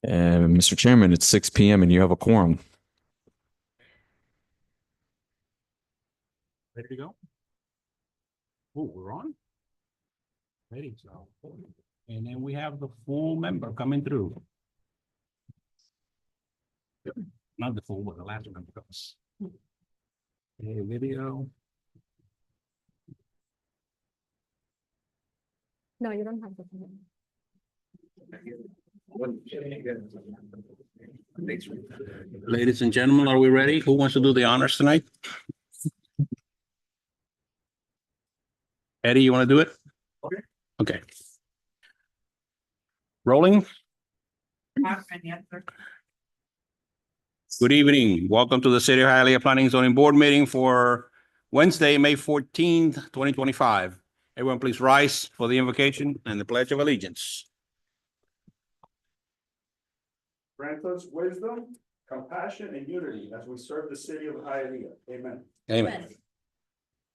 Mr. Chairman, it's 6 p.m. and you have a quorum. Ready to go? Oh, we're on? Ready, so. And then we have the full member coming through. Not the full, but the last member comes. Okay, video. No, you don't have to. Ladies and gentlemen, are we ready? Who wants to do the honors tonight? Eddie, you want to do it? Okay. Okay. Rolling. Good evening. Welcome to the City of Hialeah Planning and Zoning Board meeting for Wednesday, May 14th, 2025. Everyone please rise for the invocation and the Pledge of Allegiance. Grant us wisdom, compassion, and unity as we serve the city of Hialeah. Amen. Amen.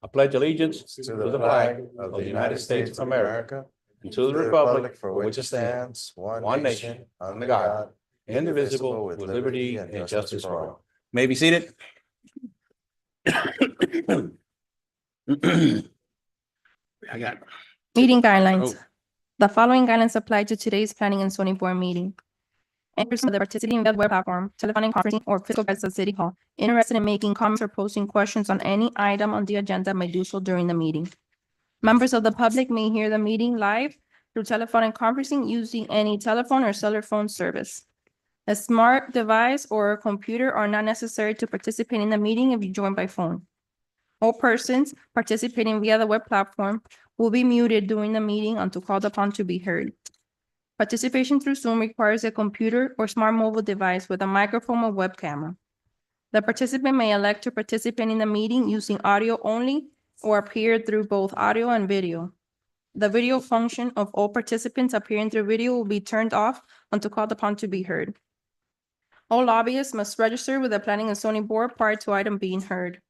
I pledge allegiance to the flag of the United States of America and to the republic for which it stands, one nation, under God, indivisible, with liberty and justice for all. May be seated. I got. Meeting guidelines. Oh. The following guidelines apply to today's planning and zoning board meeting. Any person that participating in the web platform, telephonic conferencing, or physical presence at City Hall interested in making comments or posing questions on any item on the agenda may do so during the meeting. Members of the public may hear the meeting live through telephonic conferencing using any telephone or cellular phone service. A smart device or a computer are not necessary to participate in the meeting if you join by phone. All persons participating via the web platform will be muted during the meeting until called upon to be heard. Participation through Zoom requires a computer or smart mobile device with a microphone or web camera. The participant may elect to participate in the meeting using audio only or appear through both audio and video. The video function of all participants appearing through video will be turned off until called upon to be heard. All lobbyists must register with the Planning and Zoning Board prior to item being heard.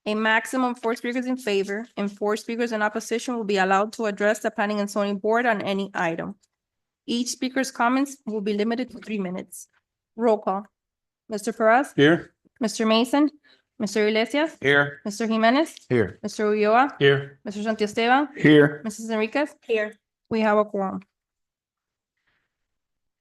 A maximum of 4 speakers in favor and 4 speakers in opposition will be allowed to address the Planning and Zoning Board on any item. Each speaker's comments will be limited to 3 minutes. Roll call. Mr. Perez? Here. Mr. Mason? Mr. Iglesias? Here. Mr. Jimenez? Here. Mr. Ulloa? Here. Mr. Santiesteban? Here. Mrs. Enriquez? Here. We have a quorum.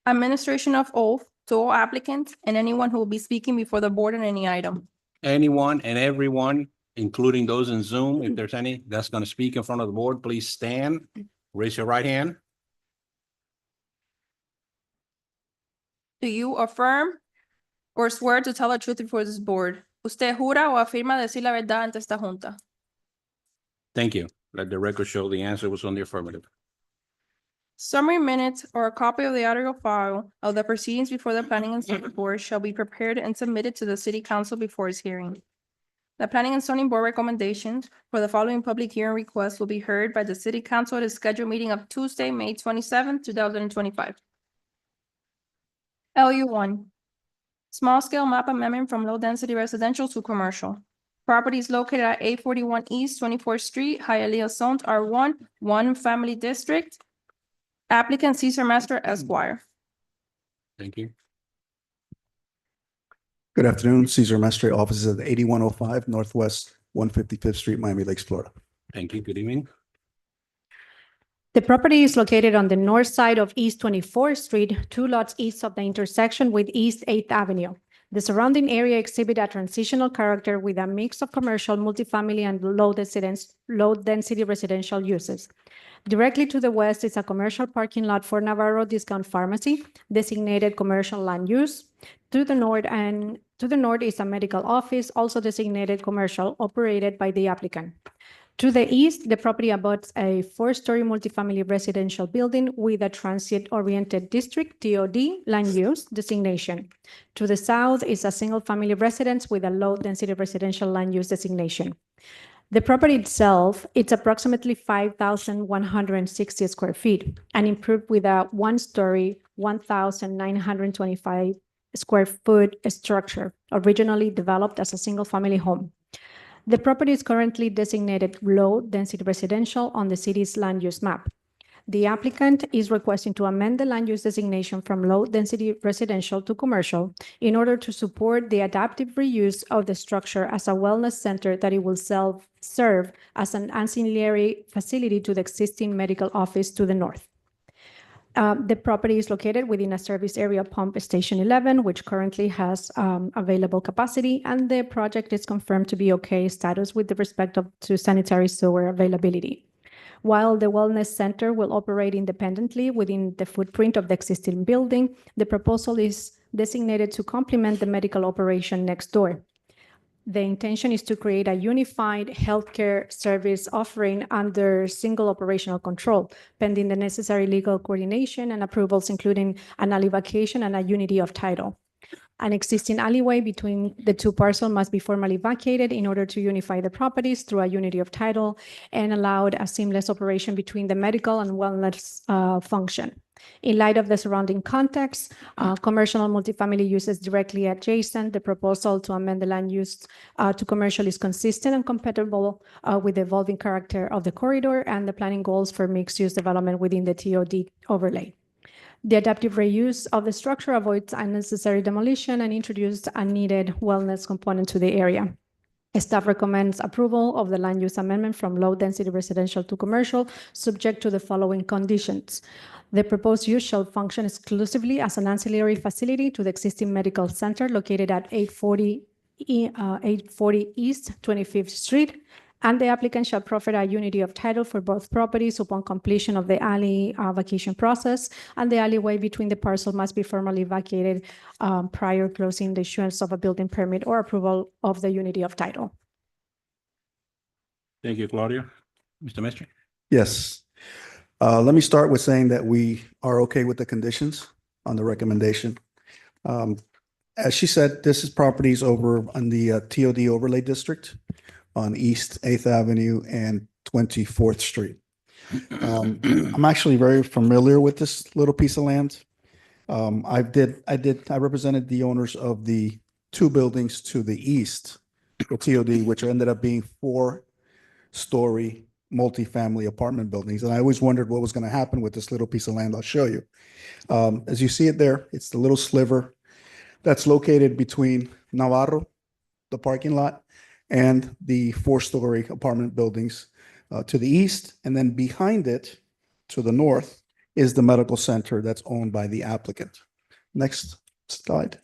Administration of oath to all applicants and anyone who will be speaking before the board on any item. Anyone and everyone, including those in Zoom, if there's any that's going to speak in front of the board, please stand. Raise your right hand. Do you affirm or swear to tell the truth before this board? ¿Usted jura o afirma decir la verdad ante esta junta? Thank you. Let the record show the answer was on the affirmative. Summary minutes or a copy of the audio file of the proceedings before the Planning and Zoning Board shall be prepared and submitted to the City Council before its hearing. The Planning and Zoning Board recommendations for the following public hearing requests will be heard by the City Council at a scheduled meeting of Tuesday, May 27th, 2025. LU1, small-scale map amendment from low-density residential to commercial. Properties located at 841 East 24th Street, Hialeah zoned R1, 1 Family District. Applicant Cesar Master Esquire. Thank you. Good afternoon, Cesar Mestre, offices at 8105 Northwest 155th Street, Miami Lakes, Florida. Thank you. Good evening. The property is located on the north side of East 24th Street, 2 lots east of the intersection with East 8th Avenue. The surrounding area exhibit a transitional character with a mix of commercial, multifamily, and low-density residential uses. Directly to the west is a commercial parking lot for Navarro Discount Pharmacy, designated commercial land use. To the north is a medical office, also designated commercial, operated by the applicant. To the east, the property abuts a 4-story multifamily residential building with a transit-oriented district (TOD) land use designation. To the south is a single-family residence with a low-density residential land use designation. The property itself, it's approximately 5,160 square feet and improved with a 1-story, 1,925 square foot structure, originally developed as a single-family home. The property is currently designated low-density residential on the city's land use map. The applicant is requesting to amend the land use designation from low-density residential to commercial in order to support the adaptive reuse of the structure as a wellness center that it will serve as an ancillary facility to the existing medical office to the north. The property is located within a service area pump station 11, which currently has available capacity, and the project is confirmed to be okay status with respect to sanitary sewer availability. While the wellness center will operate independently within the footprint of the existing building, the proposal is designated to complement the medical operation next door. The intention is to create a unified healthcare service offering under single operational control, pending the necessary legal coordination and approvals, including an alley vacation and a unity of title. An existing alleyway between the two parcels must be formally vacated in order to unify the properties through a unity of title and allowed a seamless operation between the medical and wellness function. In light of the surrounding context, commercial and multifamily uses directly adjacent, the proposal to amend the land use to commercial is consistent and compatible with the evolving character of the corridor and the planning goals for mixed-use development within the TOD overlay. The adaptive reuse of the structure avoids unnecessary demolition and introduced a needed wellness component to the area. Staff recommends approval of the land use amendment from low-density residential to commercial, subject to the following conditions. The proposed use shall function exclusively as an ancillary facility to the existing medical center located at 840 East 25th Street, and the applicant shall proffer a unity of title for both properties upon completion of the alley vacation process, and the alleyway between the parcels must be formally vacated prior closing the issuance of a building permit or approval of the unity of title. Thank you, Claudia. Mr. Mestre? Yes. Let me start with saying that we are okay with the conditions on the recommendation. As she said, this is properties over on the TOD overlay district on East 8th Avenue and 24th Street. I'm actually very familiar with this little piece of land. I represented the owners of the two buildings to the east, the TOD, which ended up being 4-story multifamily apartment buildings. And I always wondered what was going to happen with this little piece of land. I'll show you. As you see it there, it's the little sliver that's located between Navarro, the parking lot, and the 4-story apartment buildings to the east. And then behind it, to the north, is the medical center that's owned by the applicant. Next slide.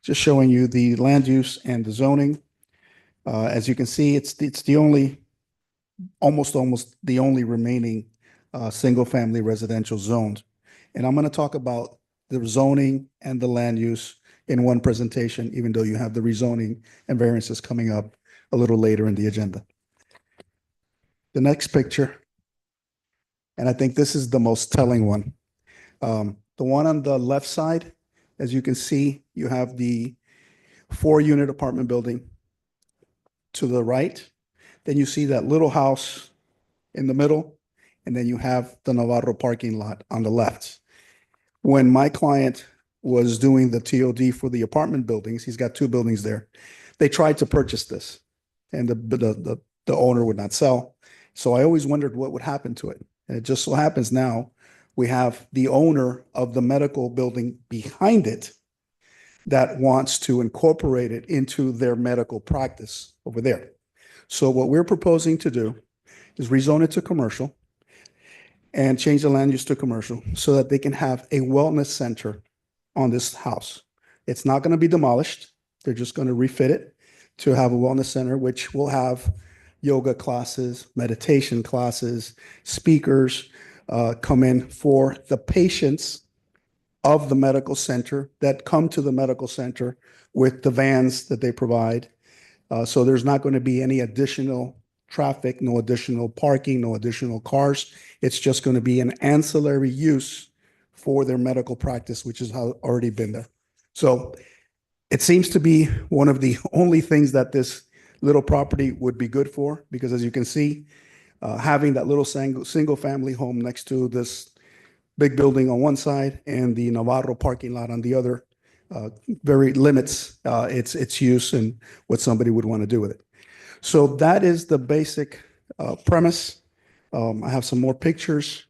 Just showing you the land use and the zoning. As you can see, it's the only, almost the only remaining single-family residential zoned. And I'm going to talk about the zoning and the land use in one presentation, even though you have the rezoning and variances coming up a little later in the agenda. The next picture, and I think this is the most telling one. The one on the left side, as you can see, you have the 4-unit apartment building to the right. Then you see that little house in the middle, and then you have the Navarro parking lot on the left. When my client was doing the TOD for the apartment buildings, he's got 2 buildings there. They tried to purchase this, and the owner would not sell. So I always wondered what would happen to it. And it just so happens now we have the owner of the medical building behind it that wants to incorporate it into their medical practice over there. So what we're proposing to do is rezone it to commercial and change the land use to commercial so that they can have a wellness center on this house. It's not going to be demolished. They're just going to refit it to have a wellness center, which will have yoga classes, meditation classes, speakers come in for the patients of the medical center that come to the medical center with the vans that they provide. So there's not going to be any additional traffic, no additional parking, no additional cars. It's just going to be an ancillary use for their medical practice, which has already been there. So it seems to be one of the only things that this little property would be good for, because as you can see, having that little single family home next to this big building on one side and the Navarro parking lot on the other very limits its use and what somebody would want to do with it. So that is the basic premise. I have some more pictures.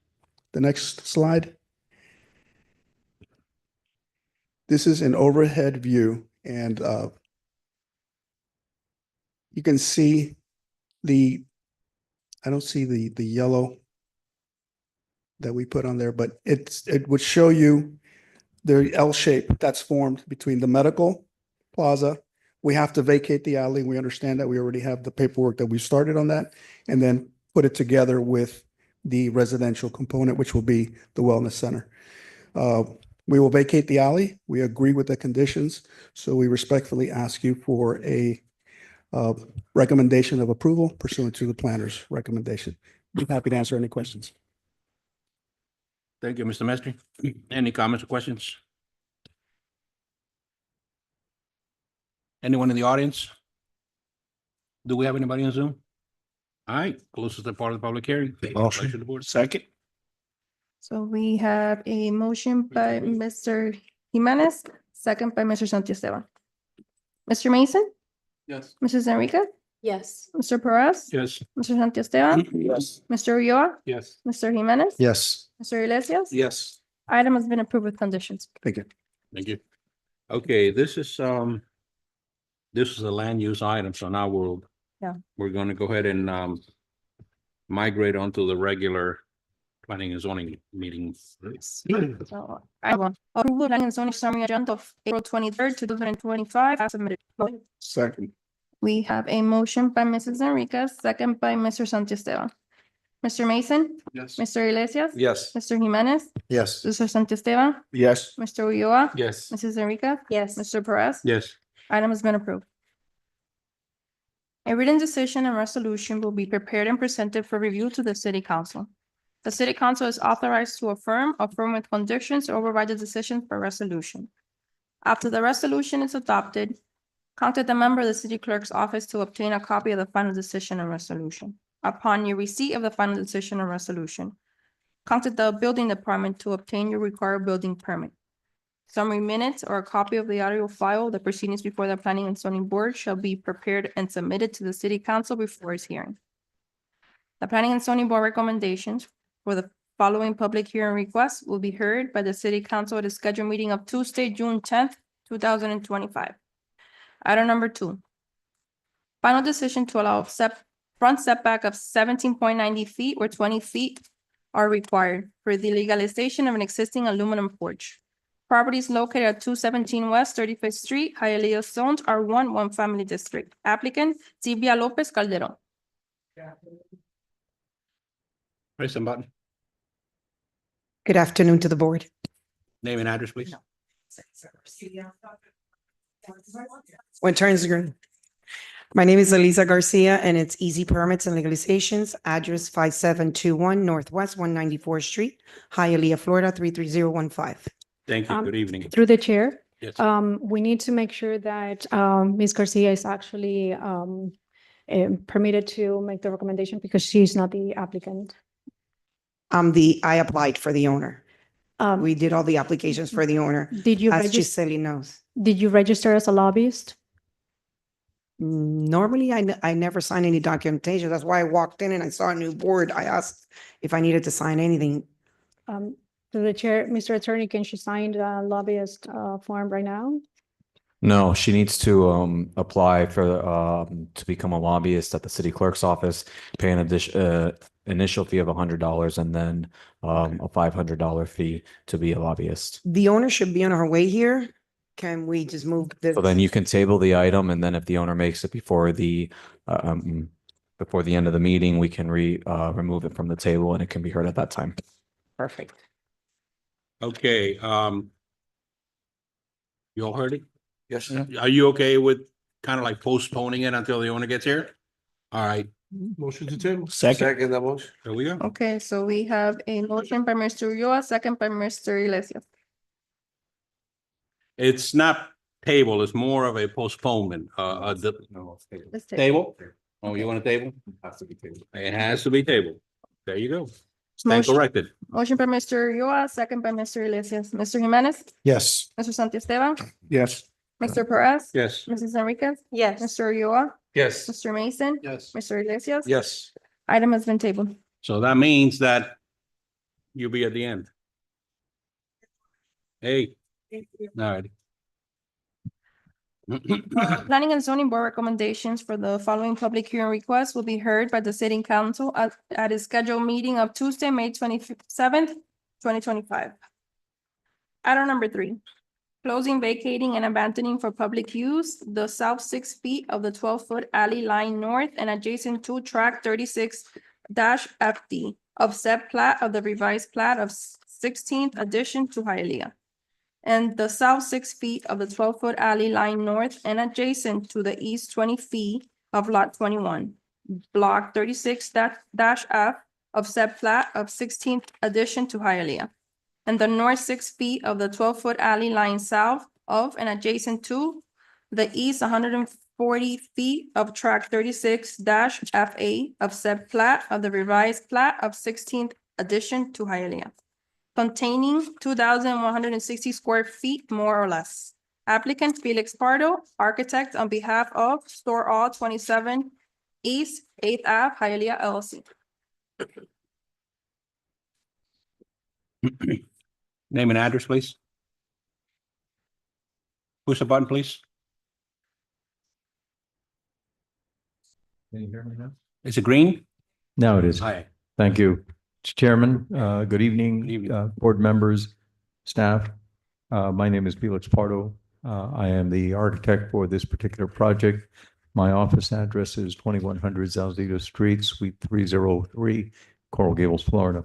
The next slide. This is an overhead view, and you can see I don't see the yellow that we put on there, but it would show you the L shape that's formed between the medical plaza. We have to vacate the alley. We understand that we already have the paperwork that we started on that, and then put it together with the residential component, which will be the wellness center. We will vacate the alley. We agree with the conditions, so we respectfully ask you for a recommendation of approval pursuant to the planner's recommendation. Be happy to answer any questions. Thank you, Mr. Mestre. Any comments or questions? Anyone in the audience? Do we have anybody on Zoom? All right, closest to part of the public hearing. Pleasure of the board. Second. So we have a motion by Mr. Jimenez, second by Mr. Santiesteban. Mr. Mason, Yes. Mrs. Enriquez, Yes. Mr. Perez, Yes. Mr. Santiesteban, Yes. Mr. Ulloa, Yes. Mr. Jimenez, Yes. Mr. Iglesias. Yes. Item has been approved with conditions. Thank you. Thank you. Okay, this is a land use item, so now we're gonna go ahead and migrate onto the regular planning and zoning meetings. So I have approval of planning and zoning summary agenda of April 23rd, 2025 as submitted. Second. We have a motion by Mrs. Enriquez, second by Mr. Santiesteban. Mr. Mason, Yes. Mr. Iglesias, Yes. Mr. Jimenez, Yes. Mr. Santiesteban, Yes. Mr. Ulloa, Yes. Mrs. Enriquez, Yes. Mr. Perez. Yes. Item has been approved. A written decision and resolution will be prepared and presented for review to the city council. The city council is authorized to affirm with conditions, or override the decision by resolution. After the resolution is adopted, contact a member of the city clerk's office to obtain a copy of the final decision and resolution. Upon your receipt of the final decision and resolution, contact the building department to obtain your required building permit. Summary minutes or a copy of the audio file, the proceedings before the Planning and Zoning Board shall be prepared and submitted to the city council before its hearing. The Planning and Zoning Board recommendations for the following public hearing requests will be heard by the city council at a scheduled meeting of Tuesday, June 10th, 2025. Item number 2. Final decision to allow front setback of 17.90 feet or 20 feet are required for the legalization of an existing aluminum porch. Properties located at 217 West 35th Street, Hialeah zoned R1, one family district. Applicant Silvia Lopez Calderon. Press some button. Good afternoon to the board. Name and address, please. When it turns green. My name is Elisa Garcia and it's Easy Permits and Legalizations, address 5721 Northwest 194th Street, Hialeah, Florida 33015. Thank you. Good evening. Through the chair, Yes. we need to make sure that Ms. Garcia is actually permitted to make the recommendation because she's not the applicant. I applied for the owner. Um, We did all the applications for the owner, Did you as register, Gisele knows. did you register as a lobbyist? Normally, I never sign any documentation. That's why I walked in and I saw a new board. I asked if I needed to sign anything. Through the chair, Mr. Attorney, can she sign the lobbyist form right now? No, she needs to apply for to become a lobbyist at the city clerk's office, pay an initial fee of $100 and then a $500 fee to be a lobbyist. The owner should be on her way here. Can we just move this? So then you can table the item, and then if the owner makes it before the end of the meeting, we can remove it from the table and it can be heard at that time. Perfect. Okay, you all heard it? Yes. Are you okay with kind of like postponing it until the owner gets here? All right, Motion to table. Second the motion. there we go. Okay, so we have a motion by Mr. Ulloa, second by Mr. Iglesias. It's not table, it's more of a postponement, Let's take- table? Oh, you want a table? Has to be tabled. It has to be tabled. There you go. Stand Motion- corrected. Motion by Mr. Ulloa, second by Mr. Iglesias. Mr. Jimenez, Yes. Mr. Santiesteban, Yes. Mr. Perez, Yes. Mrs. Enriquez, Yes. Mr. Ulloa, Yes. Mr. Mason, Yes. Mr. Iglesias. Yes. Item has been tabled. So that means that you'll be at the end. Hey. All right. Planning and zoning board recommendations for the following public hearing requests will be heard by the sitting council at its scheduled meeting of Tuesday, May 27th, 2025. Item number 3, closing, vacating, and abandoning for public use the south 6 feet of the 12-foot alley line north and adjacent to track 36-FD of said plat of the revised plat of 16th addition to Hialeah. And the south 6 feet of the 12-foot alley line north and adjacent to the east 20 feet of lot 21, block 36-F of said plat of 16th addition to Hialeah. And the north 6 feet of the 12-foot alley line south of and adjacent to the east 140 feet of track 36-FA of said plat of the revised plat of 16th addition to Hialeah, containing 2,160 square feet more or less. Applicant Felix Pardo, architect, on behalf of Store All 27 East 8th Ave, Hialeah LLC. Name and address, please. Push the button, please. Can you hear me now? Is it green? Now it is. Hi. Thank you. Mr. Chairman, good Good evening, evening. board members, staff. My name is Felix Pardo. I am the architect for this particular project. My office address is 2100 Zalzito Street, Suite 303, Coral Gables, Florida.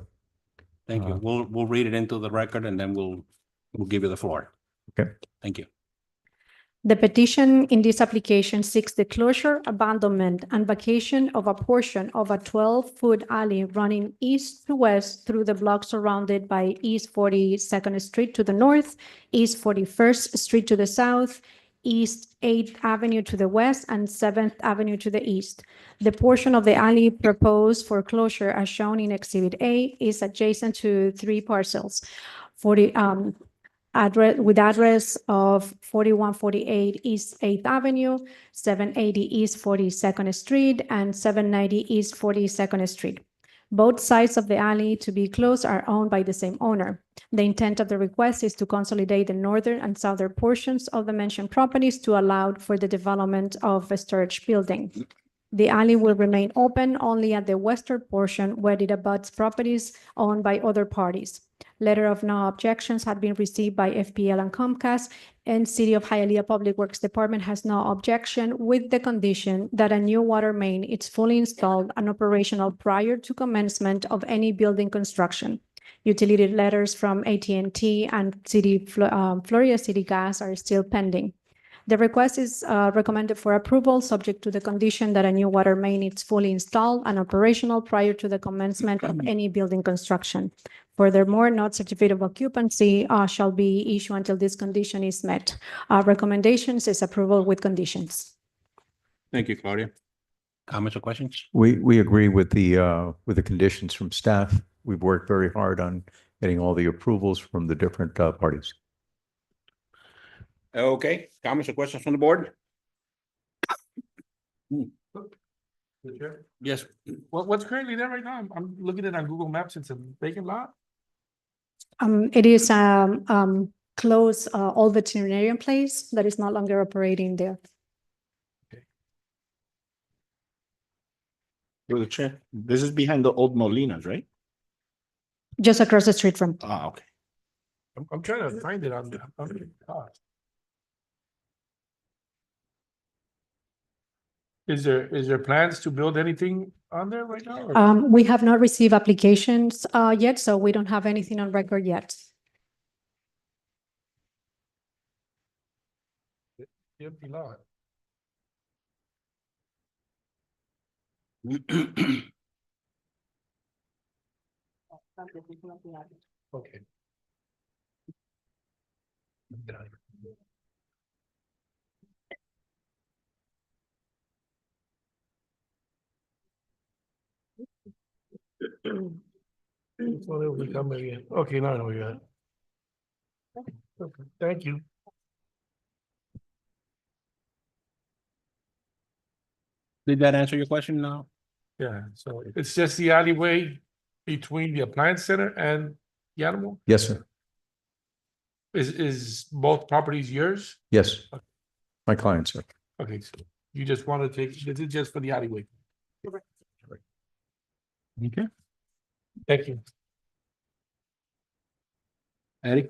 Thank you. We'll read it into the record and then we'll give you the floor. Okay. Thank you. The petition in this application seeks the closure, abandonment, and vacation of a portion of a 12-foot alley running east to west through the block surrounded by East 42nd Street to the north, East 41st Street to the south, East 8th Avenue to the west, and 7th Avenue to the east. The portion of the alley proposed for closure, as shown in Exhibit A, is adjacent to 3 parcels. With address of 4148 East 8th Avenue, 780 East 42nd Street, and 790 East 42nd Street. Both sides of the alley to be closed are owned by the same owner. The intent of the request is to consolidate the northern and southern portions of the mentioned properties to allow for the development of a storage building. The alley will remain open only at the western portion where it abuts properties owned by other parties. Letter of no objections had been received by FPL and Comcast, and City of Hialeah Public Works Department has no objection, with the condition that a new water main is fully installed and operational prior to commencement of any building construction. Utility letters from AT&T and Florida City Gas are still pending. The request is recommended for approval, subject to the condition that a new water main is fully installed and operational prior to the commencement of any building construction. Furthermore, no certificate of occupancy shall be issued until this condition is met. Our recommendations is approval with conditions. Thank you, Claudia. Comments or questions? We agree with the conditions from staff. We've worked very hard on getting all the approvals from the different parties. Okay, comments or questions from the board? Yes, What's currently there right now? I'm looking at it on Google Maps. It's a vacant lot. It is closed old veterinarian place that is no longer operating there. Through the chair. This is behind the old Molinas, right? Just across the street from. Ah, okay. I'm trying to find it on the. Is there plans to build anything on there right now? or- We have not received applications yet, so we don't have anything on record yet. Empty lot. Okay. Which one will become again? Okay, now I know where you're at. Okay, thank you. did that answer your question now? Yeah, so it's just the alleyway between the appliance center and the animal? Yes, sir. Is both properties yours? Yes. My client, sir. Okay, so you just want to take, this is just for the alleyway? Okay. Thank you. Eddie?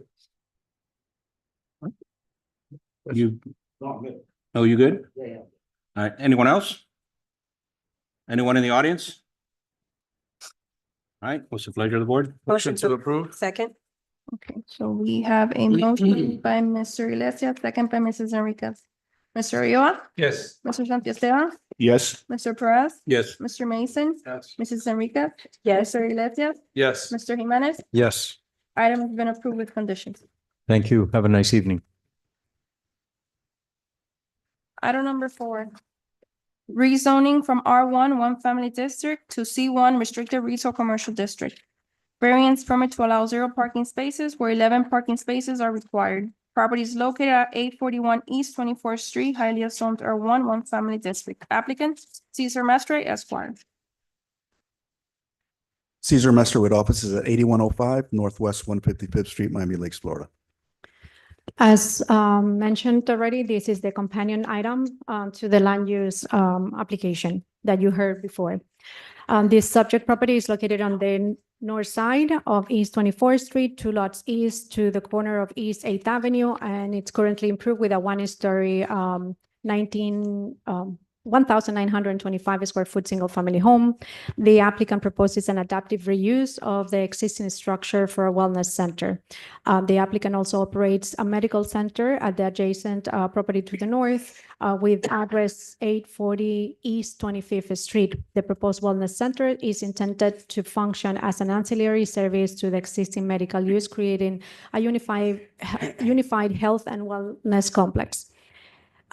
You, oh, you good? Yeah. All right, anyone else? Anyone in the audience? All right, what's the pleasure of the board? Motion to approve. Second. Okay, so we have a motion by Mr. Iglesias, second by Mrs. Enriquez. Mr. Ulloa, Yes. Mr. Santiesteban, Yes. Mr. Perez, Yes. Mr. Mason, Yes. Mrs. Enriquez, Yes. Mr. Iglesias, Yes. Mr. Jimenez. Yes. Item has been approved with conditions. Thank you. Have a nice evening. Item number 4. Rezoning from R1 One Family District to C1 Restricted Retail Commercial District. Variance permit to allow 0 parking spaces where 11 parking spaces are required. Property is located at 841 East 24th Street, Hialeah zoned R1 One Family District. Applicant Cesar Mestre, Esquire. Cesar Mestre with offices at 8105 Northwest 155th Street, Miami Lakes, Florida. As mentioned already, this is the companion item to the land use application that you heard before. This subject property is located on the north side of East 24th Street, 2 lots east to the corner of East 8th Avenue, and it's currently improved with a 1-story 1,925 square foot single family home. The applicant proposes an adaptive reuse of the existing structure for a wellness center. The applicant also operates a medical center at the adjacent property to the north with address 840 East 25th Street. The proposed wellness center is intended to function as an ancillary service to the existing medical use, creating a unified health and wellness complex.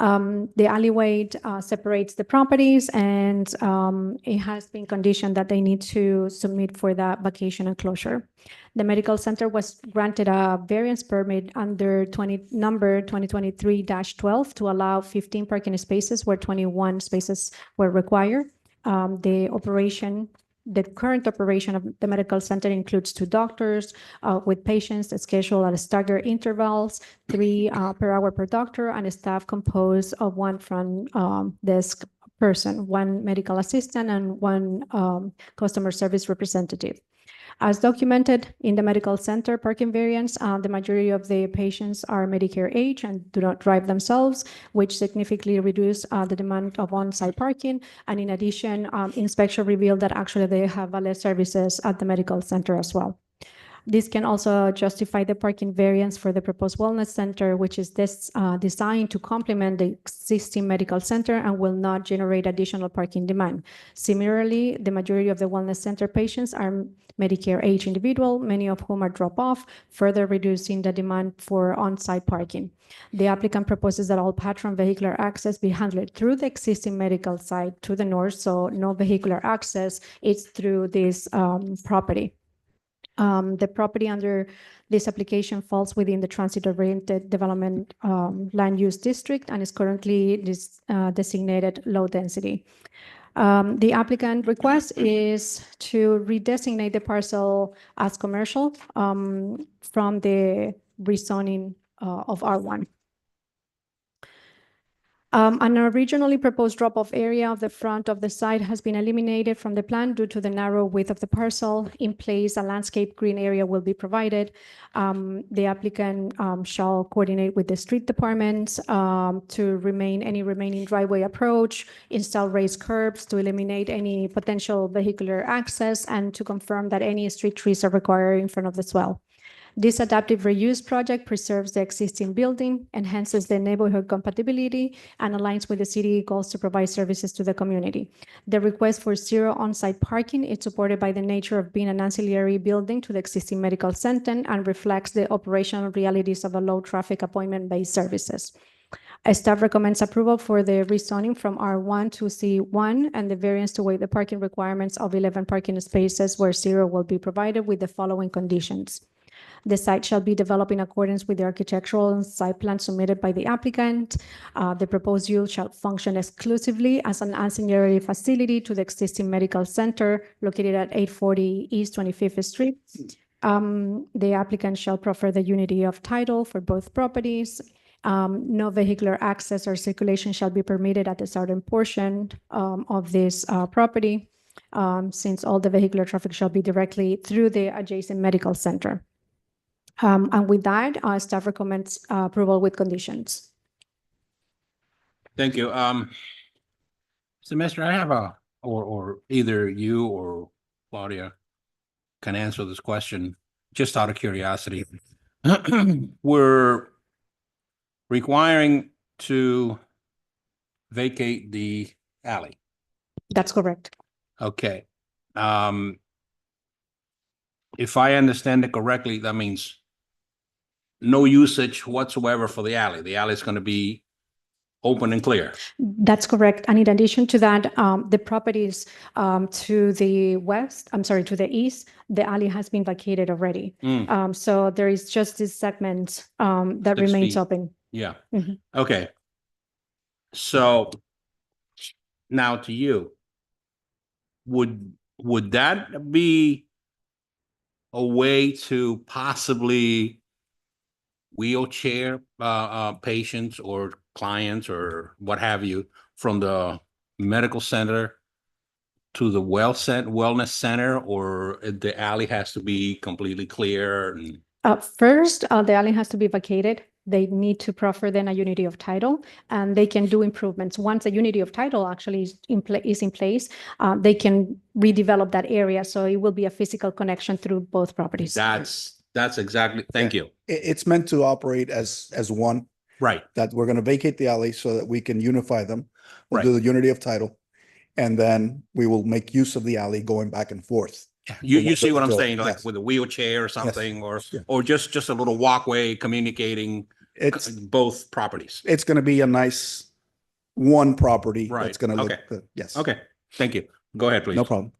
The alleyway separates the properties, and it has been conditioned that they need to submit for the vacation and closure. The medical center was granted a variance permit under number 2023-12 to allow 15 parking spaces where 21 spaces were required. The current operation of the medical center includes 2 doctors with patients scheduled at staggered intervals, 3 per hour per doctor, and a staff composed of 1 front desk person, 1 medical assistant, and 1 customer service representative. As documented in the medical center parking variance, the majority of the patients are Medicare age and do not drive themselves, which significantly reduce the demand of on-site parking. And in addition, inspection revealed that actually they have valet services at the medical center as well. This can also justify the parking variance for the proposed wellness center, which is designed to complement the existing medical center and will not generate additional parking demand. Similarly, the majority of the wellness center patients are Medicare age individual, many of whom are drop-off, further reducing the demand for on-site parking. The applicant proposes that all patron vehicular access be handled through the existing medical site to the north, so no vehicular access is through this property. The property under this application falls within the transit-oriented development land use district and is currently designated low density. The applicant request is to redesignate the parcel as commercial from the rezoning of R1. An originally proposed drop-off area of the front of the site has been eliminated from the plan due to the narrow width of the parcel. In place, a landscape green area will be provided. The applicant shall coordinate with the street departments to any remaining driveway approach, install raised curbs to eliminate any potential vehicular access, and to confirm that any street trees are required in front of the swell. This adaptive reuse project preserves the existing building, enhances the neighborhood compatibility, and aligns with the city goals to provide services to the community. The request for 0 on-site parking is supported by the nature of being an ancillary building to the existing medical center and reflects the operational realities of a low-traffic appointment-based services. Staff recommends approval for the rezoning from R1 to C1 and the variance to waive the parking requirements of 11 parking spaces where 0 will be provided with the following conditions. The site shall be developed in accordance with the architectural and site plan submitted by the applicant. The proposed use shall function exclusively as an ancillary facility to the existing medical center located at 840 East 25th Street. The applicant shall proffer the unity of title for both properties. No vehicular access or circulation shall be permitted at the southern portion of this property, since all the vehicular traffic shall be directly through the adjacent medical center. And with that, staff recommends approval with conditions. Thank you. Semester, I have or either you or Claudia can answer this question, just out of curiosity. We're requiring to vacate the alley. That's correct. Okay. If I understand it correctly, that means no usage whatsoever for the alley. The alley is going to be open and clear. That's correct. And in addition to that, the properties to the west, to the east, the alley has been vacated already. So there is just this segment that 6 remains feet. open. Yeah. Mhm. Okay. So now to you, would that be a way to possibly wheelchair patients or clients or what have you from the medical center to the wellness center, or the alley has to be completely clear? And First, the alley has to be vacated. They need to proffer then a unity of title, and they can do improvements. Once a unity of title actually is in place, they can redevelop that area. So it will be a physical connection through both properties. that's exactly, thank you. It's meant to operate as one, Right. that we're going to vacate the alley so that we can unify them. We'll Right. do the unity of title. And then we will make use of the alley going back and forth. You see what I'm Yes. saying, like with a wheelchair or something, Yeah. or just a little walkway communicating both properties. It's going to be a nice one property. Right. That's going to look Okay. good. Yes. Okay, thank you. Go ahead, please. No problem.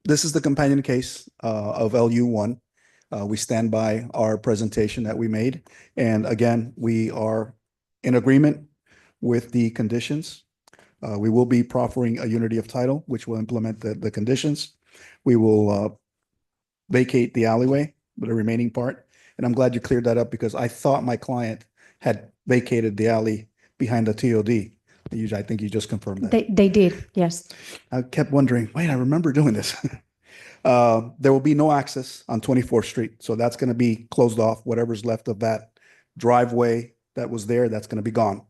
This is the companion case of LU1. We stand by our presentation that we made. And again, we are in agreement with the conditions. We will be proffering a unity of title, which will implement the conditions. We will vacate the alleyway, the remaining part. And I'm glad you cleared that up because I thought my client had vacated the alley behind the TOD. I think you just confirmed that. They did, yes. I kept wondering, wait, I remember doing this. There will be no access on 24th Street. So that's going to be closed off. Whatever's left of that driveway that was there, that's going to be gone.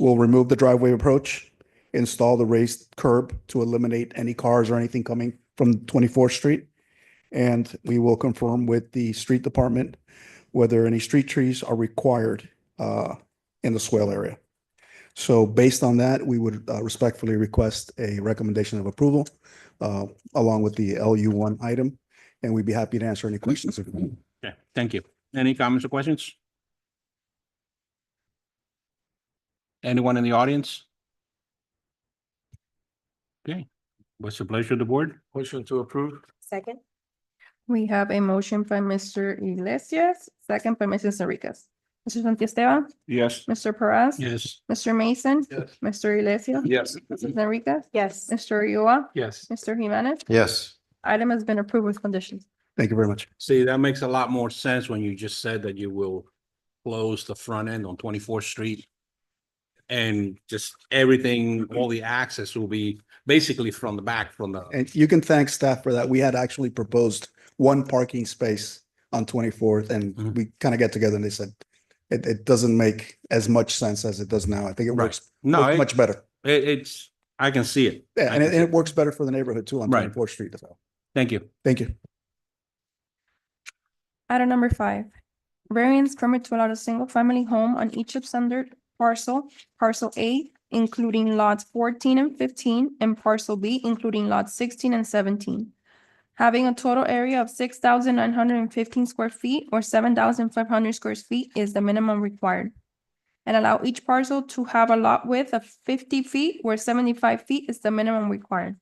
We'll remove the driveway approach, install the raised curb to eliminate any cars or anything coming from 24th Street. And we will confirm with the street department whether any street trees are required in the swale area. So based on that, we would respectfully request a recommendation of approval along with the LU1 item, and we'd be happy to answer any questions. Okay, thank you. Any comments or questions? Anyone in the audience? Okay, what's the pleasure of the board? Motion to approve. Second. We have a motion by Mr. Iglesias, second by Mrs. Enriquez. Mr. Santiesteban, Yes. Mr. Perez, Yes. Mr. Mason, Yes. Mr. Iglesias, Yes. Mrs. Enriquez, Yes. Mr. Ulloa, Yes. Mr. Jimenez. Yes. Item has been approved with conditions. Thank you very much. See, that makes a lot more sense when you just said that you will close the front end on 24th Street. And just everything, all the access will be basically from the back, from the, And you can thank staff for that. We had actually proposed one parking space on 24th, and Mhm. we kind of get together and they said, it doesn't make as much sense as it does now. I think it Right. works no, much better. it's, I can see it. Yeah, I and can see it works better for the neighborhood too on Right. 24th Street as well. Thank you. Thank you. Item number 5, variance permit to allow a single-family home on each substandard parcel, parcel A, including lots 14 and 15, and parcel B, including lots 16 and 17. Having a total area of 6,915 square feet or 7,500 square feet is the minimum required. And allow each parcel to have a lot width of 50 feet where 75 feet is the minimum required.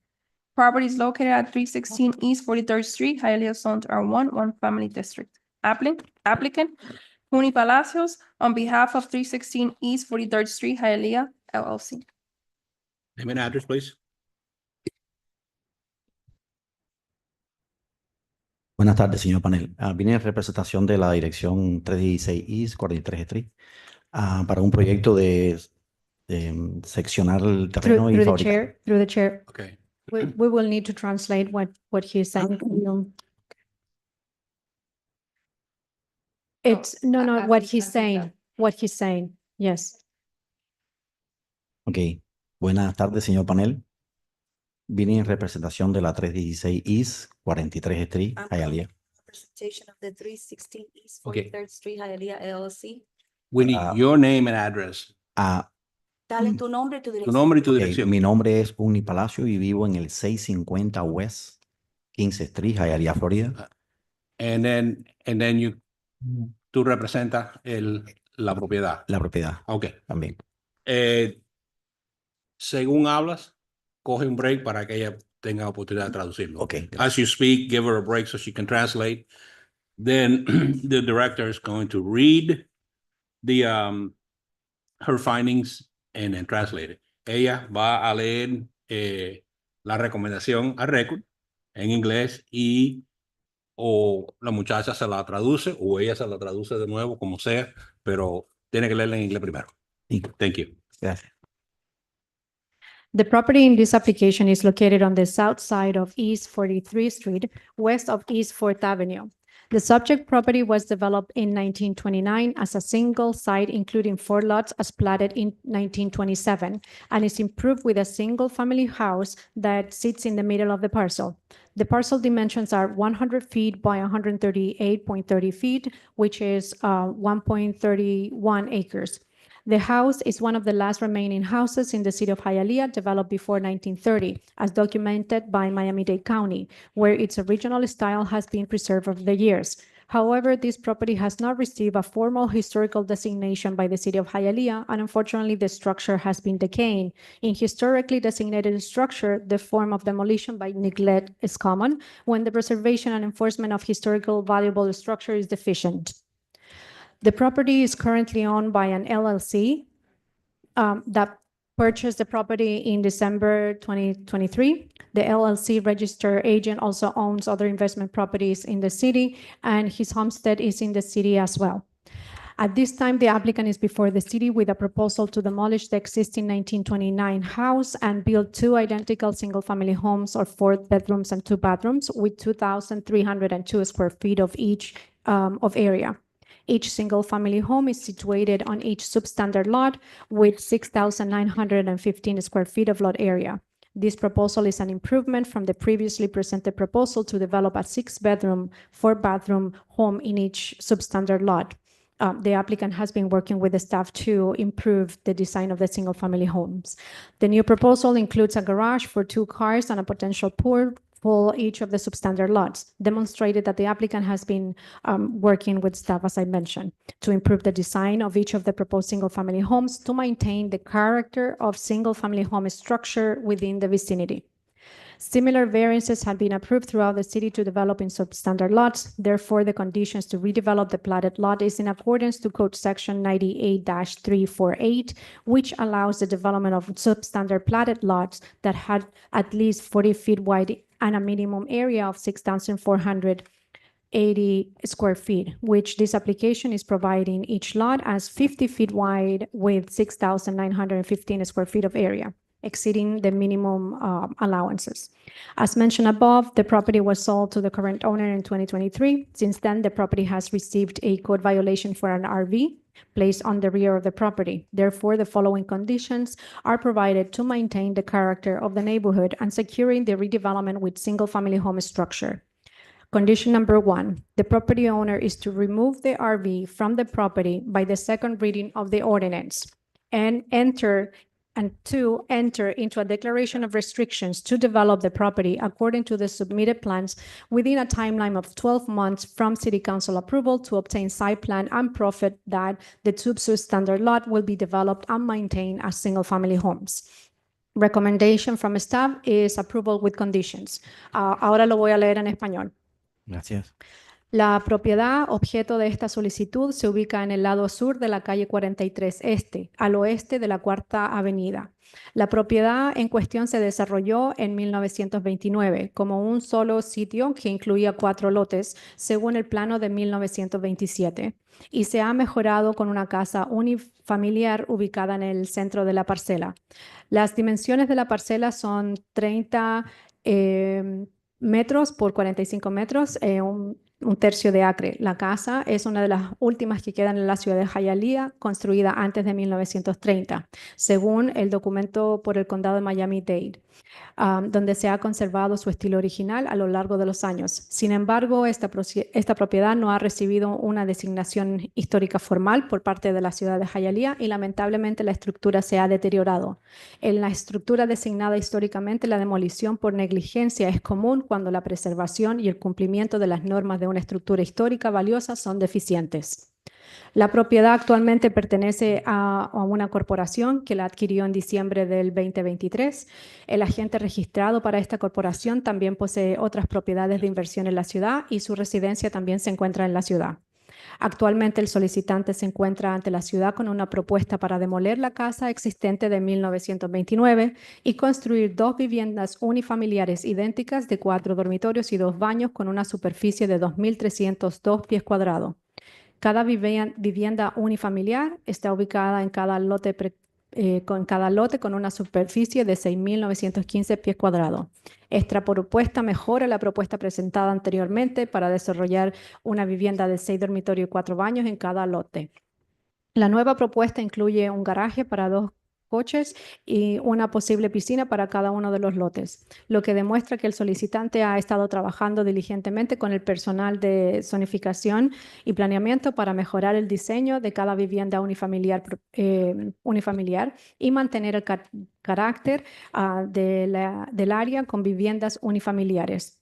Property is located at 316 East 43rd Street, Hialeah, zoned R1, one family district. Applicant, Tony Palacios, on behalf of 316 East 43rd Street, Hialeah, LLC. Name and address, please. Buenas tardes, señor panel. Vine en representación de la dirección 316 East 43 Street para un proyecto de seccionar el terreno y fabricar. Through the chair, Okay. we will need to translate what he's saying. It's, no, what he's saying, yes. Ok. Buenas tardes, señor panel. Vine en representación de la 316 East 43 Street, Hialeah. Representation of the 316 East Okay. 43rd Street, Hialeah, LLC. We need your name and address. Dale tu nombre y tu Tu dirección. nombre y tu Ok, dirección. mi nombre es Uni Palacio y vivo en el 650 West 15 Street, Hialeah, Florida. And then tú representas la propiedad. La propiedad Ok. también. Según hablas, coge un break para que ella tenga oportunidad de traducirlo. Ok. As you speak, give her a break so she can translate. Then the director is going to read her findings and then translate it. Ella va a leer la recomendación al récord en inglés y o la muchacha se la traduce o ella se la traduce de nuevo, como sea, pero tiene que leerla en inglés primero. Thank you. Gracias. The property in this application is located on the south side of East 43rd Street, west of East 4th Avenue. The subject property was developed in 1929 as a single site, including 4 lots as platted in 1927, and is improved with a single-family house that sits in the middle of the parcel. The parcel dimensions are 100 feet by 138.30 feet, which is 1.31 acres. The house is one of the last remaining houses in the city of Hialeah developed before 1930, as documented by Miami-Dade County, where its original style has been preserved over the years. However, this property has not received a formal historical designation by the city of Hialeah, and unfortunately, the structure has been decaying. In historically designated structure, the form of demolition by neglect is common when the preservation and enforcement of historical valuable structure is deficient. The property is currently owned by an LLC that purchased the property in December 2023. The LLC registered agent also owns other investment properties in the city, and his homestead is in the city as well. At this time, the applicant is before the city with a proposal to demolish the existing 1929 house and build 2 identical single-family homes or 4 bedrooms and 2 bathrooms with 2,302 square feet of each of area. Each single-family home is situated on each substandard lot with 6,915 square feet of lot area. This proposal is an improvement from the previously presented proposal to develop a 6-bedroom, 4-bathroom home in each substandard lot. The applicant has been working with the staff to improve the design of the single-family homes. The new proposal includes a garage for 2 cars and a potential pool for each of the substandard lots, demonstrated that the applicant has been working with staff, as I mentioned, to improve the design of each of the proposed single-family homes to maintain the character of single-family home structure within the vicinity. Similar variances have been approved throughout the city to develop in substandard lots. Therefore, the conditions to redevelop the platted lot is in accordance to Code Section 98-348, which allows the development of substandard platted lots that had at least 40 feet wide and a minimum area of 6,480 square feet, which this application is providing each lot as 50 feet wide with 6,915 square feet of area, exceeding the minimum allowances. As mentioned above, the property was sold to the current owner in 2023. Since then, the property has received a code violation for an RV placed on the rear of the property. Therefore, the following conditions are provided to maintain the character of the neighborhood and securing the redevelopment with single-family home structure. Condition number 1, the property owner is to remove the RV from the property by the second reading of the ordinance and to enter into a declaration of restrictions to develop the property according to the submitted plans within a timeline of 12 months from City Council approval to obtain site plan and profit that the 2 substandard lot will be developed and maintained as single-family homes. recommendation from staff is approval with conditions. Ahora lo voy a leer en español. Gracias. La propiedad objeto de esta solicitud se ubica en el lado sur de la calle 43 Este, al oeste de la Cuarta Avenida. La propiedad en cuestión se desarrolló en 1929 como un solo sitio que incluía 4 lotes, según el plano de 1927, y se ha mejorado con una casa unifamiliar ubicada en el centro de la parcela. Las dimensiones de la parcela son 30 metros por 45 metros, un tercio de acre. La casa es una de las últimas que quedan en la ciudad de Hialeah, construida antes de 1930, según el documento por el condado de Miami-Dade, donde se ha conservado su estilo original a lo largo de los años. Sin embargo, esta propiedad no ha recibido una designación histórica formal por parte de la ciudad de Hialeah y lamentablemente la estructura se ha deteriorado. En la estructura designada históricamente, la demolición por negligencia es común cuando la preservación y el cumplimiento de las normas de una estructura histórica valiosa son deficientes. La propiedad actualmente pertenece a una corporación que la adquirió en diciembre del 2023. El agente registrado para esta corporación también posee otras propiedades de inversión en la ciudad y su residencia también se encuentra en la ciudad. Actualmente el solicitante se encuentra ante la ciudad con una propuesta para demoler la casa existente de 1929 y construir 2 viviendas unifamiliares idénticas de 4 dormitorios y 2 baños con una superficie de 2.302 pies cuadrados. Cada vivienda unifamiliar está ubicada en cada lote con una superficie de 6.915 pies cuadrados. Esta propuesta mejora la propuesta presentada anteriormente para desarrollar una vivienda de 6 dormitorios y 4 baños en cada lote. La nueva propuesta incluye un garaje para 2 coches y una posible piscina para cada uno de los lotes, lo que demuestra que el solicitante ha estado trabajando diligentemente con el personal de zonificación y planeamiento para mejorar el diseño de cada vivienda unifamiliar y mantener el carácter del área con viviendas unifamiliares.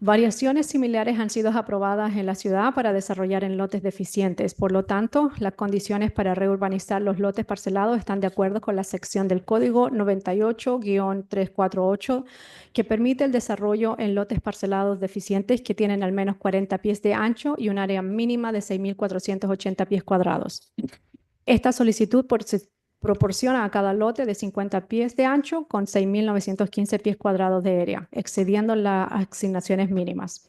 Variaciones similares han sido aprobadas en la ciudad para desarrollar en lotes deficientes. Por lo tanto, las condiciones para reurbanizar los lotes parcelados están de acuerdo con la sección del Código 98-348, que permite el desarrollo en lotes parcelados deficientes que tienen al menos 40 pies de ancho y un área mínima de 6.480 pies cuadrados. Esta solicitud proporciona a cada lote de 50 pies de ancho con 6.915 pies cuadrados de área, excediendo las asignaciones mínimas.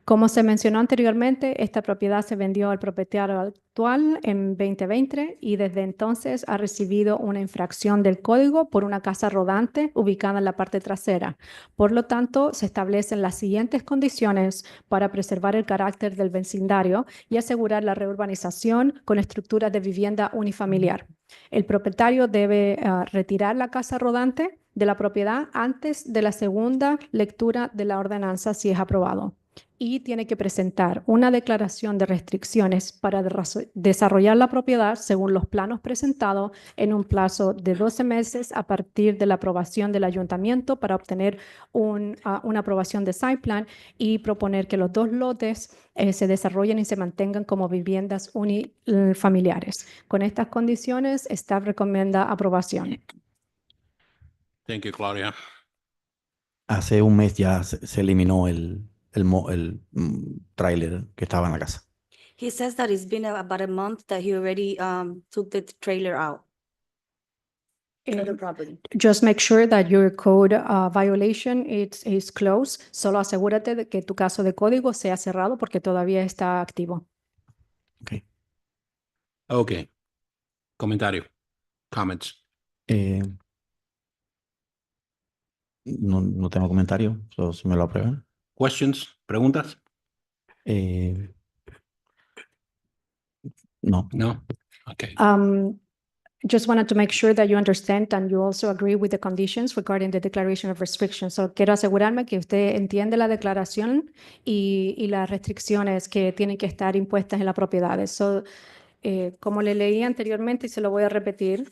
Como se mencionó anteriormente, esta propiedad se vendió al propietario actual en 2020 y desde entonces ha recibido una infracción del código por una casa rodante ubicada en la parte trasera. Por lo tanto, se establecen las siguientes condiciones para preservar el carácter del vecindario y asegurar la reurbanización con estructuras de vivienda unifamiliar. El propietario debe retirar la casa rodante de la propiedad antes de la segunda lectura de la ordenanza si es aprobado. Y tiene que presentar una declaración de restricciones para desarrollar la propiedad según los planos presentados en un plazo de 12 meses a partir de la aprobación del ayuntamiento para obtener una aprobación de site plan y proponer que los 2 lotes se desarrollen y se mantengan como viviendas unifamiliares. Con estas condiciones, staff recomienda aprobación. Thank you, Claudia. Hace un mes ya se eliminó el tráiler que estaba en la casa. He says that it's been about a month that he already took the trailer out of the property. Just make sure that your code violation is closed. Solo asegúrate de que tu caso de código sea cerrado porque todavía está activo. Okay. Okay. Comentario. Comments. No tengo comentario, si me lo aprueban. Questions? Preguntas? No. No. Okay. Just wanted to make sure that you understand and you also agree with the conditions regarding the declaration of restrictions. So quiero asegurarme que usted entiende la declaración y las restricciones que tienen que estar impuestas en las propiedades. So, como le leí anteriormente y se lo voy a repetir,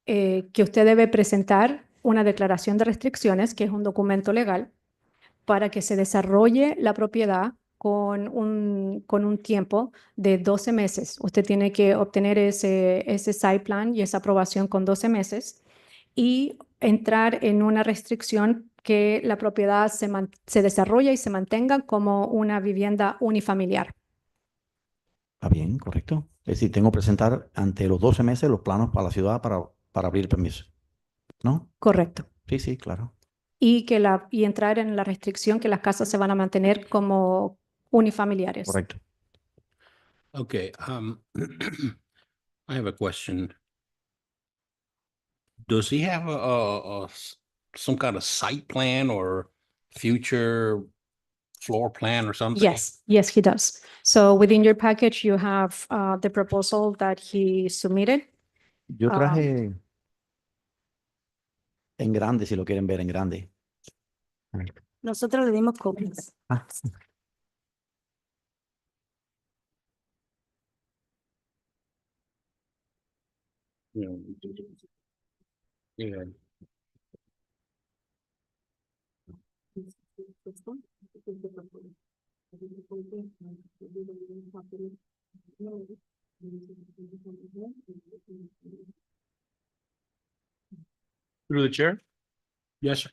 que usted debe presentar una declaración de restricciones, que es un documento legal, para que se desarrolle la propiedad con un tiempo de 12 meses. Usted tiene que obtener ese site plan y esa aprobación con 12 meses y entrar en una restricción que la propiedad se desarrolle y se mantenga como una vivienda unifamiliar. Está bien, correcto. Es decir, tengo que presentar ante los 12 meses los planos para la ciudad para abrir el permiso. ¿No? Correcto. Sí, sí, claro. Y entrar en la restricción que las casas se van a mantener como unifamiliares. Correcto. Okay, I have a question. Does he have some kind of site plan or future floor plan or something? Yes, he does. So within your package, you have the proposal that he submitted. Yo traje en grande, si lo quieren ver en grande. Nosotros le dimos copias. Ah, Yeah. Yeah. Through the chair, Yes, sir.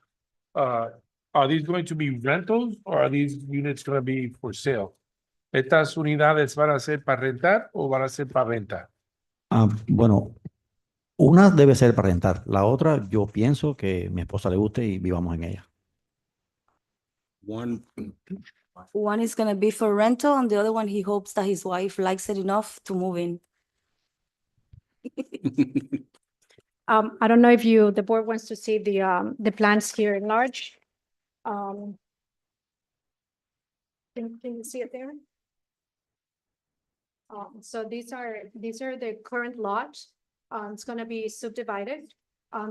are these going to be rentals or are these units gonna be for sale? ¿Estas unidades van a ser para rentar o van a ser para venta? bueno, una debe ser para rentar. La otra, yo pienso que mi esposa le guste y vivamos en ella. One is gonna be for rental and the other one, he hopes that his wife likes it enough to move in. I don't know if the board wants to see the plans here in large. Can you see it there? So these are the current lots. It's gonna be subdivided.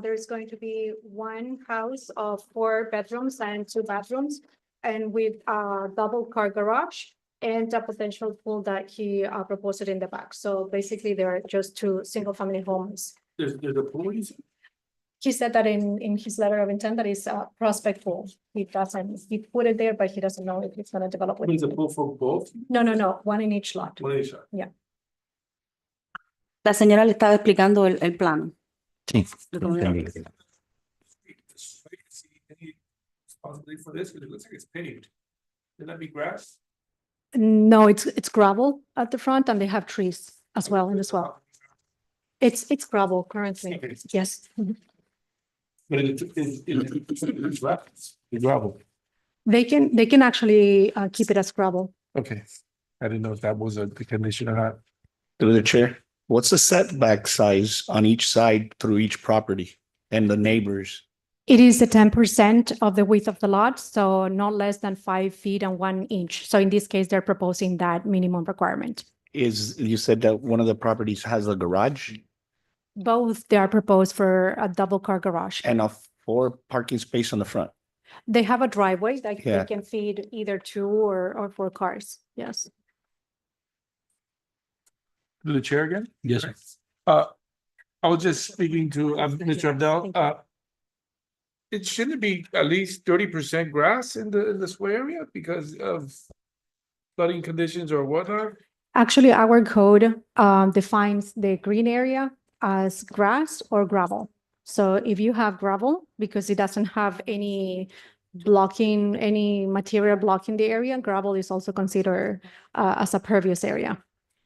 There's going to be one house of 4 bedrooms and 2 bathrooms, and with a double car garage and a potential pool that he proposed in the back. So basically, there are just 2 single-family homes. There's a pool. He said that in his letter of intent, that is a prospect pool. He put it there, but he doesn't know if he's gonna develop with Is a it. pool for both? No, one in each lot. La señora le estaba explicando el plan. Sí. Lo que me entendí. Possibly for this, because it looks like it's paved. Would that be grass? No, it's gravel at the front, and they have trees as well in as well. It's gravel currently, yes. Mhm. But it's gravel. They can actually keep it as gravel. Okay, I didn't know if that was the condition or not. Through the chair, what's the setback size on each side through each property and the neighbors? It is the 10% of the width of the lot, so not less than 5 feet and 1 inch. So in this case, they're proposing that minimum requirement. You said that one of the properties has a garage Both, they are proposed for a double car garage. and a 4 parking space on the front. They have a driveway that they Yeah. can feed either 2 or 4 cars, yes. To the chair again? Yes, sir. I was just speaking to Mr. Abdel. It shouldn't be at least 30% grass in the sway area because of flooding conditions or whatnot. Actually, our code defines the green area as grass or gravel. So if you have gravel, because it doesn't have any material blocking the area, gravel is also considered as a pervious area.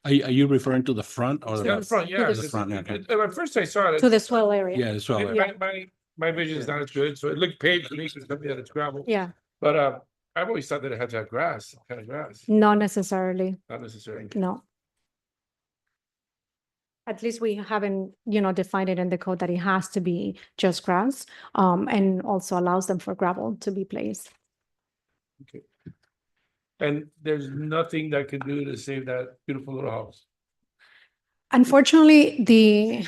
Are you referring to the front or Yeah, the front, yeah. The front, okay. At first I saw it. To the swell area. Yeah, that's all right. My vision is not as good, so it looked paved to me, so something that it's gravel. Yeah, But I've always thought that it had to have grass, kind of grass, not necessarily, not necessarily. no. At least we haven't, defined it in the code that it has to be just grass, and also allows them for gravel to be placed. Okay. And there's nothing that could do to save that beautiful little house. Unfortunately,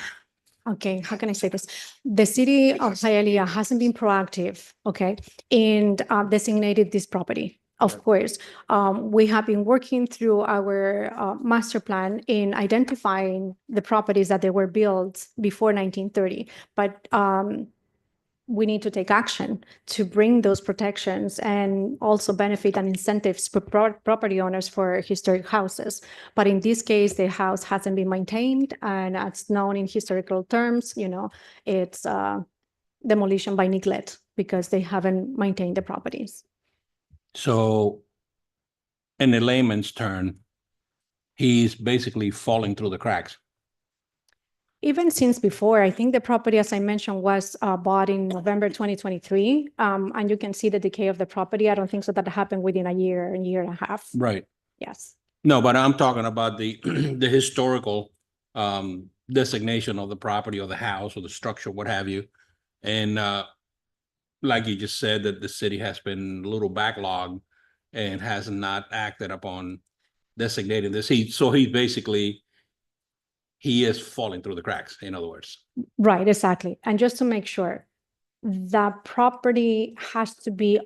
how can I say this? The city of Hialeah hasn't been proactive, okay, in designated this property. Of course, we have been working through our master plan in identifying the properties that they were built before 1930, but we need to take action to bring those protections and also benefit and incentives for property owners for historic houses. But in this case, the house hasn't been maintained, and it's known in historical terms, it's demolition by neglect because they haven't maintained the properties. So in a layman's term, he's basically falling through the cracks. Even since before, I think the property, as I mentioned, was bought in November 2023. And you can see the decay of the property. I don't think so that happened within a year and a half. Right. Yes. No, but I'm talking about the the historical designation of the property or the house or the structure, what have you. And like you just said, that the city has been a little backlogged and has not acted upon designating this. He is falling through the cracks, in other words. Right, exactly. And just to make sure, that property has to be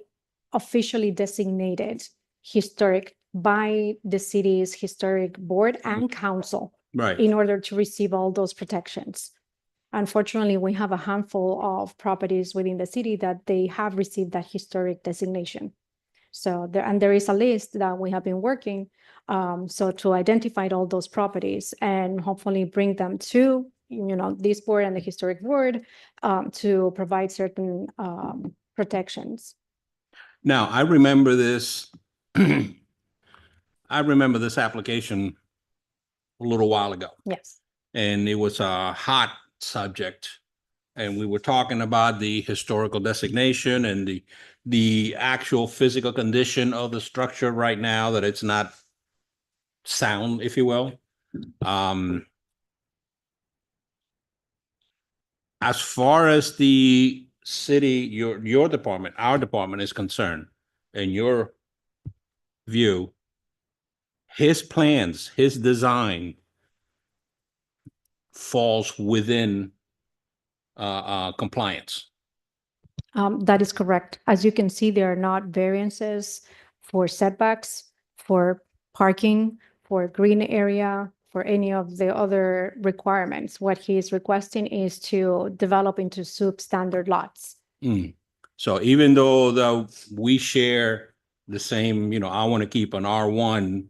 officially designated historic by the city's historic board and council Right. in order to receive all those protections. Unfortunately, we have a handful of properties within the city that they have received that historic designation. So there is a list that we have been working so to identify all those properties and hopefully bring them to, this board and the historic board to provide certain protections. Now, I remember this. I remember this application a little while ago, Yes. and it was a hot subject. And we were talking about the historical designation and the actual physical condition of the structure right now, that it's not sound, if you will. As far as the city, your department, our department is concerned, in your view, his plans, his design falls within compliance. That is correct. As you can see, there are not variances for setbacks, for parking, for green area, for any of the other requirements. What he is requesting is to develop into substandard lots. So even though we share the same, I want to keep an R1.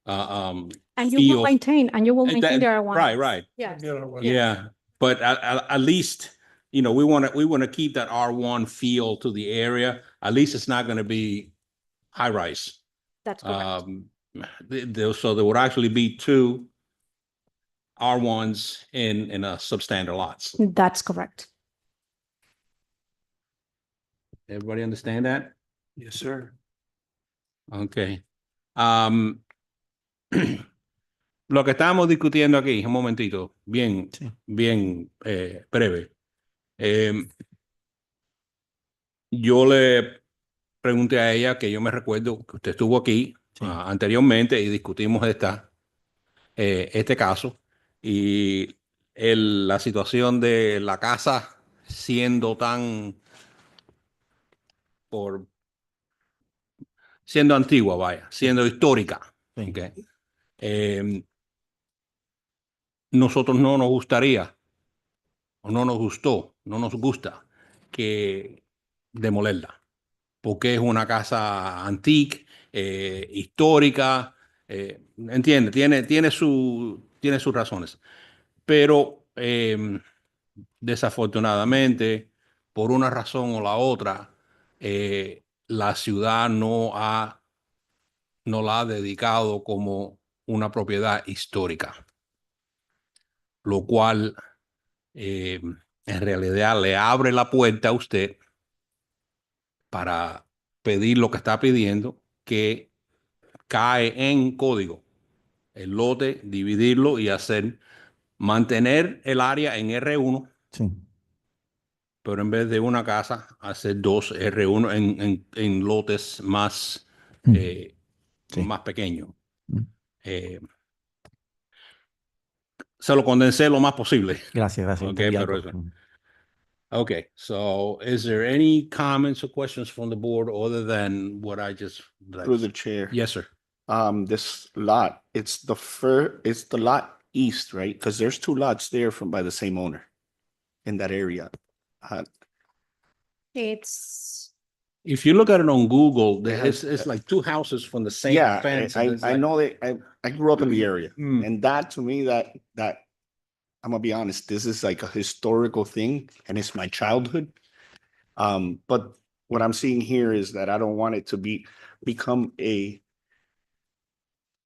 And you feel- will maintain, the R1. Right. Yes. Yeah, but at least, we want to keep that R1 feel to the area. At least it's not going to be high rise. That's correct. So there would actually be two R1s in a substandard lots. That's correct. Everybody understand that? Yes, sir. Okay. Lo que estamos discutiendo aquí, un momentito, bien breve. Yo le pregunté a ella, que yo me recuerdo que usted estuvo aquí anteriormente y discutimos este caso, y la situación de la casa siendo siendo antigua, vaya, siendo histórica. Okay. Nosotros no nos gustaría, o no nos gusta que demolerla, porque es una casa antigua, histórica, entiende, tiene sus razones, pero desafortunadamente, por una razón o la otra, la ciudad no la ha dedicado como una propiedad histórica, lo cual en realidad le abre la puerta a usted para pedir lo que está pidiendo, que cae en código el lote, dividirlo y mantener el área en R1, Sí. pero en vez de una casa, hacer dos R1 en lotes más, más pequeños. Se lo condensé lo más posible. Gracias. Okay, pero eso. Okay, so is there any comments or questions from the board other than what I just? Through the chair. Yes, sir. This lot, it's the lot east, right? Because there's two lots there by the same owner in that area. It's If you look at it on Google, it's like two houses from the same Yeah, fence. I know that I grew up in the area, Mm. and that to me, that I'm gonna be honest, this is like a historical thing, and it's my childhood. But what I'm seeing here is that I don't want it to become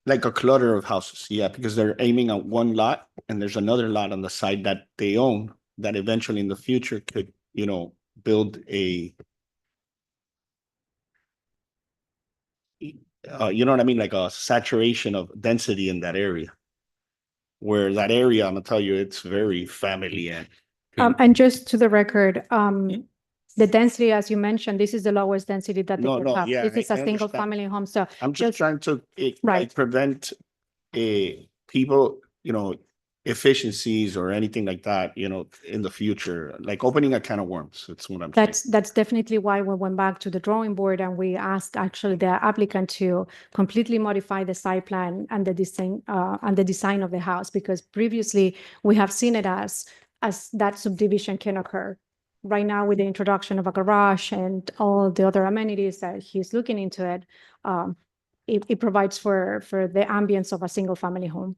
like a clutter of houses. Yeah, because they're aiming at one lot and there's another lot on the side that they own that eventually in the future could, build you know what I mean? Like a saturation of density in that area. Where that area, I'm gonna tell you, it's very family and. And just to the record, the density, as you mentioned, this is the lowest density that they No, could no, have. yeah, This is I a single understand. family home, so I'm just just, trying to Right. prevent people, efficiencies or anything like that, in the future, like opening a can of worms. That's what I'm saying. that's definitely why we went back to the drawing board and we asked actually the applicant to completely modify the site plan and the design of the house, because previously we have seen it as that subdivision can occur. Right now, with the introduction of a garage and all the other amenities that he's looking into it, it provides for the ambience of a single family home.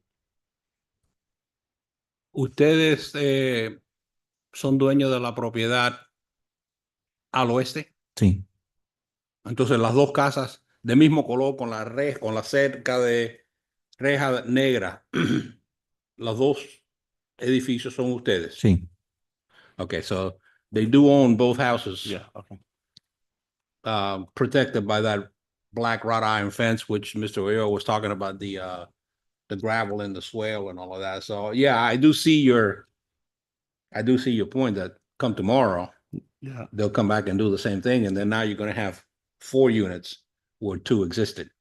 ¿Ustedes son dueños de la propiedad al oeste? Sí, Entonces las dos casas de mismo color con con la cerca de reja negra, los dos edificios son ustedes. sí. Okay, so they do own both houses. Yeah, okay. Protected by that black wrought iron fence, which Mr. Oyo was talking about, the gravel and the swale and all of that. So yeah, I do see your point that come tomorrow, Yeah. they'll come back and do the same thing. And then now you're going to have 4 units where 2 existed.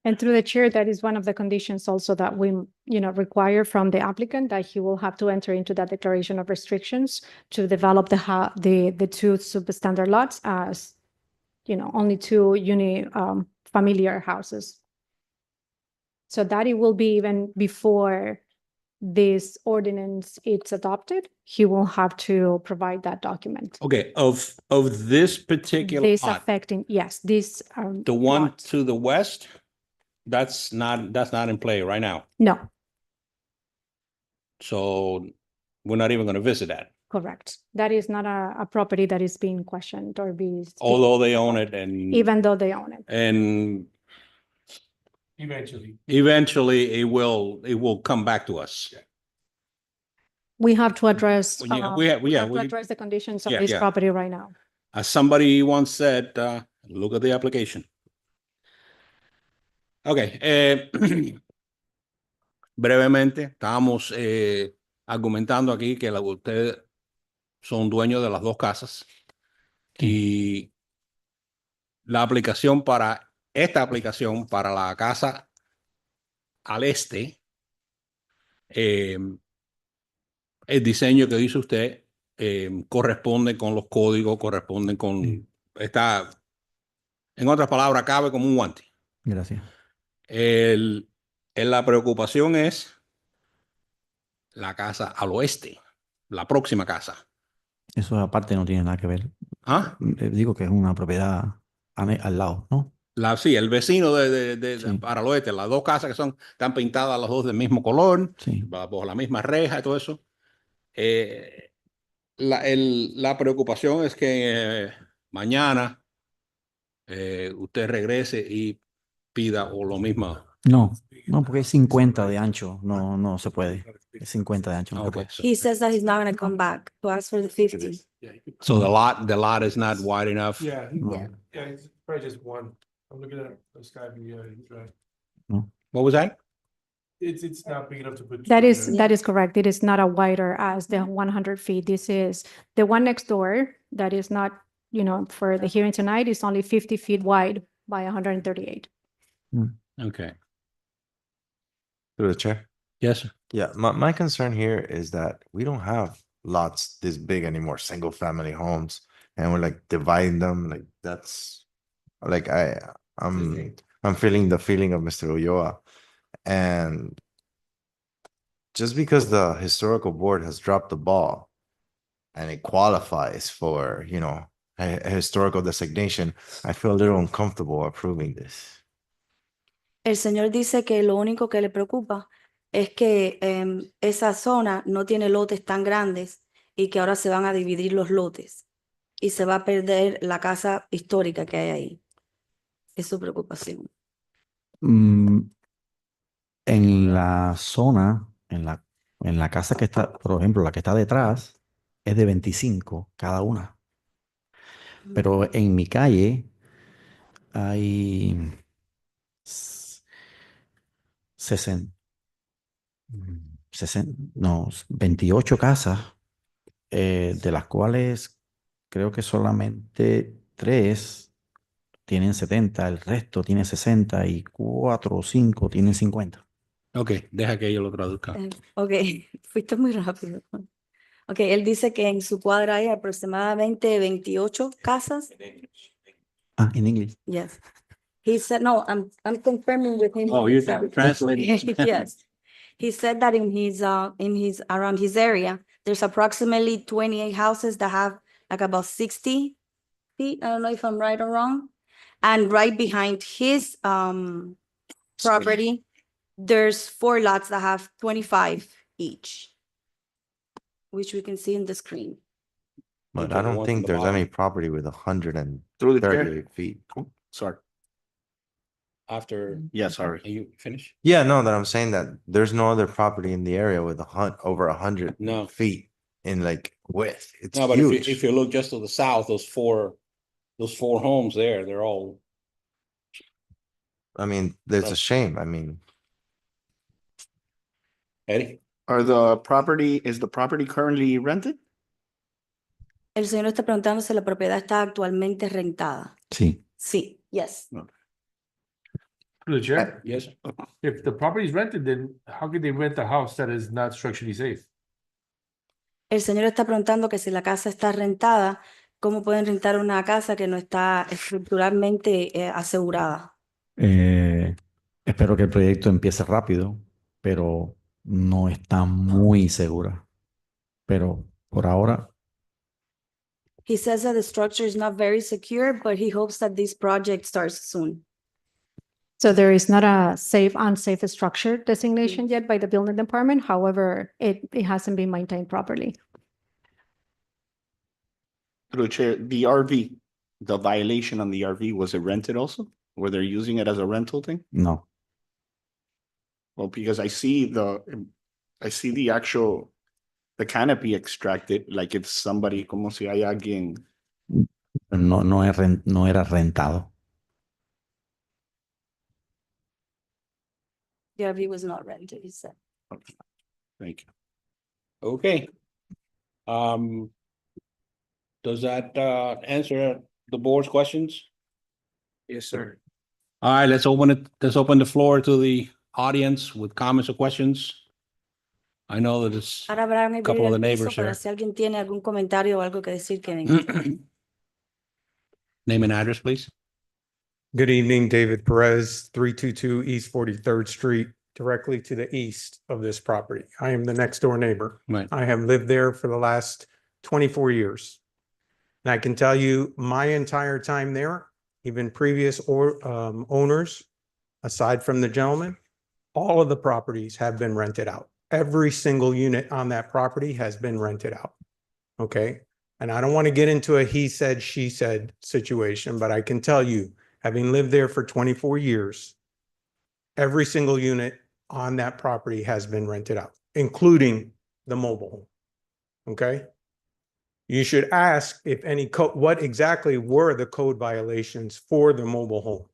And through the chair, that is one of the conditions also that we, require from the applicant, that he will have to enter into that declaration of restrictions to develop the 2 substandard lots as, only 2 familiar houses. So that it will be even before this ordinance is adopted, he will have to provide that document. Okay, of this particular This lot, affecting, yes, this. the one lot. to the west, that's not in play right now. No, So we're not even going to visit that, correct. That is not a property that is being questioned or be. although they own it, and Even though they own it. and Eventually. eventually it will come back to us. We have to address, Yeah, we we have to address the conditions of yeah, this yeah. property right now. As somebody once said, look at the application. Okay, brevemente, estábamos argumentando aquí que ustedes son dueños de las dos casas y esta aplicación para la casa al este, el diseño que hizo usted corresponde con los códigos, corresponde con, en otras palabras, cabe como un guante. Gracias. La preocupación es la casa al oeste, la próxima casa. Eso aparte no tiene nada que ver. ¿Ah? Digo que es una propiedad al lado, ¿no? Sí, el vecino Sí. para el oeste, las dos casas que están pintadas las dos del mismo color, Sí. bajo la misma reja y todo eso. La preocupación es que mañana usted regrese y pida o lo mismo. No, porque es 50 de ancho, no se puede. Es 50 de ancho. No se Okay, puede. so, He says that he's not gonna come back to ask for the 50. so the lot is not wide enough. Yeah, No. yeah, it's probably just one. I'm looking at the sky view, yeah, he's right. What was that? It's not big enough to put. That two is, there. that is correct. It is not a wider as the 100 feet. This is the one next door that is not, for the hearing tonight is only 50 feet wide by 138. Okay. Through the chair. Yes, sir. Yeah, my concern here is that we don't have lots this big anymore, single family homes, and we're like dividing them. Like that's like I'm feeling the feeling of Mr. Ulloa. And just because the historical board has dropped the ball and it qualifies for, a historical designation, I feel a little uncomfortable approving this. El señor dice que lo único que le preocupa es que esa zona no tiene lotes tan grandes y que ahora se van a dividir los lotes y se va a perder la casa histórica que hay ahí. Es su preocupación. En la zona, en la casa que está, por ejemplo, la que está detrás, es de 25 cada una. Pero en mi calle hay 60, 28 casas, de las cuales creo que solamente 3 tienen 70, el resto tiene 60 y 4 o 5 tienen 50. Ok, deja que yo lo traduzca. Ok, fuiste muy rápido. Ok, él dice que en su cuadra hay aproximadamente 28 casas. Ah, in English. Yes. He said, no, I'm confirming with him. Oh, you're translating. Yes. He said that around his area, there's approximately 28 houses that have like about 60 feet. I don't know if I'm right or wrong. And right behind his property, there's 4 lots that have 25 each, which we can see in the screen. But Okay, I the don't one think from the there's any bottom. property with 138 Through the chair. feet. Sorry. After, Yeah, sorry. are you finished? Yeah, no, that I'm saying that there's no other property in the area with over 100 No. feet in like width. It's No, but if huge. you look just to the south, those four homes there, they're all, I mean, there's a shame. I mean, Eddie? Is the property currently rented? El señor está preguntando si la propiedad está actualmente rentada. Sí. Sí, yes. Through the chair. Yes. If the property is rented, then how could they rent a house that is not structurally safe? El señor está preguntando que si la casa está rentada, ¿cómo pueden rentar una casa que no está estructuralmente asegurada? Espero que el proyecto empiece rápido, pero no está muy segura. Pero por ahora, He says that the structure is not very secure, but he hopes that this project starts soon. So there is not a safe, unsafe structure designation yet by the building department. However, it hasn't been maintained properly. Through the chair, the RV, the violation on the RV, was it rented also? Were they using it as a rental thing? no. Well, because I see the canopy extracted, like if somebody, como si hay alguien. No era rentado. The RV was not rented, he said. Thank you. Okay. Does that answer the board's questions? Yes, sir. All right, let's open the floor to the audience with comments or questions. I know that it's Ahora habrá que couple of abrir the el piso neighbors para here. si alguien tiene algún comentario o algo que decir que venga. Name and address, please. Good evening, David Perez, 322 East 43rd Street, directly to the east of this property. I am the next door neighbor. Right. I have lived there for the last 24 years. And I can tell you my entire time there, even previous owners, aside from the gentleman, all of the properties have been rented out. Every single unit on that property has been rented out. Okay? And I don't want to get into a he said, she said situation, but I can tell you, having lived there for 24 years, every single unit on that property has been rented out, including the mobile home. Okay? You should ask if any what exactly were the code violations for the mobile home.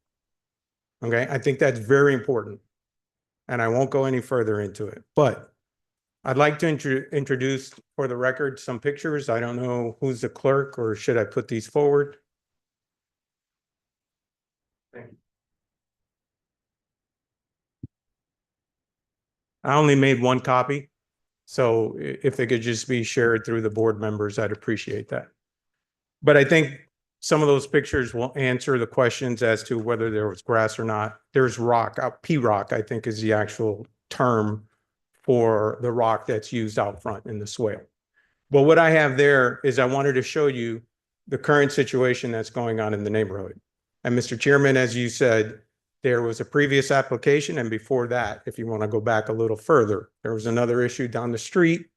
Okay, I think that's very important. And I won't go any further into it, but I'd like to introduce for the record some pictures. I don't know who's the clerk, or should I put these forward? I only made one copy, so if they could just be shared through the board members, I'd appreciate that. But I think some of those pictures will answer the questions as to whether there was grass or not. There's rock, P-rock, I think is the actual term for the rock that's used out front in the swale. But what I have there is I wanted to show you the current situation that's going on in the neighborhood. And Mr. Chairman, as you said, there was a previous application, and before that, if you want to go back a little further, there was another issue down the street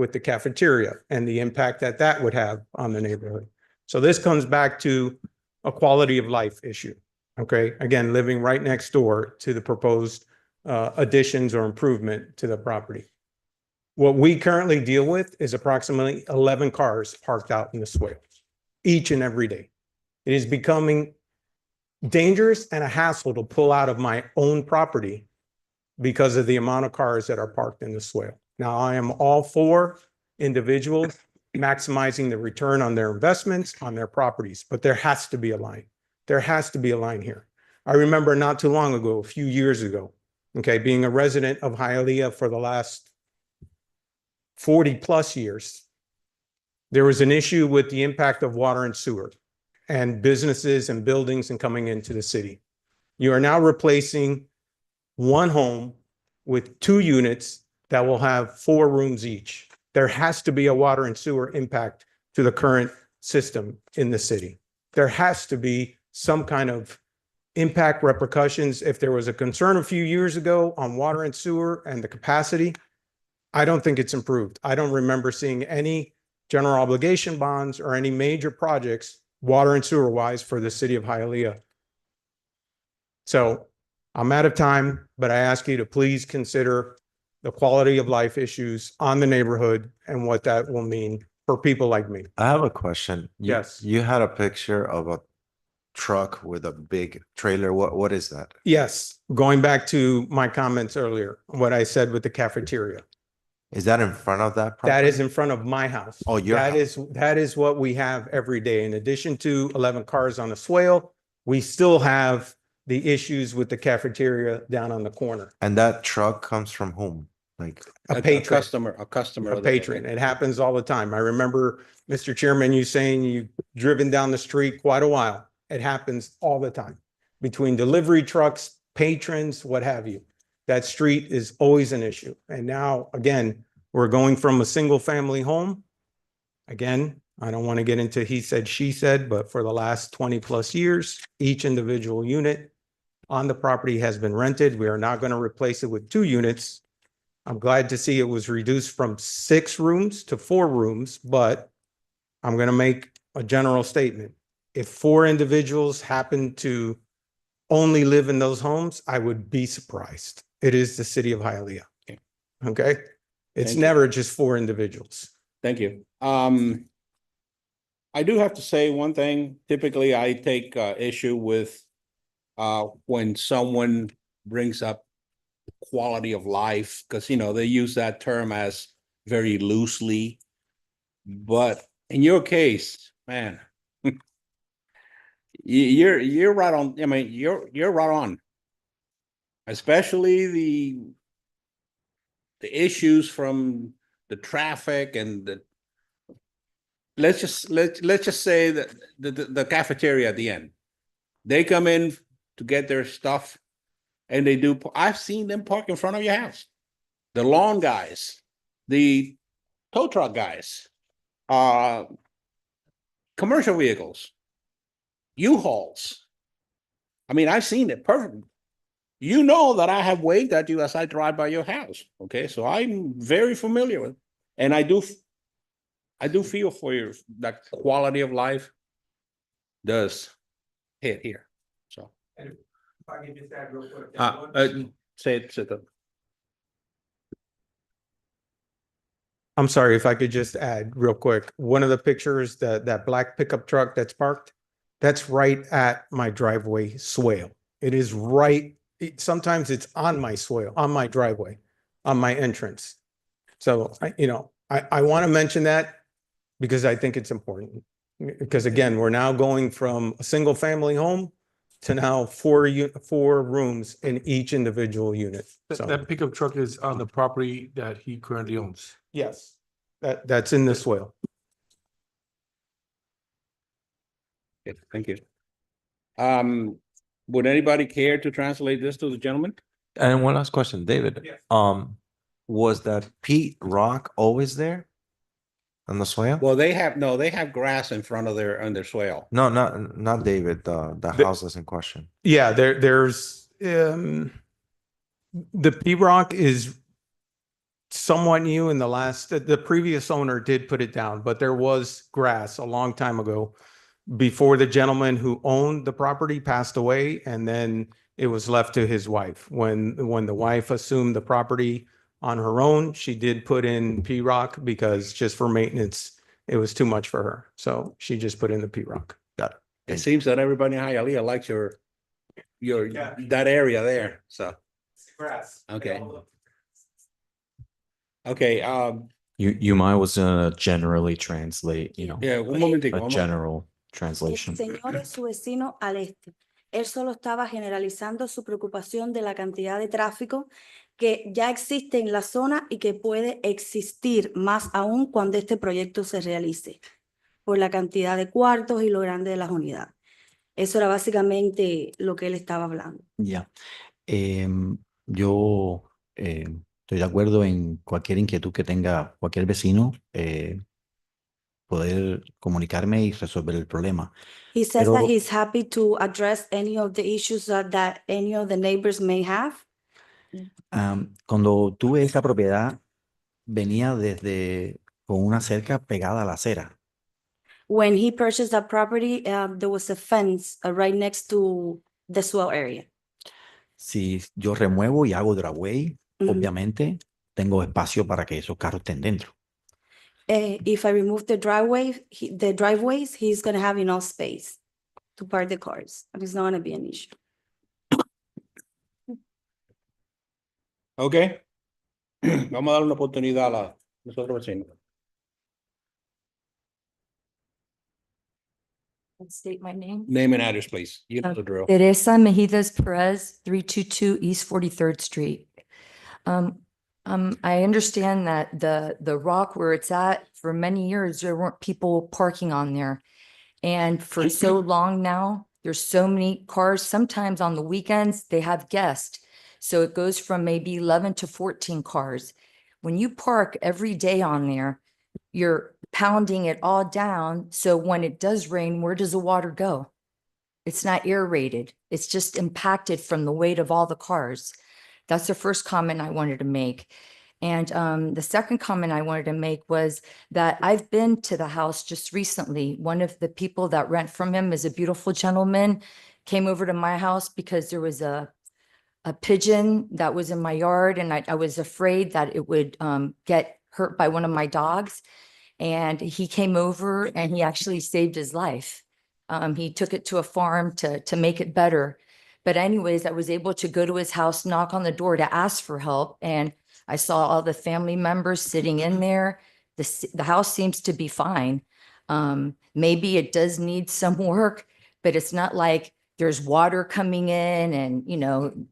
with the cafeteria and the impact that that would have on the neighborhood. So this comes back to a quality of life issue. Okay, again, living right next door to the proposed additions or improvement to the property. What we currently deal with is approximately 11 cars parked out in the swale each and every day. It is becoming dangerous and a hassle to pull out of my own property because of the amount of cars that are parked in the swale. Now, I am all for individuals maximizing the return on their investments, on their properties, but there has to be a line. There has to be a line here. I remember not too long ago, a few years ago, okay, being a resident of Hialeah for the last 40 plus years, there was an issue with the impact of water and sewer and businesses and buildings and coming into the city. You are now replacing one home with 2 units that will have 4 rooms each. There has to be a water and sewer impact to the current system in the city. There has to be some kind of impact repercussions. If there was a concern a few years ago on water and sewer and the capacity, I don't think it's improved. I don't remember seeing any general obligation bonds or any major projects water and sewer wise for the city of Hialeah. So I'm out of time, but I ask you to please consider the quality of life issues on the neighborhood and what that will mean for people like me. I have a question. Yes. You had a picture of a truck with a big trailer. What is that? Yes, going back to my comments earlier, what I said with the cafeteria. Is that in front of that property? That is in front of my house. Oh, your house. That is what we have every day. In addition to 11 cars on the swale, we still have the issues with the cafeteria down on the corner. And that truck comes from whom? Like A patron. A customer. A patron. It happens all the time. I remember, Mr. Chairman, you saying you've driven down the street quite a while. It happens all the time between delivery trucks, patrons, what have you. That street is always an issue. And now, again, we're going from a single family home. Again, I don't want to get into he said, she said, but for the last 20 plus years, each individual unit on the property has been rented. We are not going to replace it with 2 units. I'm glad to see it was reduced from 6 rooms to 4 rooms, but I'm going to make a general statement. If 4 individuals happen to only live in those homes, I would be surprised. It is the city of Hialeah. Okay? It's Thank you. never just 4 individuals. Thank you. I do have to say one thing. Typically, I take issue with when someone brings up quality of life, because they use that term as very loosely. But in your case, man, you're right on. I mean, you're right on. Especially the issues from the traffic and the let's just say that the cafeteria at the end. They come in to get their stuff and they do. I've seen them park in front of your house. The lawn guys, the tow truck guys, commercial vehicles, U-Hauls. I mean, I've seen it perfect. You know that I have waved at you as I drive by your house. Okay, so I'm very familiar with, and I do feel for you that quality of life does hit here. So, And if I can just add real quick. say it. I'm sorry, if I could just add real quick. One of the pictures, that black pickup truck that's parked, that's right at my driveway swale. It is right. Sometimes it's on my swale, on my driveway, on my entrance. So, I want to mention that because I think it's important. Because again, we're now going from a single family home to now 4 rooms in each individual unit. So, That pickup truck is on the property that he currently owns. yes, that's in the swale. Okay, thank you. Would anybody care to translate this to the gentleman? And one last question, David. Yes. Was that Pete Rock always there on the swale? Well, they have grass in front of their swale. No, not David, the house is in question. Yeah, there's the P-Rock is somewhat new in the last, the previous owner did put it down, but there was grass a long time ago before the gentleman who owned the property passed away, and then it was left to his wife. When the wife assumed the property on her own, she did put in P-rock because just for maintenance, it was too much for her. So she just put in the P-rock. Got it. It seems that everybody in Hialeah likes your, that area there, so, Grass. okay. Okay, Yumai was gonna generally translate, yeah, un momentico. a vamos- general El translation. señor es su vecino al este. Él solo estaba generalizando su preocupación de la cantidad de tráfico que ya existe en la zona y que puede existir más aún cuando este proyecto se realice, por la cantidad de cuartos y lo grande de las unidades. Eso era básicamente lo que él estaba hablando. Ya. Yo estoy de acuerdo en cualquier inquietud que tenga cualquier vecino, poder comunicarme y resolver el problema. He says that Pero- he's happy to address any of the issues that any of the neighbors may have. Cuando tuve esta propiedad, venía desde con una cerca pegada a la acera. When he purchased that property, there was a fence right next to the swell area. Si yo remuevo y hago driveway, Ujú. obviamente tengo espacio para que esos carros estén dentro. If I remove the driveways, he's gonna have enough space to park the cars, and it's not gonna be an issue. Ok. Vamos a dar una oportunidad a los otros vecinos. State my name. Name and address, please. You know the drill. Teresa Mejidas Perez, 322 East 43rd Street. I understand that the rock where it's at, for many years, there weren't people parking on there. And for so long now, there's so many cars. Sometimes on the weekends, they have guests. So it goes from maybe 11 to 14 cars. When you park every day on there, you're pounding it all down. So when it does rain, where does the water go? It's not aerated. It's just impacted from the weight of all the cars. That's the first comment I wanted to make. And the second comment I wanted to make was that I've been to the house just recently. One of the people that rent from him is a beautiful gentleman, came over to my house because there was a pigeon that was in my yard, and I was afraid that it would get hurt by one of my dogs. And he came over and he actually saved his life. He took it to a farm to make it better. But anyways, I was able to go to his house, knock on the door to ask for help. And I saw all the family members sitting in there. The house seems to be fine. Maybe it does need some work, but it's not like there's water coming in and,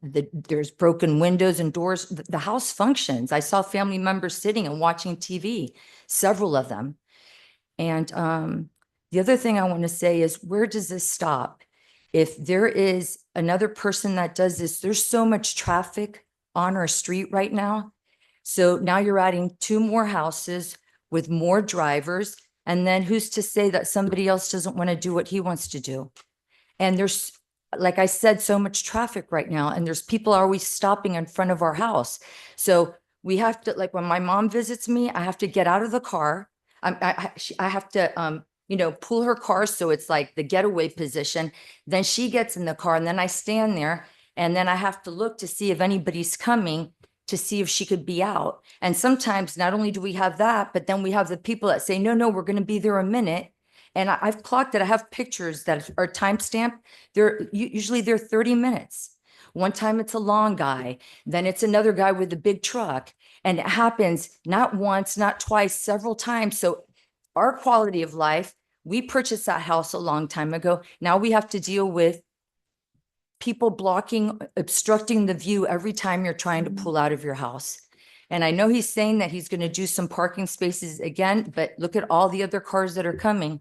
there's broken windows and doors. The house functions. I saw family members sitting and watching TV, several of them. And the other thing I want to say is, where does this stop? If there is another person that does this, there's so much traffic on our street right now. So now you're adding 2 more houses with more drivers. And then who's to say that somebody else doesn't want to do what he wants to do? And there's, like I said, so much traffic right now, and there's people always stopping in front of our house. So we have to, like when my mom visits me, I have to get out of the car. I have to, pull her car so it's like the getaway position. Then she gets in the car, and then I stand there, and then I have to look to see if anybody's coming to see if she could be out. And sometimes not only do we have that, but then we have the people that say, no, we're going to be there a minute. And I've clocked it. I have pictures that are timestamped. Usually they're 30 minutes. One time it's a long guy, then it's another guy with a big truck. And it happens not once, not twice, several times. So our quality of life, we purchased that house a long time ago. Now we have to deal with people blocking, obstructing the view every time you're trying to pull out of your house. And I know he's saying that he's going to do some parking spaces again, but look at all the other cars that are coming.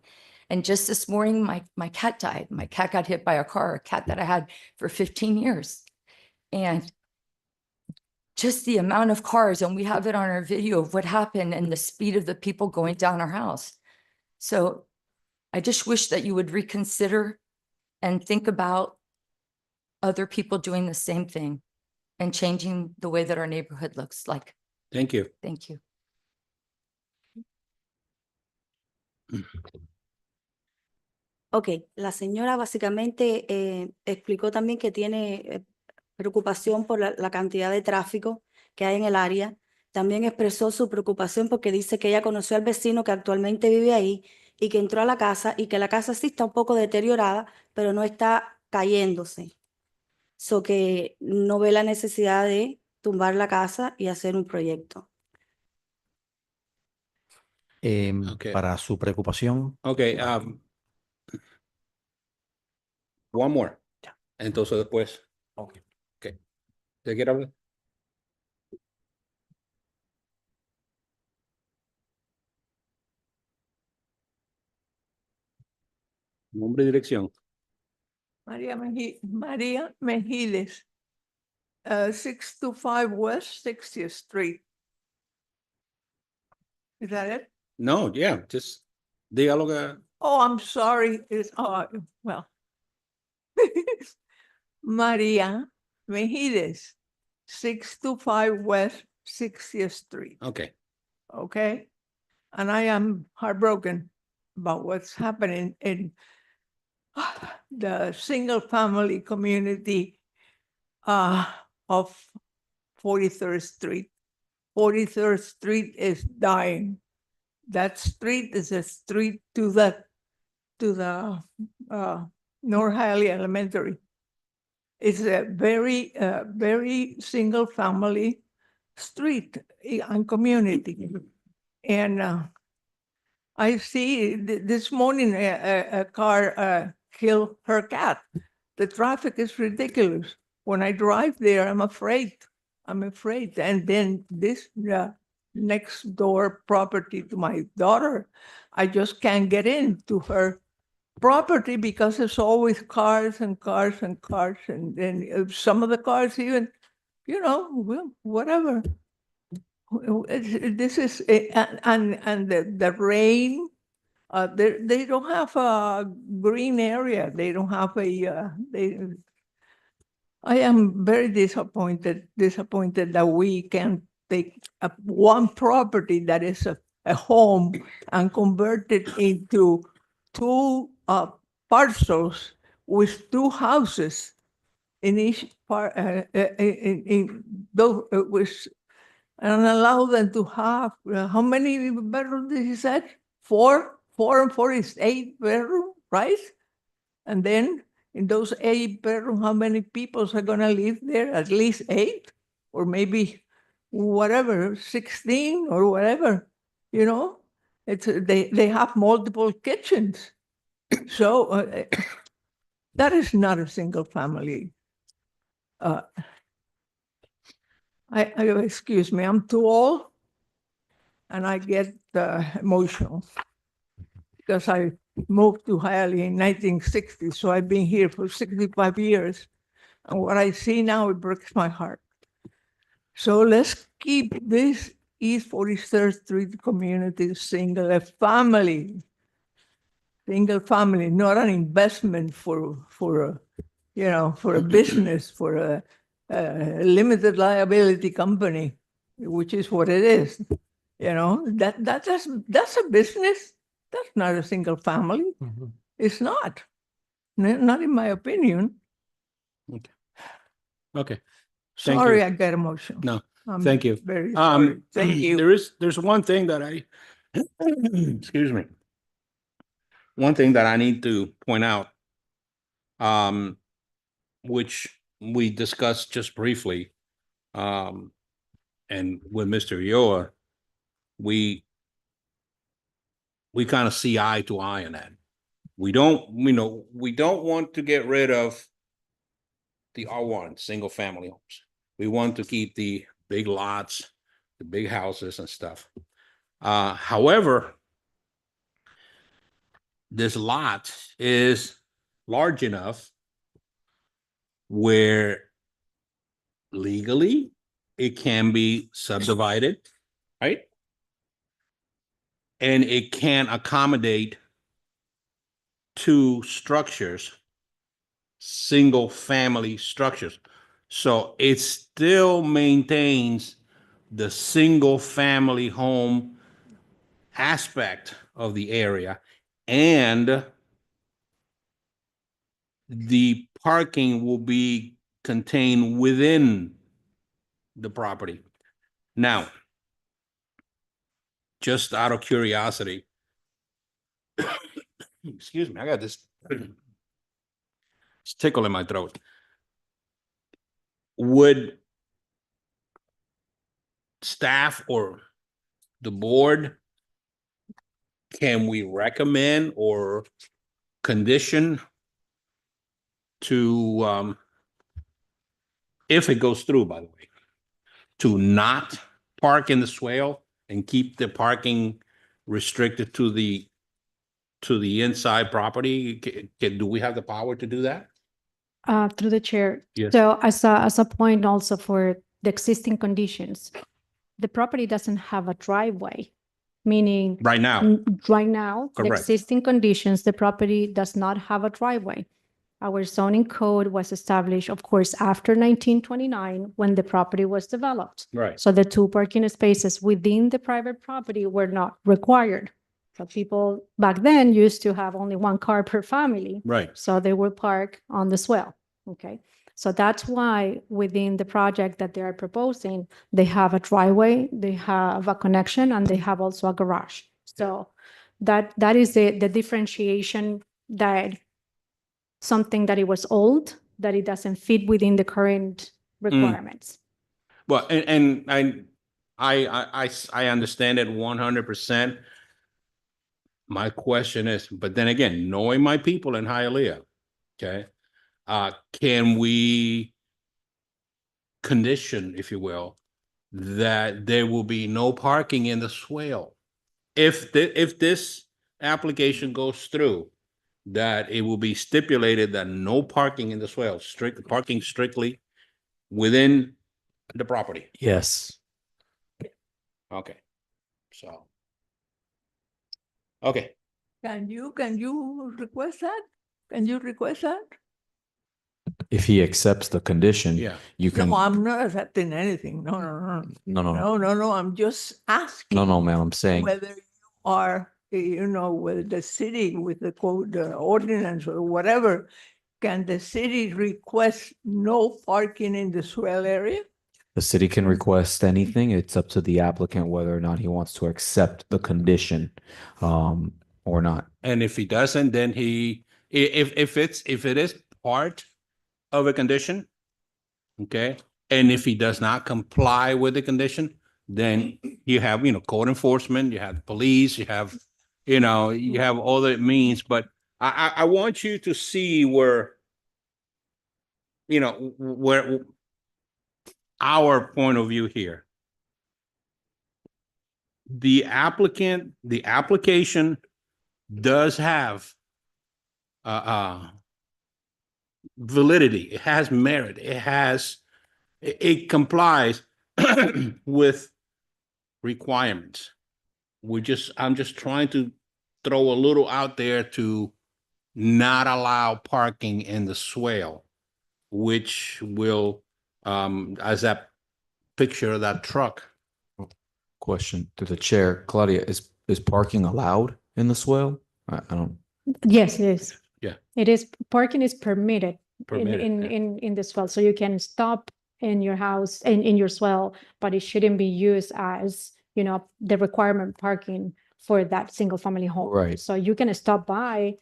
And just this morning, my cat died. My cat got hit by a car, a cat that I had for 15 years. And just the amount of cars, and we have it on our video of what happened and the speed of the people going down our house. So I just wish that you would reconsider and think about other people doing the same thing and changing the way that our neighborhood looks like. Thank you. Thank you. Ok, la señora básicamente explicó también que tiene preocupación por la cantidad de tráfico que hay en el área. También expresó su preocupación porque dice que ella conoció al vecino que actualmente vive ahí y que entró a la casa y que la casa sí está un poco deteriorada, pero no está cayéndose. So que no ve la necesidad de tumbar la casa y hacer un proyecto. Okay. Para su preocupación, Okay, one more. Entonces después. Okay. ¿Te quiere hablar? Nombre y dirección. María Mejiles, 625 West 60th Street. Is that it? No, yeah, just diga lo que. Oh, I'm sorry. Well. María Mejiles, 625 West 60th Street. Okay. Okay? And I am heartbroken about what's happening in the single family community of 43rd Street. 43rd Street is dying. That street is a street to the North Highly Elementary. It's a very single family street and community. And I see this morning a car killed her cat. The traffic is ridiculous. When I drive there, I'm afraid. And then this next door property to my daughter, I just can't get into her property because it's always cars and cars and cars. And then some of the cars even, well, whatever. This is, and the rain, they don't have a green area. They don't have I am very disappointed that we can take one property that is a home and convert it into two parcels with two houses in each part, in those, and allow them to have, how many bedrooms did he say? 4 and 4 is 8 bedroom, right? And then in those 8 bedroom, how many people are gonna live there? At least 8, or maybe whatever, 16 or whatever, It's they have multiple kitchens. So that is not a single family. Excuse me, I'm too old and I get emotional because I moved to Hialeah in 1960, so I've been here for 65 years. And what I see now, it breaks my heart. So let's keep this East 43rd Street community single family, not an investment for a business, for a limited liability company, which is what it is. That's a business. That's not a single family. Mm-hmm. It's not. Not in my opinion. Okay. Thank Sorry, you. I get emotional. No, I'm thank you. Very sorry. Thank you. There's one thing that I, excuse me. One thing that I need to point out, which we discussed just briefly, and with Mr. Yoa, we kind of see eye to eye on that. We don't want to get rid of the R1 single family homes. We want to keep the big lots, the big houses and stuff. However, this lot is large enough where legally it can be subdivided, right? And it can accommodate 2 structures, single family structures. So it still maintains the single family home aspect of the area and the parking will be contained within the property. Now, just out of curiosity, excuse me, I got this it's tickle in my throat. Would staff or the board, can we recommend or condition to, if it goes through, by the way, to not park in the swale and keep the parking restricted to the inside property? Do we have the power to do that? Through the chair. Yes. So as a point also for the existing conditions, the property doesn't have a driveway, meaning Right now, right now, the Correct. existing conditions, the property does not have a driveway. Our zoning code was established, of course, after 1929, when the property was developed. right, So the two parking spaces within the private property were not required. So people back then used to have only one car per family. right. So they would park on the swell, okay? So that's why within the project that they are proposing, they have a driveway, they have a connection, and they have also a garage. So that is the differentiation, that something that it was old, that it doesn't fit within the current requirements. Well, and I understand it 100%. My question is, but then again, knowing my people in Hialeah, okay, can we condition, if you will, that there will be no parking in the swale? If this application goes through, that it will be stipulated that no parking in the swale, parking strictly within the property. Yes. Okay, so. Okay, Can you request that? Can you request that? If he accepts the condition, yeah, you can, No, I'm not accepting anything. No, no, no. No, I'm just asking. No, ma'am, I'm saying, Whether you are, with the city, with the code, the ordinance or whatever, can the city request no parking in the swell area? the city can request anything. It's up to the applicant whether or not he wants to accept the condition, or not. and if he doesn't, then if it is part of a condition, okay, and if he does not comply with the condition, then you have, code enforcement, you have police, you have, you have all the means, but I want you to see where, where our point of view here. The application does have validity. It has merit. It complies with requirements. I'm just trying to throw a little out there to not allow parking in the swale, which will, as that picture of that truck. Question to the chair, Claudia, is parking allowed in the swale? I don't, Yes, it is. Yeah. It is, parking is permitted Permitted, in the swell. So you can stop in your house, in your swell, but it shouldn't be used as, the requirement parking for that single family home. Right. So you can stop by.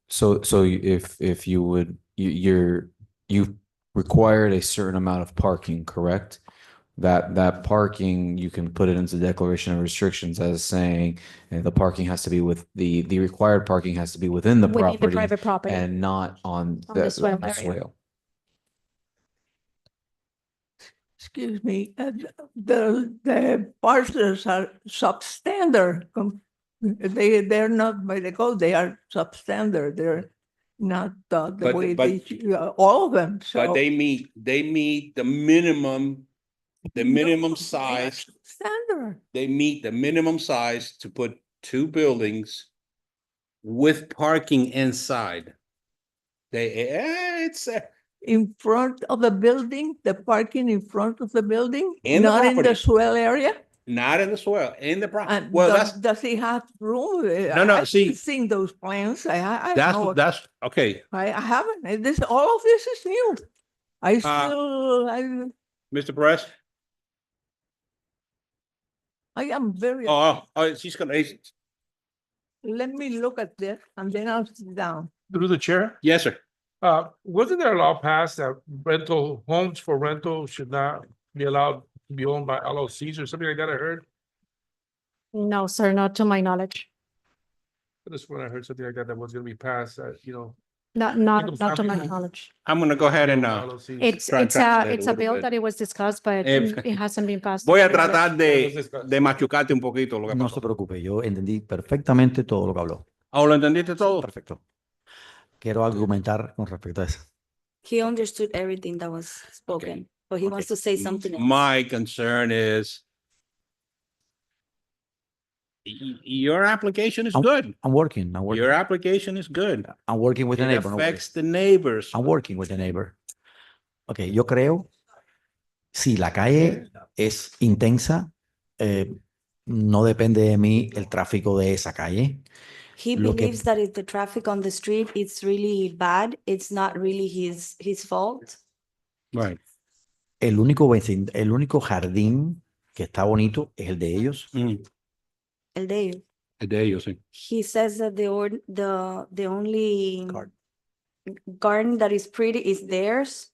so if you would, you required a certain amount of parking, correct? That parking, you can put it into the declaration of restrictions as saying the parking has to be the required parking has to be within the Within the property private property. and not on On the swale the area. swale. Excuse me, the parcels are substandard. They're not by the code, they are substandard. They're not the But- way but- all of them, so. But they meet the minimum size. Standard. They meet the minimum size to put two buildings with parking inside. in front of the building, the parking in front of the building? In the Not in the property. swell area? Not in the swell, in the property. And Well, that's, does he have room? No, I've see- seen those plans. I don't know. that's, okay. I haven't. This, all of this is new. I Uh, still, Mr. Perez? I am very, She's gonna, let me look at this and then I'll sit down. Through the chair, yes, sir. wasn't there a law passed that rental, homes for rental should not be allowed to be owned by LLCs or something like that, I heard? No, sir, not to my knowledge. That's when I heard something like that, that was gonna be passed, Not to my knowledge. I'm gonna go ahead and, LLCs. It's Try and translate it's a a little bill bit. that it was discussed, but Eh, it hasn't been passed. voy a to my knowledge. tratar de machucarte un poquito lo que No pasó. se preocupe, yo entendí perfectamente todo lo que habló. ¿O lo entendiste todo? Perfecto. Quiero argumentar con respecto a eso. He understood everything that was spoken, but he wants to say something else. My concern is your application is good. I'm working. Your application is good. I'm working with the It neighbor. no affects worries. the neighbors. I'm working with the neighbor. Ok, yo creo, si la calle es intensa, no depende de mí el tráfico de esa calle. He Lo que- believes that if the traffic on the street is really bad, it's not really his fault. Right. El único jardín que está bonito es el de ellos. El de ellos. El de ellos, sí. He says that the only garden that is pretty is theirs.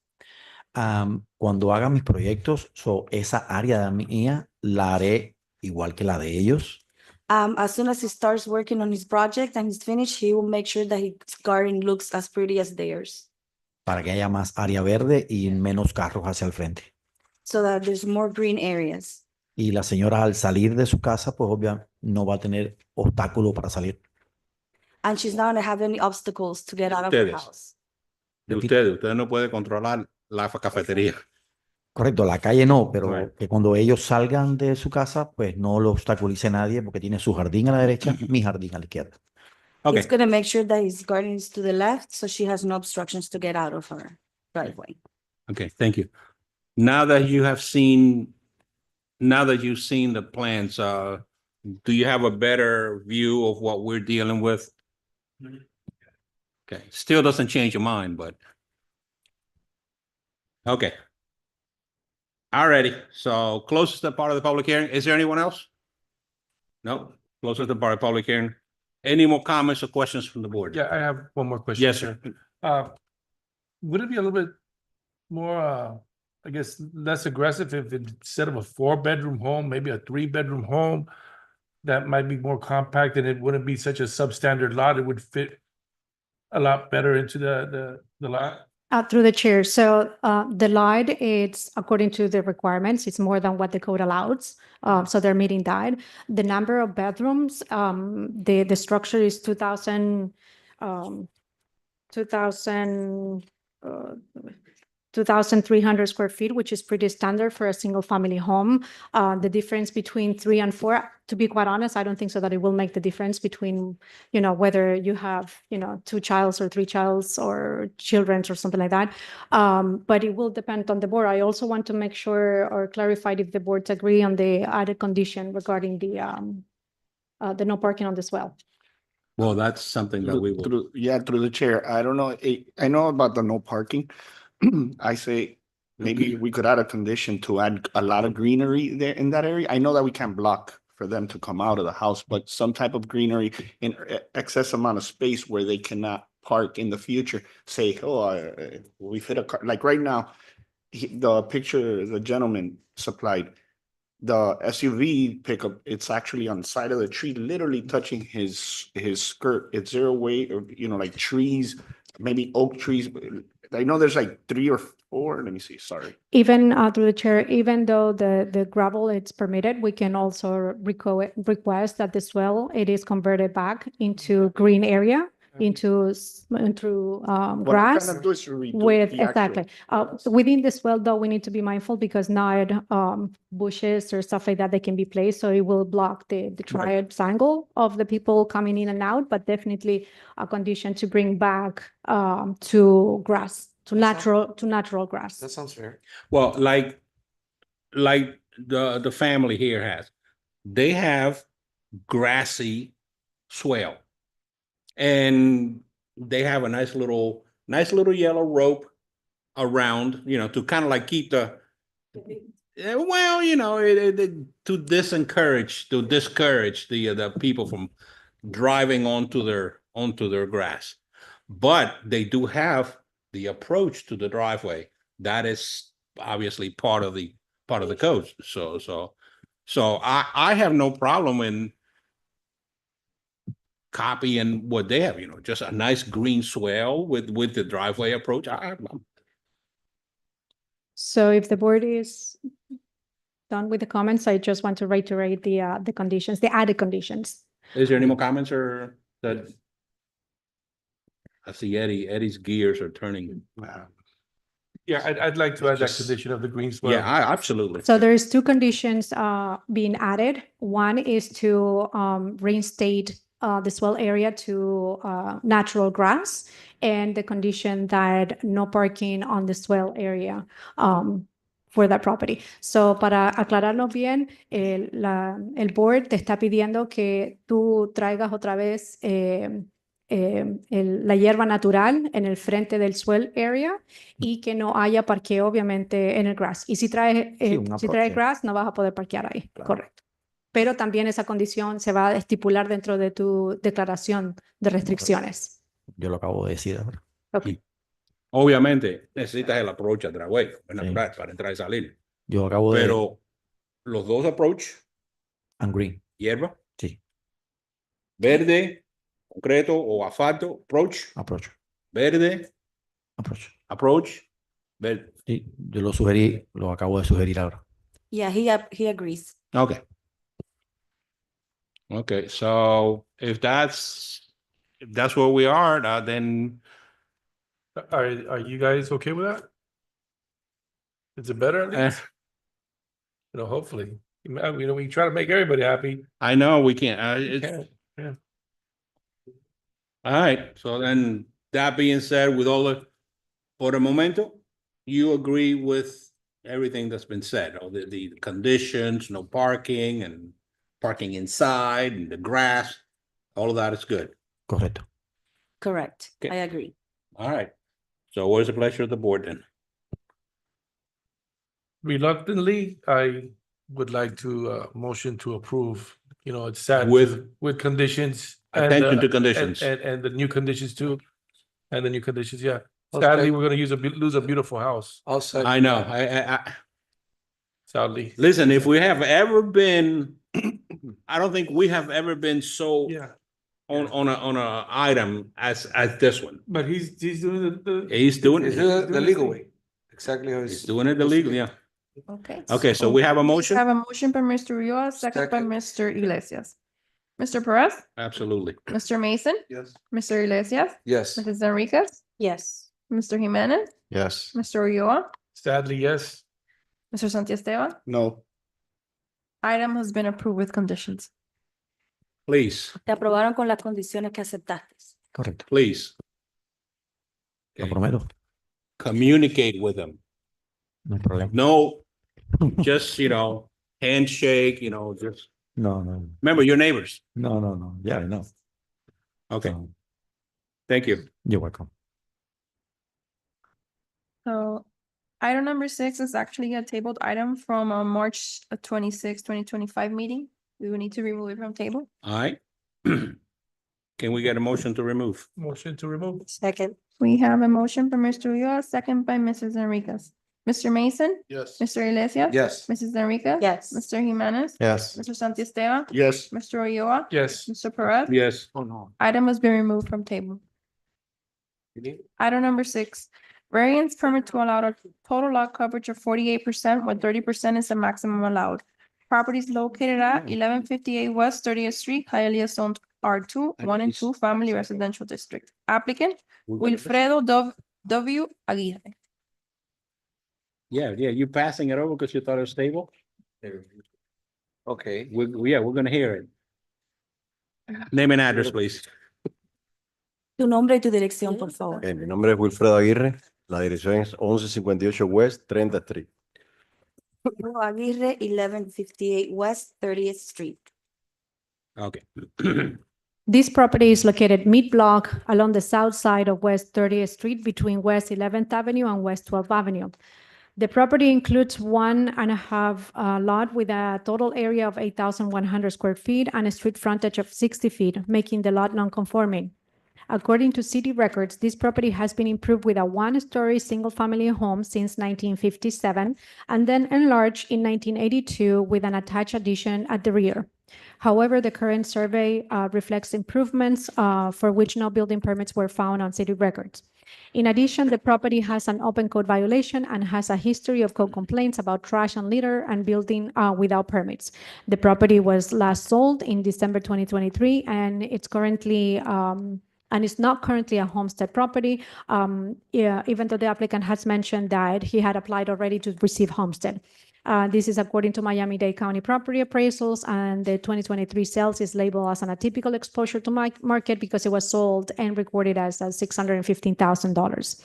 Cuando haga mis proyectos, esa área mía la haré igual que la de ellos. As soon as he starts working on his project and he's finished, he will make sure that his garden looks as pretty as theirs, Para que haya más área verde y menos carros hacia el frente. so that there's more green areas. Y la señora al salir de su casa, pues obviamente no va a tener obstáculo para salir. And she's not gonna have any obstacles to get out of her Ustedes. house. De ustedes no pueden controlar la cafetería. Correcto, la calle no, pero Right. que cuando ellos salgan de su casa, pues no lo obstaculice nadie porque tiene su jardín a la derecha, mi jardín a la izquierda. Okay. He's gonna make sure that his garden is to the left, so she has no obstructions to get out of her driveway. Okay, thank you. Now that you've seen the plans, do you have a better view of what we're dealing with? Okay, still doesn't change your mind, but. Okay. Alrighty, so closes the part of the public hearing. Is there anyone else? No, closes the part of the public hearing. Any more comments or questions from the board? Yeah, I have one more question. Yes, sir. Would it be a little bit more, I guess, less aggressive if instead of a 4-bedroom home, maybe a 3-bedroom home that might be more compact and it wouldn't be such a substandard lot, it would fit a lot better into the lot? Through the chair. So the lot, it's according to the requirements, it's more than what the code allows. So they're meeting that. The number of bedrooms, the structure is 2,300 square feet, which is pretty standard for a single family home. The difference between 3 and 4, to be quite honest, I don't think so that it will make the difference between, whether you have, 2 childs or 3 childs or children or something like that. But it will depend on the board. I also want to make sure or clarify if the boards agree on the added condition regarding the no parking on this well. Well, that's something that we will. Through the chair. I don't know. I know about the no parking. I say maybe we could add a condition to add a lot of greenery there in that area. I know that we can't block for them to come out of the house, but some type of greenery in excess amount of space where they cannot park in the future. Say, we fit a car. Like right now, the picture the gentleman supplied, the SUV pickup, it's actually on the side of the tree, literally touching his skirt. It's zero weight, or like trees, maybe oak trees. I know there's like 3 or 4. Let me see. Sorry. Even through the chair, even though the gravel it's permitted, we can also request that the swell it is converted back into green area, into What I'm grass. trying to do is redo With the actual- exactly within this well though, we need to be mindful because not bushes or stuff like that, they can be placed, so it will block the triangle of the people coming in and out, but definitely a condition to bring back to grass to natural grass. That sounds fair. Well, like the family here has, they have grassy swale. And they have a nice little yellow rope around, to kind of like keep the, well, to discourage the people from driving onto their grass. But they do have the approach to the driveway. That is obviously part of the code. So I have no problem in copying what they have, just a nice green swale with the driveway approach. So if the board is done with the comments, I just want to reiterate the conditions, the added conditions. Is there any more comments or that? I see Eddie's gears are turning. Yeah, I'd like to add that condition of the green swale. Yeah, absolutely. So there's two conditions being added. One is to reinstate the swell area to natural grass, and the condition that no parking on the swell area for that property. So para aclararlo bien, el board te está pidiendo que tú traigas otra vez la hierba natural en el frente del swell area y que no haya parqueo obviamente en el grass. Y si traes, si traes grass, no vas a poder parquear ahí, correcto. Pero también esa condición se va a estipular dentro de tu declaración de restricciones. Yo lo acabo de decir ahora. Okay. Obviamente necesitas el approach a driveway para entrar y salir. Yo acabo de... Pero los dos approach, And green. hierba, Sí, verde, concreto o asfalto, approach, verde, approach, verde. sí, yo lo sugerí, lo acabo de sugerir ahora. Yeah, he agrees. Okay. Okay, so if that's where we are, then Are you guys okay with that? Is it better at least? Hopefully. We try to make everybody happy. I know we can't. Yeah. All right, so then that being said, for the momento, you agree with everything that's been said, the conditions, no parking and parking inside and the grass, all of that is good. Correcto. Correct. Okay. I agree. All right. So what is the pleasure of the board then? Reluctantly, I would like to motion to approve, it's sad. With conditions. attention to conditions. And the new conditions too. And the new conditions, yeah. Sadly, we're gonna lose a beautiful house. I know. I Sadly. listen, if we have ever been, I don't think we have ever been so Yeah, on a item as this one. but he's doing He's doing it. the legal way. Exactly how He's doing it illegally, yeah. Okay. Okay, so we have a motion? Have a motion by Mr. Ulloa, second by Mr. Iglesias. Mr. Perez, Absolutely. Mr. Mason, Yes. Mr. Iglesias, Yes. Mrs. Enriquez, Yes. Mr. Jimenez, Yes. Mr. Ulloa, Sadly, yes. Mr. Santiesteban. No. Item has been approved with conditions. Please, Te aprobaron con las condiciones que aceptaste. Correcto. please. Lo Okay. prometo. Communicate with them. No hay problema. No, just, handshake, just, No. remember your neighbors. No. Yeah, I know. Okay, So, thank you. you're welcome. So item number 6 is actually a tabled item from March 26, 2025 meeting. We will need to remove it from table. All right. Can we get a motion to remove? Motion to remove. Second. We have a motion from Mr. Ulloa, second by Mrs. Enriquez. Mr. Mason, Yes. Mr. Iglesias. Yes. Mrs. Enriquez. Yes. Mr. Jimenez. Yes. Mr. Santiesteban. Yes. Mr. Ulloa. Yes. Mr. Perez. Yes. Oh, no. Item has been removed from table. Item number 6, variance permit to allow a total lot coverage of 48% when 30% is the maximum allowed. Properties located at 1158 West 30th Street, Hialeah Zone R2, 1 and 2 Family Residential District. Applicant Wilfredo W. Aguirre. Yeah, you passing it over because you thought it was stable? Okay, we're gonna hear it. Name and address, please. Tu nombre y tu dirección, por favor. Mi nombre es Wilfredo Aguirre, La dirección es 1158 West 30 Street. Diego Aguirre, 1158 West 30th Street. Okay. This property is located mid-block along the south side of West 30th Street between West 11th Avenue and West 12th Avenue. The property includes 1.5 lot with a total area of 8,100 square feet and a street frontage of 60 feet, making the lot non-conforming. According to city records, this property has been improved with a one-story single-family home since 1957 and then enlarged in 1982 with an attached addition at the rear. However, the current survey reflects improvements for which no building permits were found on city records. In addition, the property has an open code violation and has a history of code complaints about trash and litter and building without permits. The property was last sold in December 2023, and it's currently and it's not currently a homestead property, even though the applicant has mentioned that he had applied already to receive homestead. This is according to Miami-Dade County property appraisals, and the 2023 sales is labeled as an atypical exposure to market because it was sold and recorded as $615,000.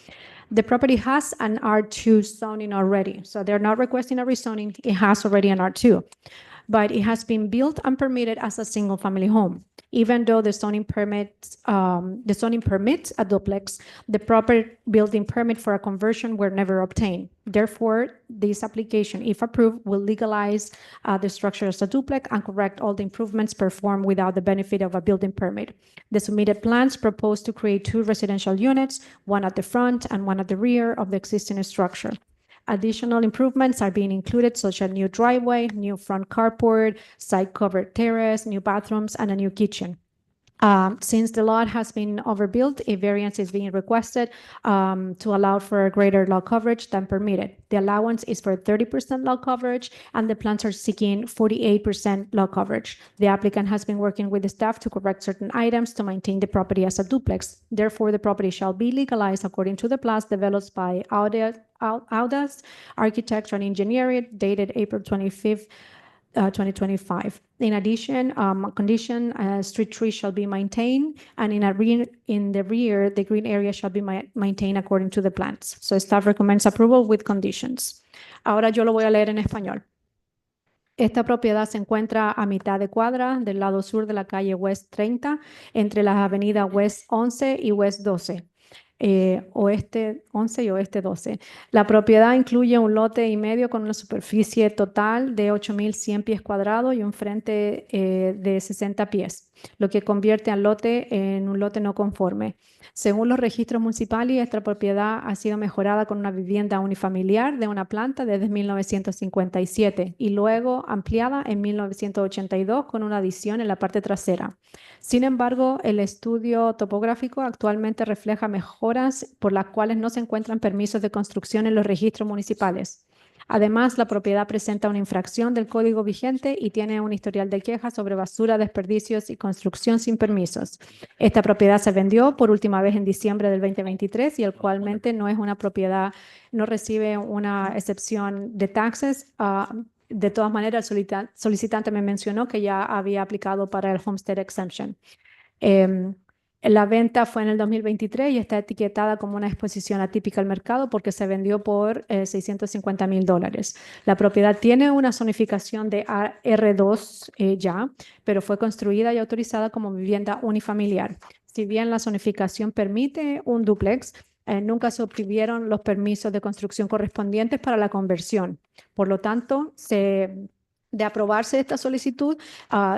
The property has an R2 zoning already, so they're not requesting a rezoning. It has already an R2, but it has been built and permitted as a single-family home. Even though the zoning permits a duplex, the proper building permit for a conversion were never obtained. Therefore, this application, if approved, will legalize the structure as a duplex and correct all the improvements performed without the benefit of a building permit. The submitted plans propose to create 2 residential units, one at the front and one at the rear of the existing structure. Additional improvements are being included, such as new driveway, new front carport, side covered terrace, new bathrooms, and a new kitchen. Since the lot has been overbuilt, a variance is being requested to allow for a greater lot coverage than permitted. The allowance is for 30% lot coverage, and the plans are seeking 48% lot coverage. The applicant has been working with the staff to correct certain items to maintain the property as a duplex. Therefore, the property shall be legalized according to the plans developed by Audas Architecture and Engineering, dated April 25th, 2025. In addition, condition street trees shall be maintained, and in the rear, the green area shall be maintained according to the plans. So staff recommends approval with conditions. Ahora yo lo voy a leer en español. Esta propiedad se encuentra a mitad de cuadra del lado sur de la calle West 30, entre las avenidas West 11 y West 12. Oeste 11 y Oeste 12. La propiedad incluye un lote y medio con una superficie total de 8,100 pies cuadrados y un frente de 60 pies, lo que convierte al lote en un lote no conforme. Según los registros municipales, esta propiedad ha sido mejorada con una vivienda unifamiliar de una planta desde 1957 y luego ampliada en 1982 con una adición en la parte trasera. Sin embargo, el estudio topográfico actualmente refleja mejoras por las cuales no se encuentran permisos de construcción en los registros municipales. Además, la propiedad presenta una infracción del código vigente y tiene un historial de quejas sobre basura, desperdicios y construcción sin permisos. Esta propiedad se vendió por última vez en diciembre del 2023 y actualmente no es una propiedad, no recibe una excepción de taxes. De todas maneras, el solicitante me mencionó que ya había aplicado para el Homestead Exemption. La venta fue en el 2023 y está etiquetada como una exposición atípica al mercado porque se vendió por $650,000. La propiedad tiene una zonificación de R2 ya, pero fue construida y autorizada como vivienda unifamiliar. Si bien la zonificación permite un dúplex, nunca se obtuvieron los permisos de construcción correspondientes para la conversión. Por lo tanto, de aprobarse esta solicitud,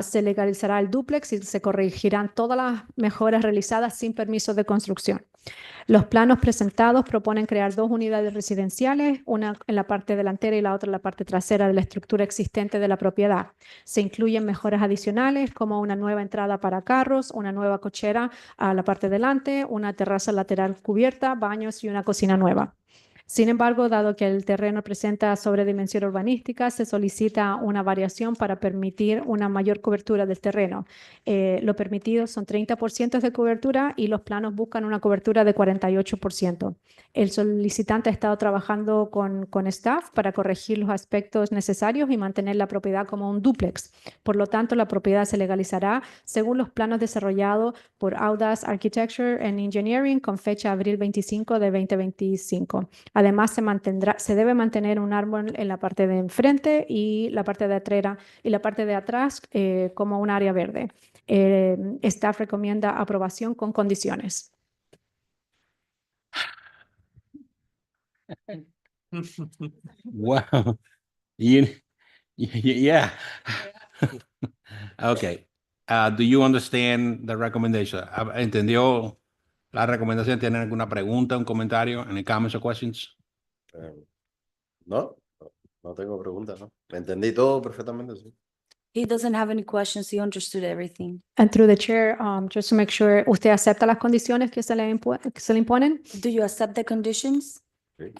se legalizará el dúplex y se corregirán todas las mejoras realizadas sin permiso de construcción. Los planos presentados proponen crear 2 unidades residenciales, una en la parte delantera y la otra en la parte trasera de la estructura existente de la propiedad. Se incluyen mejoras adicionales como una nueva entrada para carros, una nueva cochera a la parte delante, una terraza lateral cubierta, baños y una cocina nueva. Sin embargo, dado que el terreno presenta sobredimensión urbanística, se solicita una variación para permitir una mayor cobertura del terreno. Lo permitido son 30% de cobertura y los planos buscan una cobertura de 48%. El solicitante ha estado trabajando con staff para corregir los aspectos necesarios y mantener la propiedad como un dúplex. Por lo tanto, la propiedad se legalizará según los planos desarrollados por Audace Architecture and Engineering con fecha abril 25 de 2025. Además, se debe mantener un árbol en la parte de enfrente y la parte de atrás como un área verde. Staff recomienda aprobación con condiciones. Wow. Yeah. Okay. Do you understand the recommendation? ¿Entendió la recomendación? ¿Tienen alguna pregunta, un comentario? Any comments or questions? No, no tengo preguntas, ¿no? Entendí todo perfectamente, sí. He doesn't have any questions. He understood everything. And through the chair, just to make sure, ¿usted acepta las condiciones que se le imponen? Do you accept the conditions? Sí.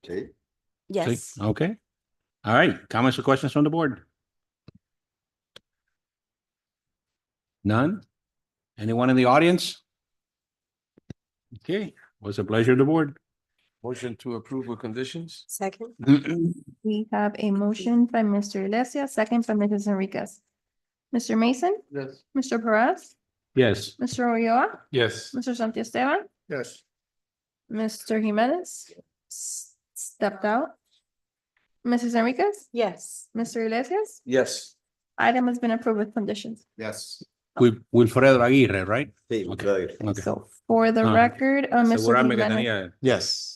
Sí. Yes. Sí. Okay. All right. Comments or questions from the board? None? Anyone in the audience? Okay. What's the pleasure of the board? Motion to approve with conditions? Second. We have a motion by Mr. Iglesias, second by Mrs. Enriquez. Mr. Mason, Yes. Mr. Perez, Yes. Mr. Ulloa, Yes. Mr. Santiesteban, Yes. Mr. Jimenez stepped out. Mrs. Enriquez, Yes. Mr. Iglesias, Yes. item has been approved with conditions. Yes. Wilfredo Aguirre, right? Sí, Okay. okay. Okay. So for the Ah, record, Mr. Asegurarme que Jimenez. tenía. Yes.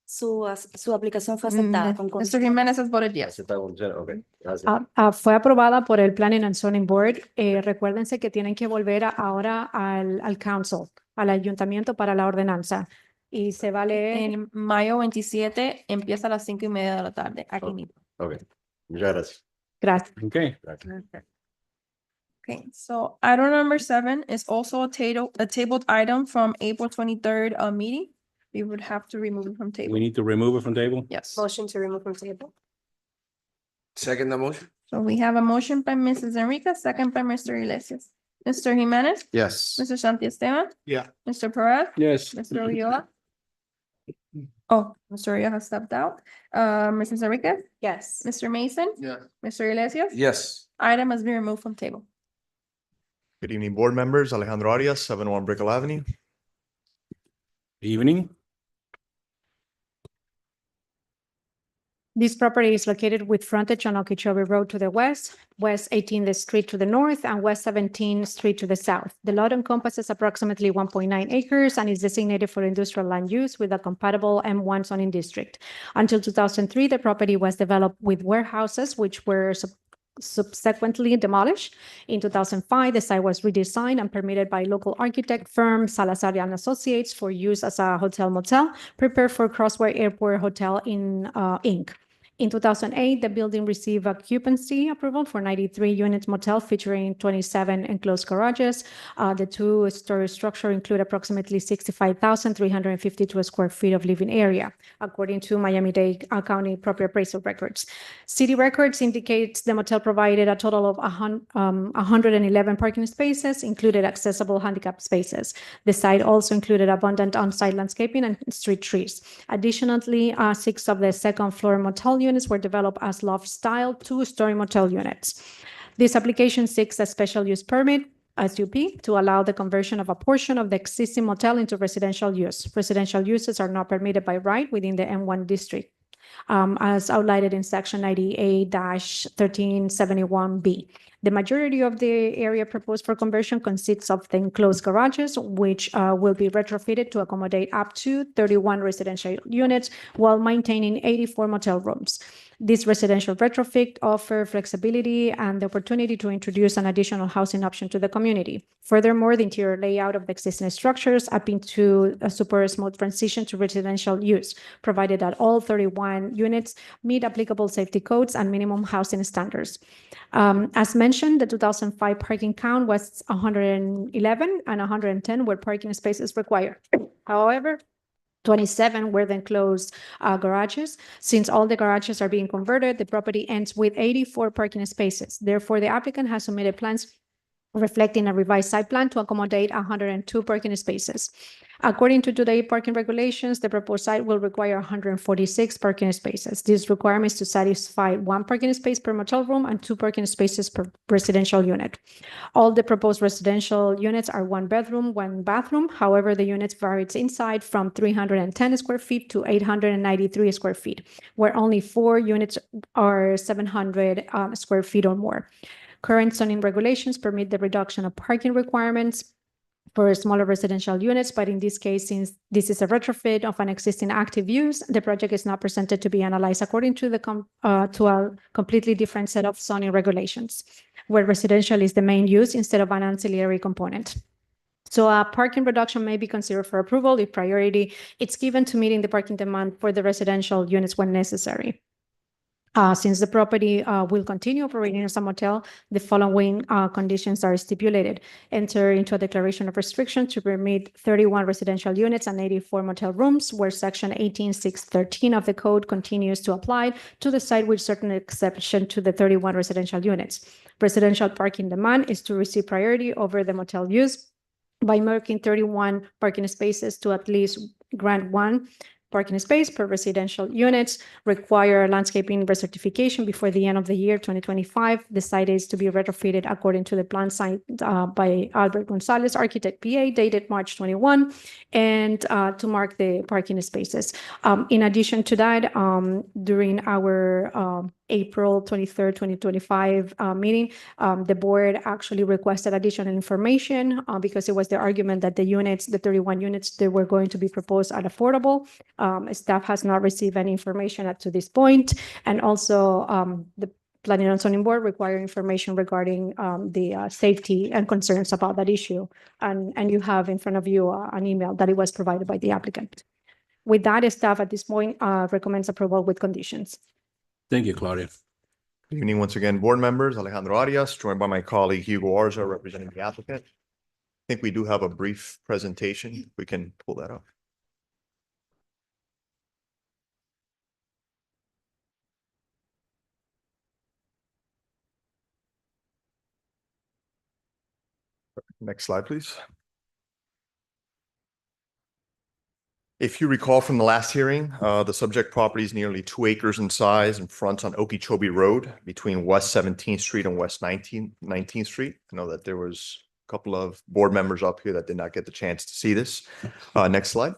Su aplicación fue aceptada con Mr. condiciones. Jimenez has voted yes. Acepta condiciones, ok. Gracias. Fue aprobada por el Planning and Zoning Board. Recuérdense que tienen que volver ahora al council, al ayuntamiento para la ordenanza. Y se va a leer. En mayo 27 empieza a las 5:30 de la tarde, aquí mismo. Ok. Muchas gracias. Gracias. Okay. Gracias. Okay, so item number 7 is also a tabled item from April 23rd meeting. We would have to remove it from We table. need to remove it from table? Yes. Motion to remove from table. Second the motion? So we have a motion by Mrs. Enriquez, second by Mr. Iglesias. Mr. Jimenez, Yes. Mr. Santiesteban, Yeah. Mr. Perez, Yes. Mr. Ulloa. Oh, Mr. Ulloa has stepped out. Mrs. Enriquez, Yes. Mr. Mason, Yeah. Mr. Iglesias. Yes. Item has been removed from table. Good evening, board members. Alejandro Arias, 701 Brickell Avenue. Evening. This property is located with frontage on Okeechobee Road to the west, West 18th Street to the north, and West 17th Street to the south. The lot encompasses approximately 1.9 acres and is designated for industrial land use with a compatible M1 zoning district. Until 2003, the property was developed with warehouses, which were subsequently demolished. In 2005, the site was redesigned and permitted by local architect firm Salazar and Associates for use as a hotel motel, prepared for Crossway Airport Hotel Inc. In 2008, the building received occupancy approval for 93 units motel featuring 27 enclosed garages. The two-story structure include approximately 65,352 square feet of living area, according to Miami-Dade County property appraisal records. City records indicates the motel provided a total of 111 parking spaces, included accessible handicap spaces. The site also included abundant on-site landscaping and street trees. Additionally, 6 of the second floor motel units were developed as loft-style two-story motel units. This application seeks a special use permit, SUP, to allow the conversion of a portion of the existing motel into residential use. Residential uses are not permitted by right within the M1 district, as outlined in section 98-1371B. The majority of the area proposed for conversion consists of the enclosed garages, which will be retrofitted to accommodate up to 31 residential units while maintaining 84 motel rooms. This residential retrofit offers flexibility and the opportunity to introduce an additional housing option to the community. Furthermore, the interior layout of the existing structures appeal to support a smooth transition to residential use, provided that all 31 units meet applicable safety codes and minimum housing standards. As mentioned, the 2005 parking count was 111 and 110 were parking spaces required. However, 27 were then closed garages. Since all the garages are being converted, the property ends with 84 parking spaces. Therefore, the applicant has submitted plans reflecting a revised site plan to accommodate 102 parking spaces. According to today's parking regulations, the proposed site will require 146 parking spaces. This requirement is to satisfy 1 parking space per motel room and 2 parking spaces per residential unit. All the proposed residential units are 1 bedroom, 1 bathroom. However, the units varies inside from 310 square feet to 893 square feet, where only 4 units are 700 square feet or more. Current zoning regulations permit the reduction of parking requirements for smaller residential units, but in this case, since this is a retrofit of an existing active use, the project is not presented to be analyzed according to to a completely different set of zoning regulations, where residential is the main use instead of an ancillary component. So a parking reduction may be considered for approval if priority it's given to meeting the parking demand for the residential units when necessary. Since the property will continue operating as a motel, the following conditions are stipulated. Enter into a declaration of restriction to permit 31 residential units and 84 motel rooms, where section 18.6.13 of the code continues to apply to the site with certain exception to the 31 residential units. Residential parking demand is to receive priority over the motel use by marking 31 parking spaces to at least grant 1 parking space per residential units, require landscaping recertification before the end of the year 2025. The site is to be retrofitted according to the plan signed by Albert Gonzalez, architect PA, dated March 21, and to mark the parking spaces. In addition to that, during our April 23rd, 2025 meeting, the board actually requested additional information because it was the argument that the units, the 31 units, they were going to be proposed at affordable. Staff has not received any information up to this point, and also the Planning and Zoning Board require information regarding the safety and concerns about that issue. And you have in front of you an email that it was provided by the applicant. With that, staff at this point recommends approval with conditions. Thank you, Claudia. Good evening once again, board members. Alejandro Arias, joined by my colleague Hugo Arza, representing the applicant. I think we do have a brief presentation. We can pull that up. Next slide, please. If you recall from the last hearing, the subject property is nearly 2 acres in size and fronts on Okeechobee Road between West 17th Street and West 19th Street. I know that there was a couple of board members up here that did not get the chance to see this. Next slide.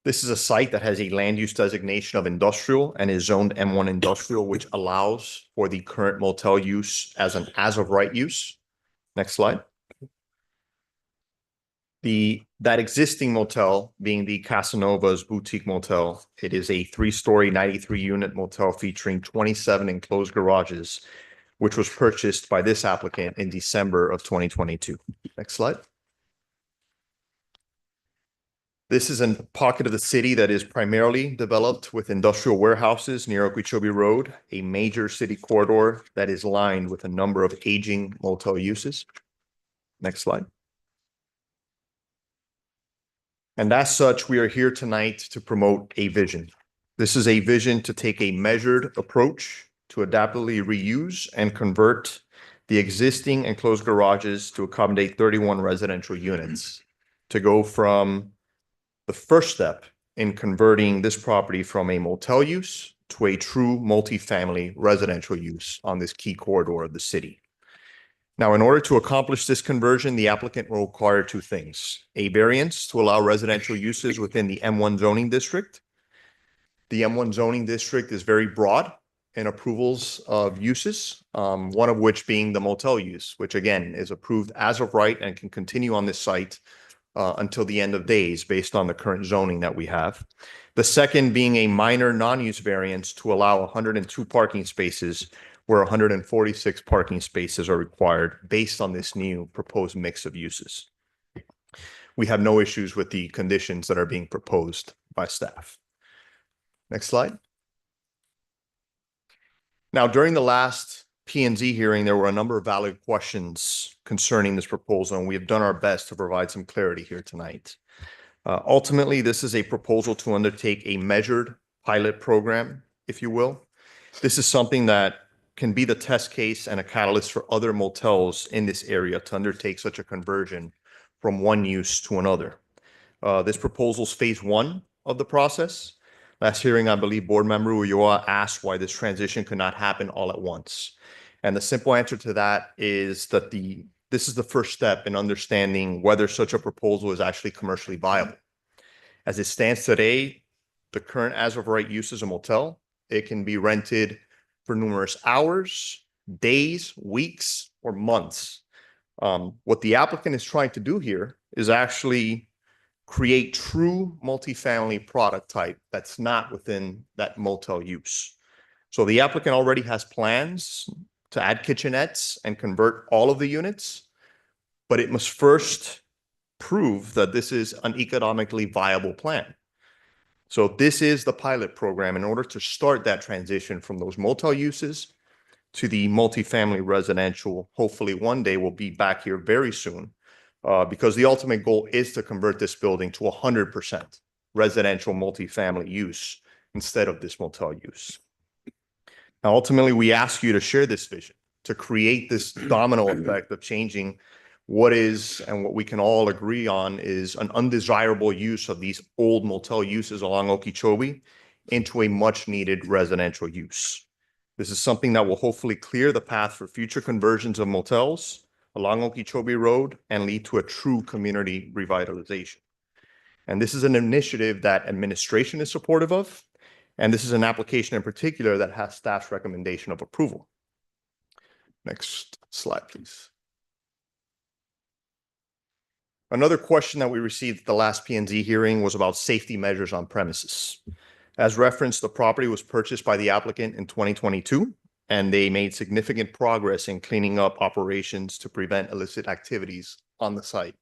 This is a site that has a land use designation of industrial and is zoned M1 industrial, which allows for the current motel use as an as-of-right use. Next slide. That existing motel being the Casanova's Boutique Motel, it is a 3-story, 93-unit motel featuring 27 enclosed garages, which was purchased by this applicant in December of 2022. Next slide. This is a pocket of the city that is primarily developed with industrial warehouses near Okeechobee Road, a major city corridor that is lined with a number of aging motel uses. Next slide. And as such, we are here tonight to promote a vision. This is a vision to take a measured approach to adaptively reuse and convert the existing enclosed garages to accommodate 31 residential units, to go from the first step in converting this property from a motel use to a true multifamily residential use on this key corridor of the city. Now, in order to accomplish this conversion, the applicant will require 2 things: a variance to allow residential uses within the M1 zoning district. The M1 zoning district is very broad in approvals of uses, one of which being the motel use, which again is approved as of right and can continue on this site until the end of days based on the current zoning that we have. The second being a minor non-use variance to allow 102 parking spaces where 146 parking spaces are required based on this new proposed mix of uses. We have no issues with the conditions that are being proposed by staff. Next slide. Now, during the last P and Z hearing, there were a number of valid questions concerning this proposal, and we have done our best to provide some clarity here tonight. Ultimately, this is a proposal to undertake a measured pilot program, if you will. This is something that can be the test case and a catalyst for other motels in this area to undertake such a conversion from one use to another. This proposal is phase one of the process. Last hearing, I believe Board Member Ulloa asked why this transition could not happen all at once. And the simple answer to that is that this is the first step in understanding whether such a proposal is actually commercially viable. As it stands today, the current as of right use is a motel. It can be rented for numerous hours, days, weeks, or months. What the applicant is trying to do here is actually create true multifamily product type that's not within that motel use. So the applicant already has plans to add kitchenettes and convert all of the units, but it must first prove that this is an economically viable plan. So this is the pilot program in order to start that transition from those motel uses to the multifamily residential. Hopefully one day we'll be back here very soon because the ultimate goal is to convert this building to 100% residential multifamily use instead of this motel use. Now, ultimately, we ask you to share this vision, to create this domino effect of changing what is and what we can all agree on is an undesirable use of these old motel uses along Okeechobee into a much needed residential use. This is something that will hopefully clear the path for future conversions of motels along Okeechobee Road and lead to a true community revitalization. And this is an initiative that administration is supportive of, and this is an application in particular that has staff's recommendation of approval. Next slide, please. Another question that we received at the last P&Z hearing was about safety measures on premises. As referenced, the property was purchased by the applicant in 2022, and they made significant progress in cleaning up operations to prevent illicit activities on the site.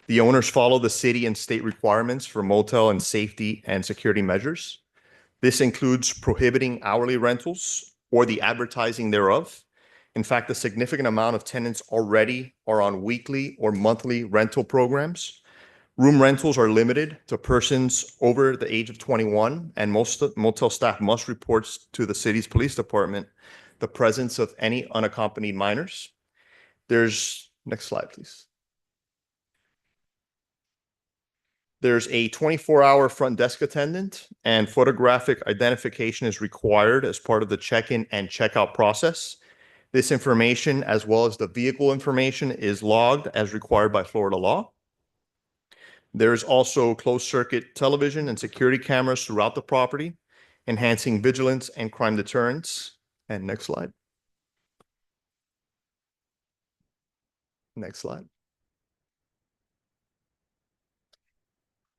The owners follow the city and state requirements for motel and safety and security measures. This includes prohibiting hourly rentals or the advertising thereof. In fact, a significant amount of tenants already are on weekly or monthly rental programs. Room rentals are limited to persons over the age of 21, and most motel staff must report to the city's police department the presence of any unaccompanied minors. Next slide, please. There's a 24-hour front desk attendant, and photographic identification is required as part of the check-in and check-out process. This information, as well as the vehicle information, is logged as required by Florida law. There's also closed-circuit television and security cameras throughout the property, enhancing vigilance and crime deterrence. And next slide. Next slide.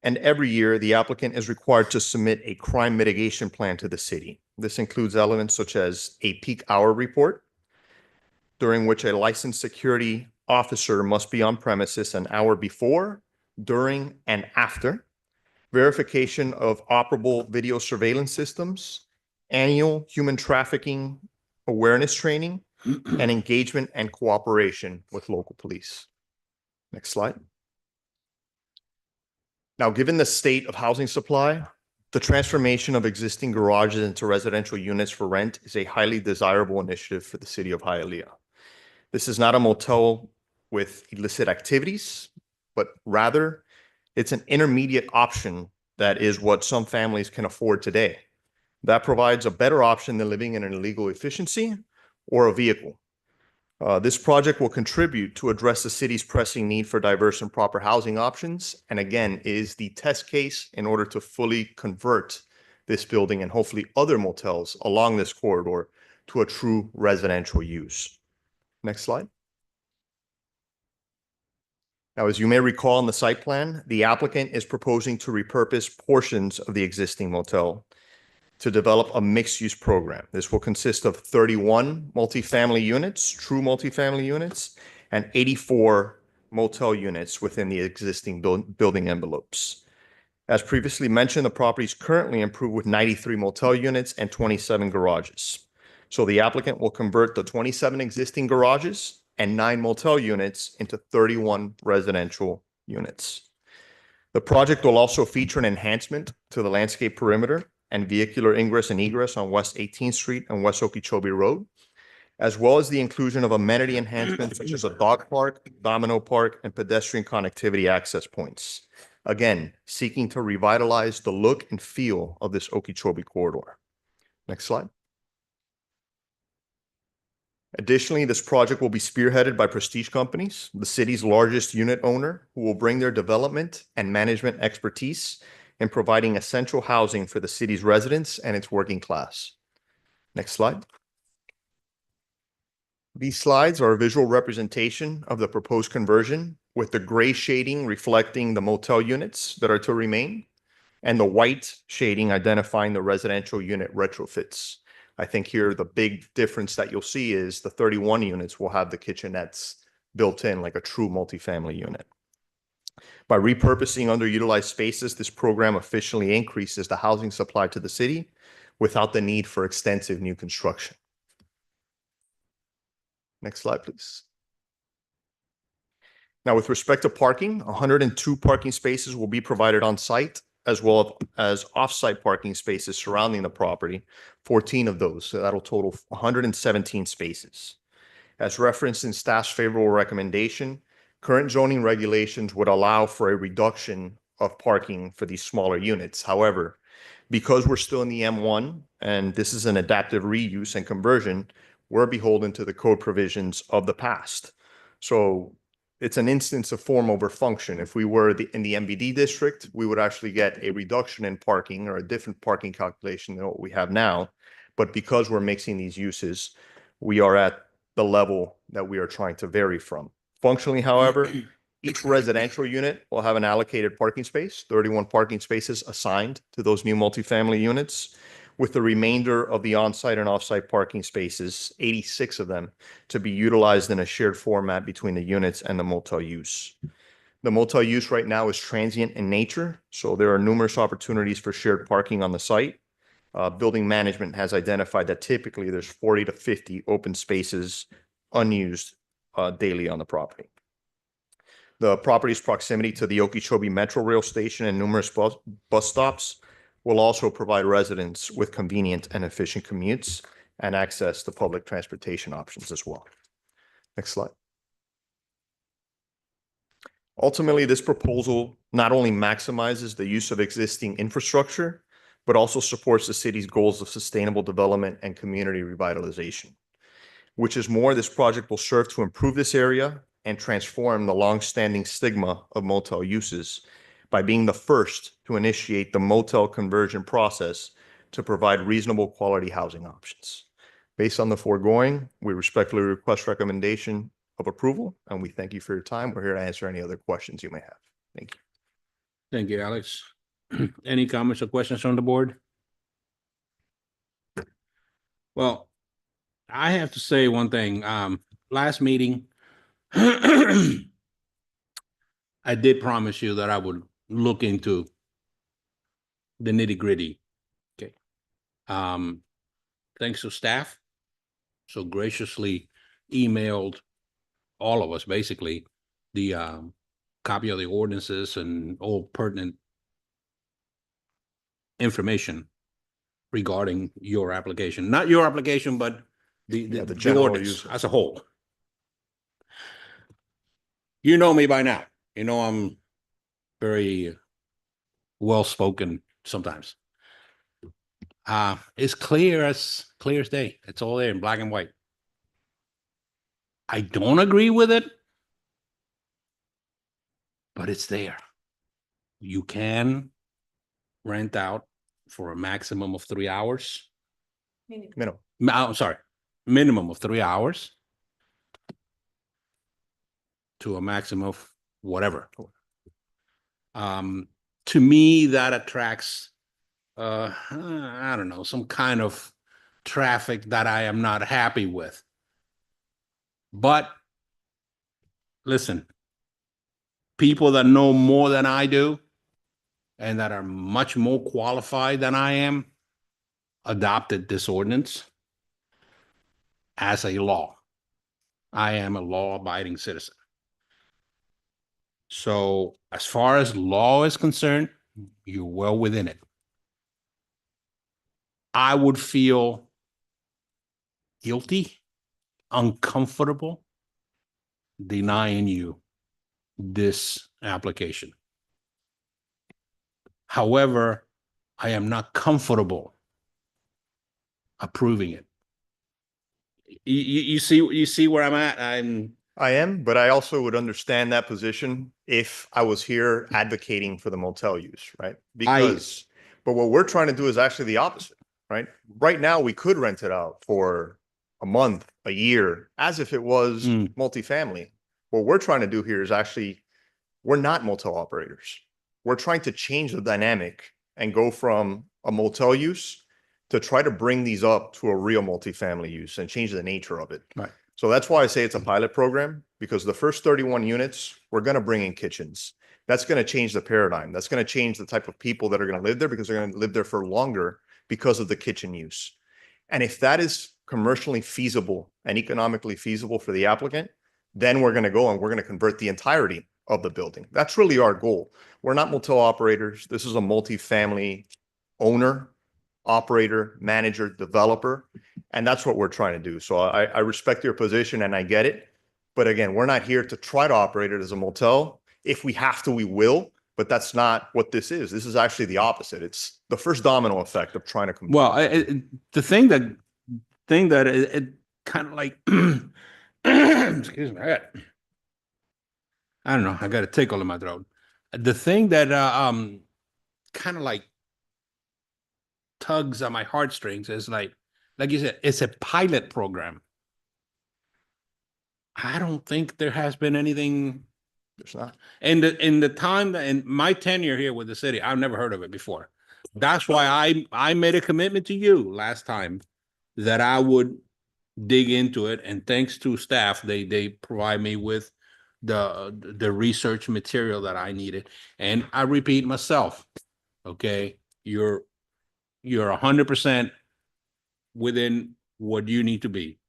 And every year, the applicant is required to submit a crime mitigation plan to the city. This includes elements such as a peak hour report, during which a licensed security officer must be on premises an hour before, during, and after, verification of operable video surveillance systems, annual human trafficking awareness training, and engagement and cooperation with local police. Next slide. Now, given the state of housing supply, the transformation of existing garages into residential units for rent is a highly desirable initiative for the city of Hialeah. This is not a motel with illicit activities, but rather it's an intermediate option that is what some families can afford today. That provides a better option than living in an illegal efficiency or a vehicle. This project will contribute to address the city's pressing need for diverse and proper housing options, and again, is the test case in order to fully convert this building and hopefully other motels along this corridor to a true residential use. Next slide. Now, as you may recall in the site plan, the applicant is proposing to repurpose portions of the existing motel to develop a mixed-use program. This will consist of 31 multifamily units, true multifamily units, and 84 motel units within the existing building envelopes. As previously mentioned, the property is currently improved with 93 motel units and 27 garages. So the applicant will convert the 27 existing garages and 9 motel units into 31 residential units. The project will also feature an enhancement to the landscape perimeter and vehicular ingress and egress on West 18th Street and West Okeechobee Road, as well as the inclusion of amenity enhancements such as a dog park, domino park, and pedestrian connectivity access points. Again, seeking to revitalize the look and feel of this Okeechobee corridor. Next slide. Additionally, this project will be spearheaded by Prestige Companies, the city's largest unit owner, who will bring their development and management expertise in providing essential housing for the city's residents and its working class. Next slide. These slides are a visual representation of the proposed conversion, with the gray shading reflecting the motel units that are to remain, and the white shading identifying the residential unit retrofits. I think here the big difference that you'll see is the 31 units will have the kitchenettes built in like a true multifamily unit. By repurposing underutilized spaces, this program efficiently increases the housing supply to the city without the need for extensive new construction. Next slide, please. Now, with respect to parking, 102 parking spaces will be provided on site, as well as off-site parking spaces surrounding the property, 14 of those. So that'll total 117 spaces. As referenced in staff's favorable recommendation, current zoning regulations would allow for a reduction of parking for these smaller units. However, because we're still in the M1 and this is an adaptive reuse and conversion, we're beholden to the code provisions of the past. So it's an instance of form over function. If we were in the MBD district, we would actually get a reduction in parking or a different parking calculation than what we have now. But because we're mixing these uses, we are at the level that we are trying to vary from. Functionally, however, each residential unit will have an allocated parking space, 31 parking spaces assigned to those new multifamily units, with the remainder of the on-site and off-site parking spaces, 86 of them, to be utilized in a shared format between the units and the motel use. The motel use right now is transient in nature, so there are numerous opportunities for shared parking on the site. Building management has identified that typically there's 40 to 50 open spaces unused daily on the property. The property's proximity to the Okeechobee Metro Rail Station and numerous bus stops will also provide residents with convenient and efficient commutes and access to public transportation options as well. Next slide. Ultimately, this proposal not only maximizes the use of existing infrastructure, but also supports the city's goals of sustainable development and community revitalization. Which is more, this project will serve to improve this area and transform the long-standing stigma of motel uses by being the first to initiate the motel conversion process to provide reasonable quality housing options. Based on the foregoing, we respectfully request recommendation of approval, and we thank you for your time. We're here to answer any other questions you may have. Thank you. Thank you, Alex. Any comments or questions from the board? Well, I have to say one thing. Last meeting, I did promise you that I would look into the nitty-gritty. Okay. Thanks to staff, so graciously emailed all of us basically the copy of the ordinances and all pertinent information regarding your application. Not your application, but the general ordinance use. as a whole. You know me by now. You know I'm very well-spoken sometimes. It's clear as day. It's all there in black and white. I don't agree with it, but it's there. You can rent out for a maximum of 3 hours. Minimum. I'm sorry, minimum of 3 hours to a maximum of whatever. To me, that attracts, I don't know, some kind of traffic that I am not happy with. But listen, people that know more than I do and that are much more qualified than I am adopted this ordinance. as a law. I am a law-abiding citizen. So as far as law is concerned, you're well within it. I would feel guilty, uncomfortable denying you this application. However, I am not comfortable approving it. You see where I'm at? I am, but I also would understand that position if I was here advocating for the motel use, right? Because, but what we're trying to do is actually the opposite, right? Right now, we could rent it out for a month, a year, as if it was multifamily. What we're trying to do here is actually, we're not motel operators. We're trying to change the dynamic and go from a motel use to try to bring these up to a real multifamily use and change the nature of it. Right. So that's why I say it's a pilot program, because the first 31 units, we're going to bring in kitchens. That's going to change the paradigm. That's going to change the type of people that are going to live there, because they're going to live there for longer because of the kitchen use. And if that is commercially feasible and economically feasible for the applicant, then we're going to go and we're going to convert the entirety of the building. That's really our goal. We're not motel operators. This is a multifamily owner, operator, manager, developer, and that's what we're trying to do. So I respect your position and I get it. But again, we're not here to try to operate it as a motel. If we have to, we will, but that's not what this is. This is actually the opposite. It's the first domino effect of trying to convert. Well, the thing that it kind of like, excuse me, I don't know, I got a tickle in my throat. The thing that kind of like tugs on my heartstrings is like you said, it's a pilot program. I don't think there has been anything. There's not. In the time that in my tenure here with the city, I've never heard of it before. That's why I made a commitment to you last time that I would dig into it. And thanks to staff, they provide me with the research material that I needed. And I repeat myself, okay, you're 100% within what you need to be.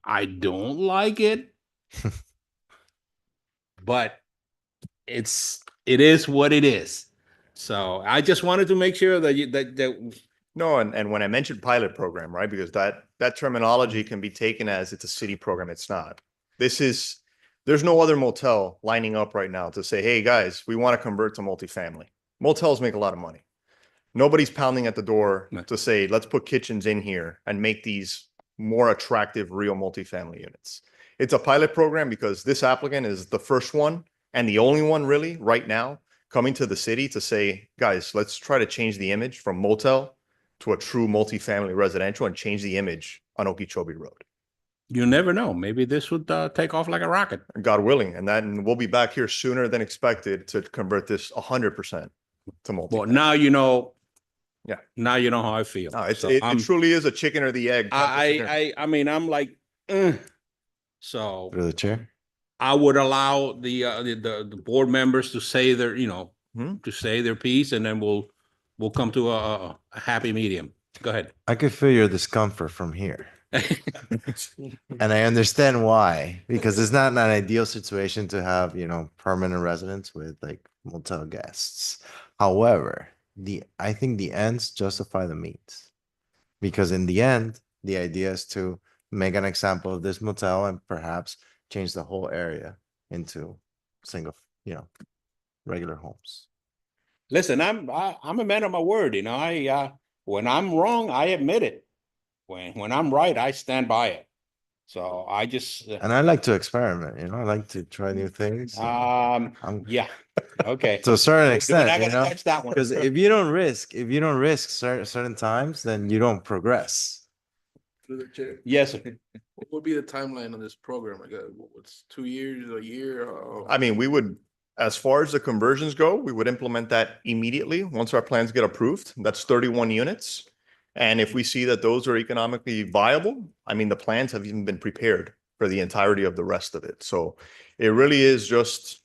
I don't like it, but it is what it is. So I just wanted to make sure that No, and when I mentioned pilot program, right, because that terminology can be taken as it's a city program. It's not. There's no other motel lining up right now to say, hey guys, we want to convert to multifamily. Motels make a lot of money. Nobody's pounding at the door to say, let's put kitchens in here and make these more attractive real multifamily units. It's a pilot program because this applicant is the first one and the only one really right now coming to the city to say, guys, let's try to change the image from motel to a true multifamily residential and change the image on Okeechobee Road. you never know. Maybe this would take off like a rocket. God willing. And we'll be back here sooner than expected to convert this 100% to multifamily. Well, now you know. Yeah. Now you know how I feel. No, it So it I'm- truly is a chicken or the egg. I mean, I'm like, so Through the chair. I would allow the board members to say their, to say their piece, and then we'll come to a happy medium. Go ahead. I could feel your discomfort from here. And I understand why, because it's not an ideal situation to have, permanent residents with like motel guests. However, I think the ends justify the means, because in the end, the idea is to make an example of this motel and perhaps change the whole area into single, regular homes. Listen, I'm a man of my word. I when I'm wrong, I admit it. When I'm right, I stand by it. So I just And I like to experiment, I like to try new things. yeah. Okay. To a certain extent, I gotta catch that one. because if you don't risk certain times, then you don't progress. Through the chair. Yes, sir. What would be the timeline of this program? Like, what's 2 years, a year? I mean, we would, as far as the conversions go, we would implement that immediately once our plans get approved. That's 31 units. And if we see that those are economically viable, I mean, the plans have even been prepared for the entirety of the rest of it. So it really is just,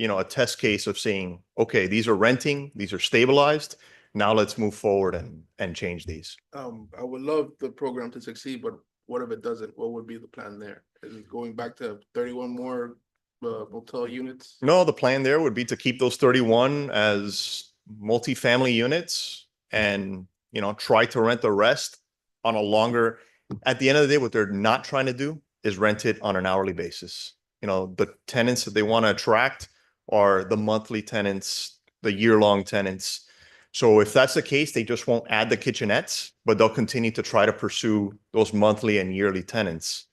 a test case of saying, okay, these are renting, these are stabilized. Now let's move forward and change these. I would love the program to succeed, but What if it doesn't? What would be the plan there? Is it going back to 31 more motel units? No, the plan there would be to keep those 31 as multifamily units and, you know, try to rent the rest on a longer, at the end of the day, what they're not trying to do is rent it on an hourly basis. You know, the tenants that they want to attract are the monthly tenants, the year-long tenants. So if that's the case, they just won't add the kitchenettes, but they'll continue to try to pursue those monthly and yearly tenants.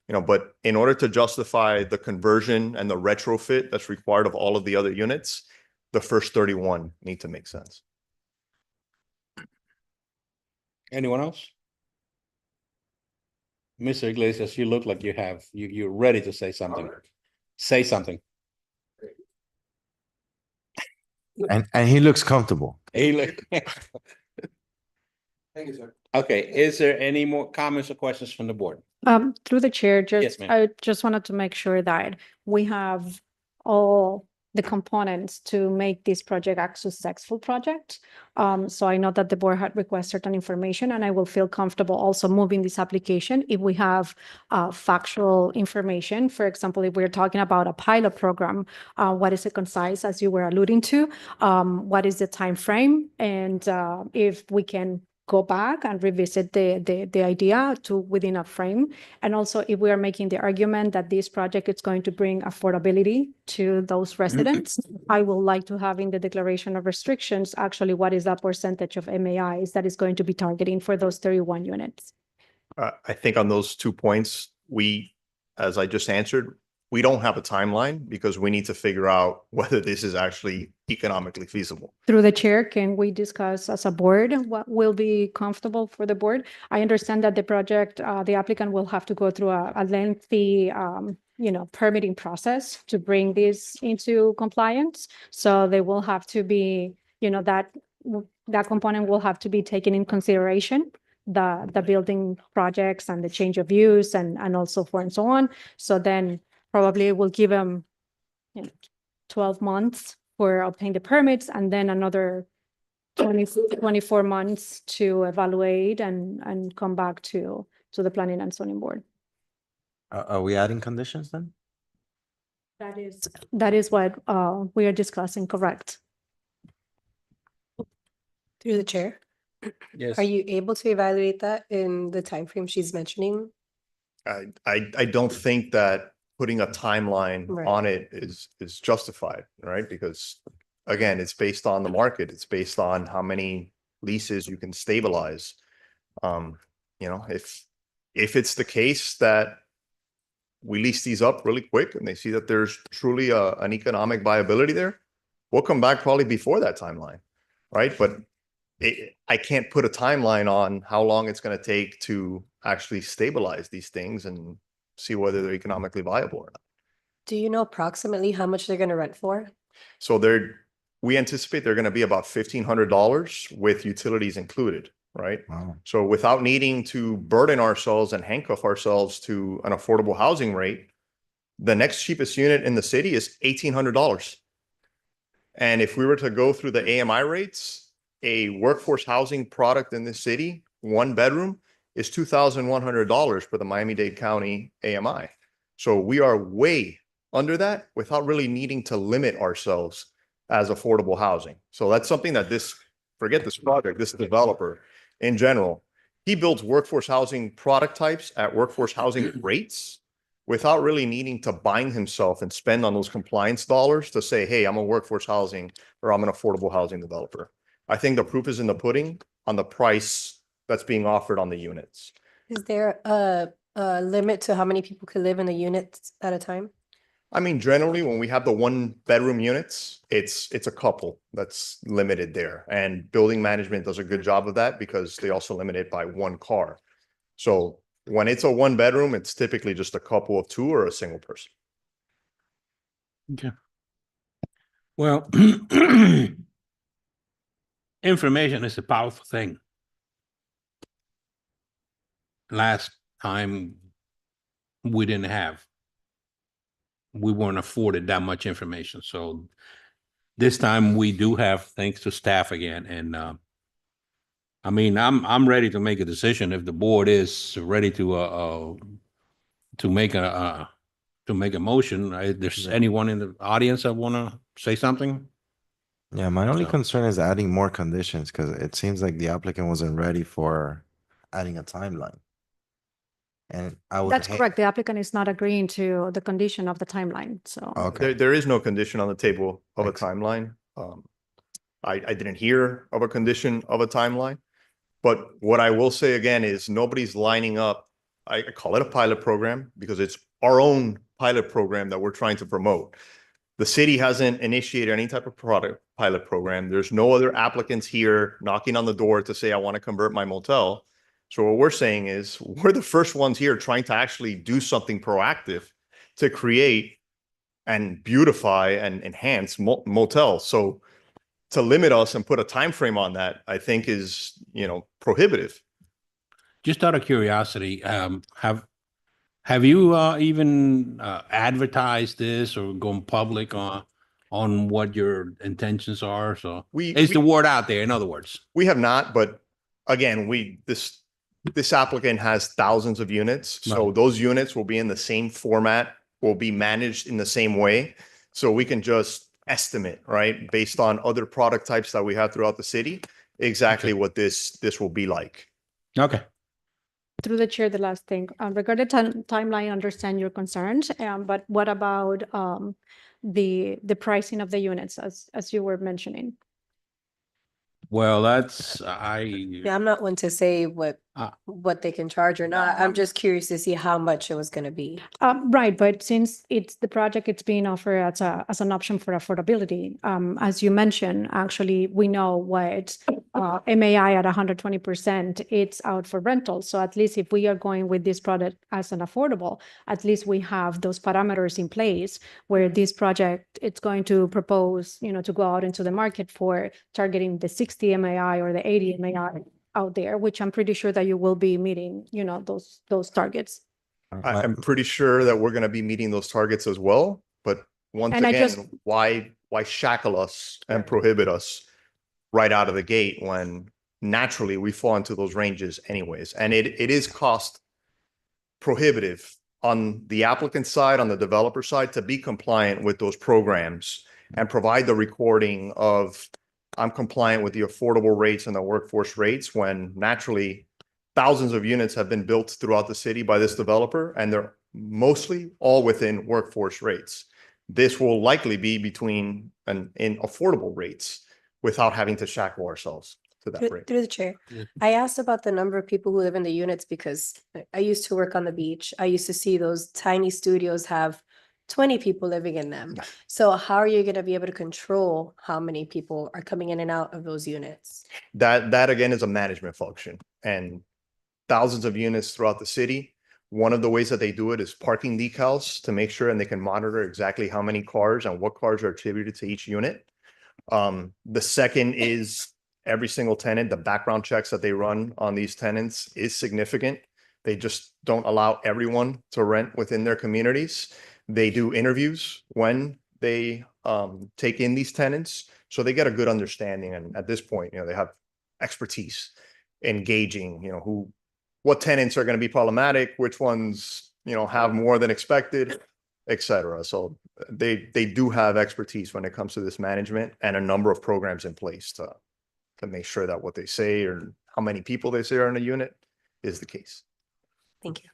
You know, but in order to justify the conversion and the retrofit that's required of all of the other units, the first 31 need to make sense. Anyone else? Mr. Iglesias, you look like you're ready to say something. Say something. And he looks comfortable. Hey, look. Thank you, sir. Okay, is there any more comments or questions from the board? Through the chair, Yes, ma'am. I just wanted to make sure that we have all the components to make this project a successful project. So I know that the board had requested certain information, and I will feel comfortable also moving this application if we have factual information. For example, if we're talking about a pilot program, what is it concise, as you were alluding to? What is the time frame? And if we can go back and revisit the idea to within a frame. And also if we are making the argument that this project is going to bring affordability to those residents, I would like to have in the declaration of restrictions, actually, what is that percentage of MAIs that is going to be targeting for those 31 units? I think on those 2 points, we, as I just answered, we don't have a timeline because we need to figure out whether this is actually economically feasible. Through the chair, can we discuss as a board what will be comfortable for the board? I understand that the project, the applicant will have to go through a lengthy, permitting process to bring this into compliance. So they will have to be, that component will have to be taken in consideration, the building projects and the change of use and also for and so on. So then probably will give them 12 months for obtaining the permits and then another 24 months to evaluate and come back to the planning and zoning board. Are we adding conditions then? That is what we are discussing, correct? Through the chair, Yes. are you able to evaluate that in the time frame she's mentioning? I don't think that putting a timeline Right. on it is justified, right? Because again, it's based on the market. It's based on how many leases you can stabilize. If it's the case that we lease these up really quick and they see that there's truly an economic viability there, we'll come back probably before that timeline, right? But I can't put a timeline on how long it's going to take to actually stabilize these things and see whether they're economically viable or not. Do you know approximately how much they're going to rent for? So we anticipate they're going to be about $1,500 with utilities included, right? Wow. So without needing to burden ourselves and handcuff ourselves to an affordable housing rate, the next cheapest unit in the city is $1,800. And if we were to go through the AMI rates, a workforce housing product in this city, 1 bedroom, is $2,100 for the Miami-Dade County AMI. So we are way under that without really needing to limit ourselves as affordable housing. So that's something that forget this project, this developer in general, he builds workforce housing product types at workforce housing rates without really needing to bind himself and spend on those compliance dollars to say, hey, I'm a workforce housing or I'm an affordable housing developer. I think the proof is in the pudding on the price that's being offered on the units. Is there a limit to how many people could live in the units at a time? I mean, generally, when we have the 1 bedroom units, it's a couple that's limited there. And building management does a good job of that because they also limit it by 1 car. So when it's a 1 bedroom, it's typically just a couple of 2 or a single person. Okay. Well, information is a powerful thing. Last time we weren't afforded that much information. So this time we do have, thanks to staff again, and I mean, I'm ready to make a decision if the board is ready to make a motion. There's Yeah. anyone in the audience that wanna say something? Yeah, my only So- concern is adding more conditions because it seems like the applicant wasn't ready for adding a timeline. And I would. That's hate- correct. The applicant is not agreeing to the condition of the timeline, so. Okay. There is no condition on the table of a Thanks. timeline. I didn't hear of a condition of a timeline. But what I will say again is nobody's lining up. I call it a pilot program because it's our own pilot program that we're trying to promote. The city hasn't initiated any type of product pilot program. There's no other applicants here knocking on the door to say, I want to convert my motel. So what we're saying is we're the first ones here trying to actually do something proactive to create and beautify and enhance motels. So to limit us and put a time frame on that, I think is, prohibitive. Just out of curiosity, have you even advertised this or gone public on what your intentions are? So is the word out there, in other words? We have not, but again, this applicant has thousands of units. So Right. those units will be in the same format, will be managed in the same way. So we can just estimate, right? Based on other product types that we have throughout the city, exactly what this will be like. Okay. Through the chair, the last thing, regarding timeline, I understand your concerns, but what about the pricing of the units as you were mentioning? Well, Yeah, I'm not one to say what they can charge or not. I'm just curious to see how much it was gonna be. Right, but since it's the project, it's being offered as an option for affordability. As you mentioned, actually, we know what MAI at 120%, it's out for rental. So at least if we are going with this product as an affordable, at least we have those parameters in place where this project, it's going to propose, to go out into the market for targeting the 60 MAI or the 80 MAI out there, which I'm pretty sure that you will be meeting, those targets. I'm pretty sure that we're going to be meeting those targets as well. But once And I again, just- why shackle us and prohibit us right out of the gate when naturally we fall into those ranges anyways? And it is cost prohibitive on the applicant side, on the developer side, to be compliant with those programs and provide the recording of I'm compliant with the affordable rates and the workforce rates when naturally thousands of units have been built throughout the city by this developer, and they're mostly all within workforce rates. This will likely be between in affordable rates without having to shackle ourselves to that rate. Through the chair. Yeah. I asked about the number of people who live in the units because I used to work on the beach. I used to see those tiny studios have 20 people living in them. So how are you gonna be able to control how many people are coming in and out of those units? That again is a management function, and thousands of units throughout the city. One of the ways that they do it is parking decals to make sure and they can monitor exactly how many cars and what cars are attributed to each unit. The second is every single tenant, the background checks that they run on these tenants is significant. They just don't allow everyone to rent within their communities. They do interviews when they take in these tenants, so they get a good understanding. And at this point, they have expertise engaging, what tenants are going to be problematic, which ones, have more than expected, et cetera. So they do have expertise when it comes to this management and a number of programs in place to make sure that what they say or how many people they say are in a unit is the case. Thank you.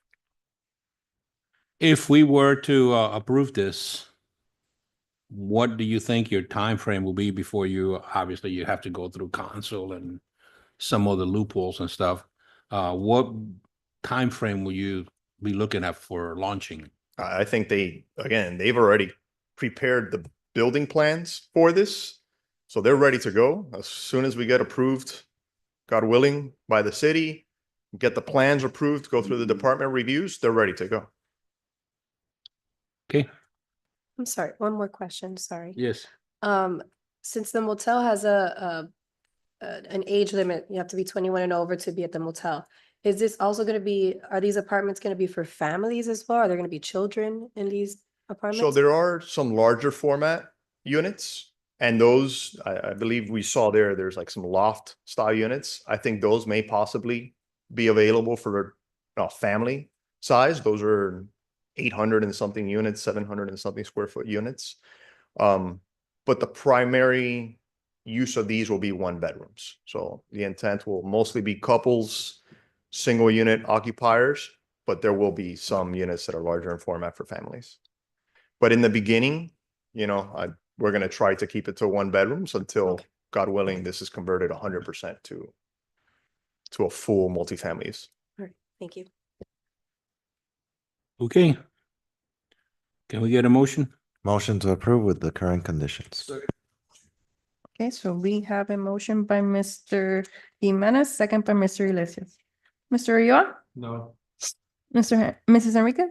If we were to approve this, what do you think your time frame will be before obviously you have to go through council and some of the loopholes and stuff? What time frame will you be looking at for launching? I think they've already prepared the building plans for this. So they're ready to go as soon as we get approved, God willing, by the city, get the plans approved, go through the department reviews, they're ready to go. Okay. I'm sorry, one more question, sorry. Yes. Since the motel has an age limit, you have to be 21 and over to be at the motel. Is this also gonna be, are these apartments gonna be for families as well? Are there gonna be children in these apartments? So there are some larger format units. And those, I believe we saw there's like some loft style units. I think those may possibly be available for family size. Those are 800 and something units, 700 and something square foot units. But the primary use of these will be one bedrooms. So the intent will mostly be couples, single unit occupiers, but there will be some units that are larger in format for families. But in the beginning, we're going to try to keep it to one bedrooms until, God willing, this is converted 100% to a full multifamilies. All right, thank you. Okay. Can we get a motion? Motion to approve with the current conditions. Okay, so we have a motion by Mr. Jimenez, second by Mr. Iglesias. Mr. Ulloa, No. Mrs. Enriquez?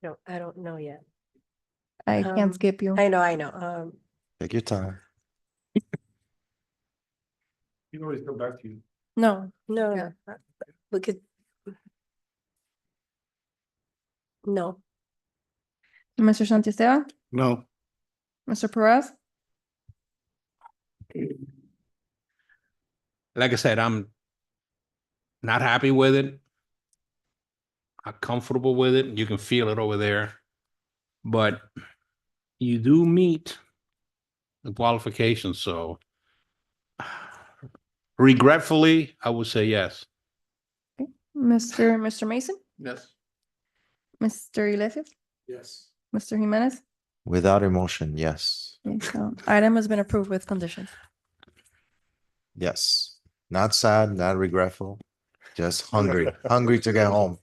No, I don't know yet. I can't skip you. I know. Take your time. You can always come back to you. No, No, we could. No, Mr. Santisteban, No. Mr. Perez? Like I said, I'm not happy with it. I'm comfortable with it. You can feel it over there. But you do meet the qualifications, so regretfully, I would say yes. Mr. Mason? Yes. Mr. Iglesias? Yes. Mr. Jimenez? Without emotion, yes. Okay, so item has been approved with conditions. Yes. Not sad, not regretful, just hungry, hungry to get home.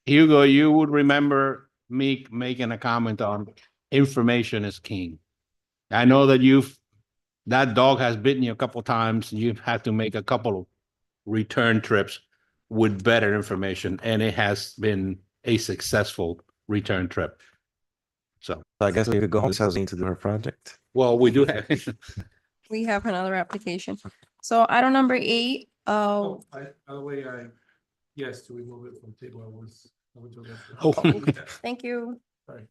Hugo, you would remember me making a comment on information is king. I know that that dog has bitten you a couple times. You've had to make a couple of return trips with better information, and it has been a successful return trip. So I guess we could go home to do our project. well, we do have. We have another application. So item number 8, By the way, yes, to remove it from table, I was doing that. Oh. thank you. Sorry.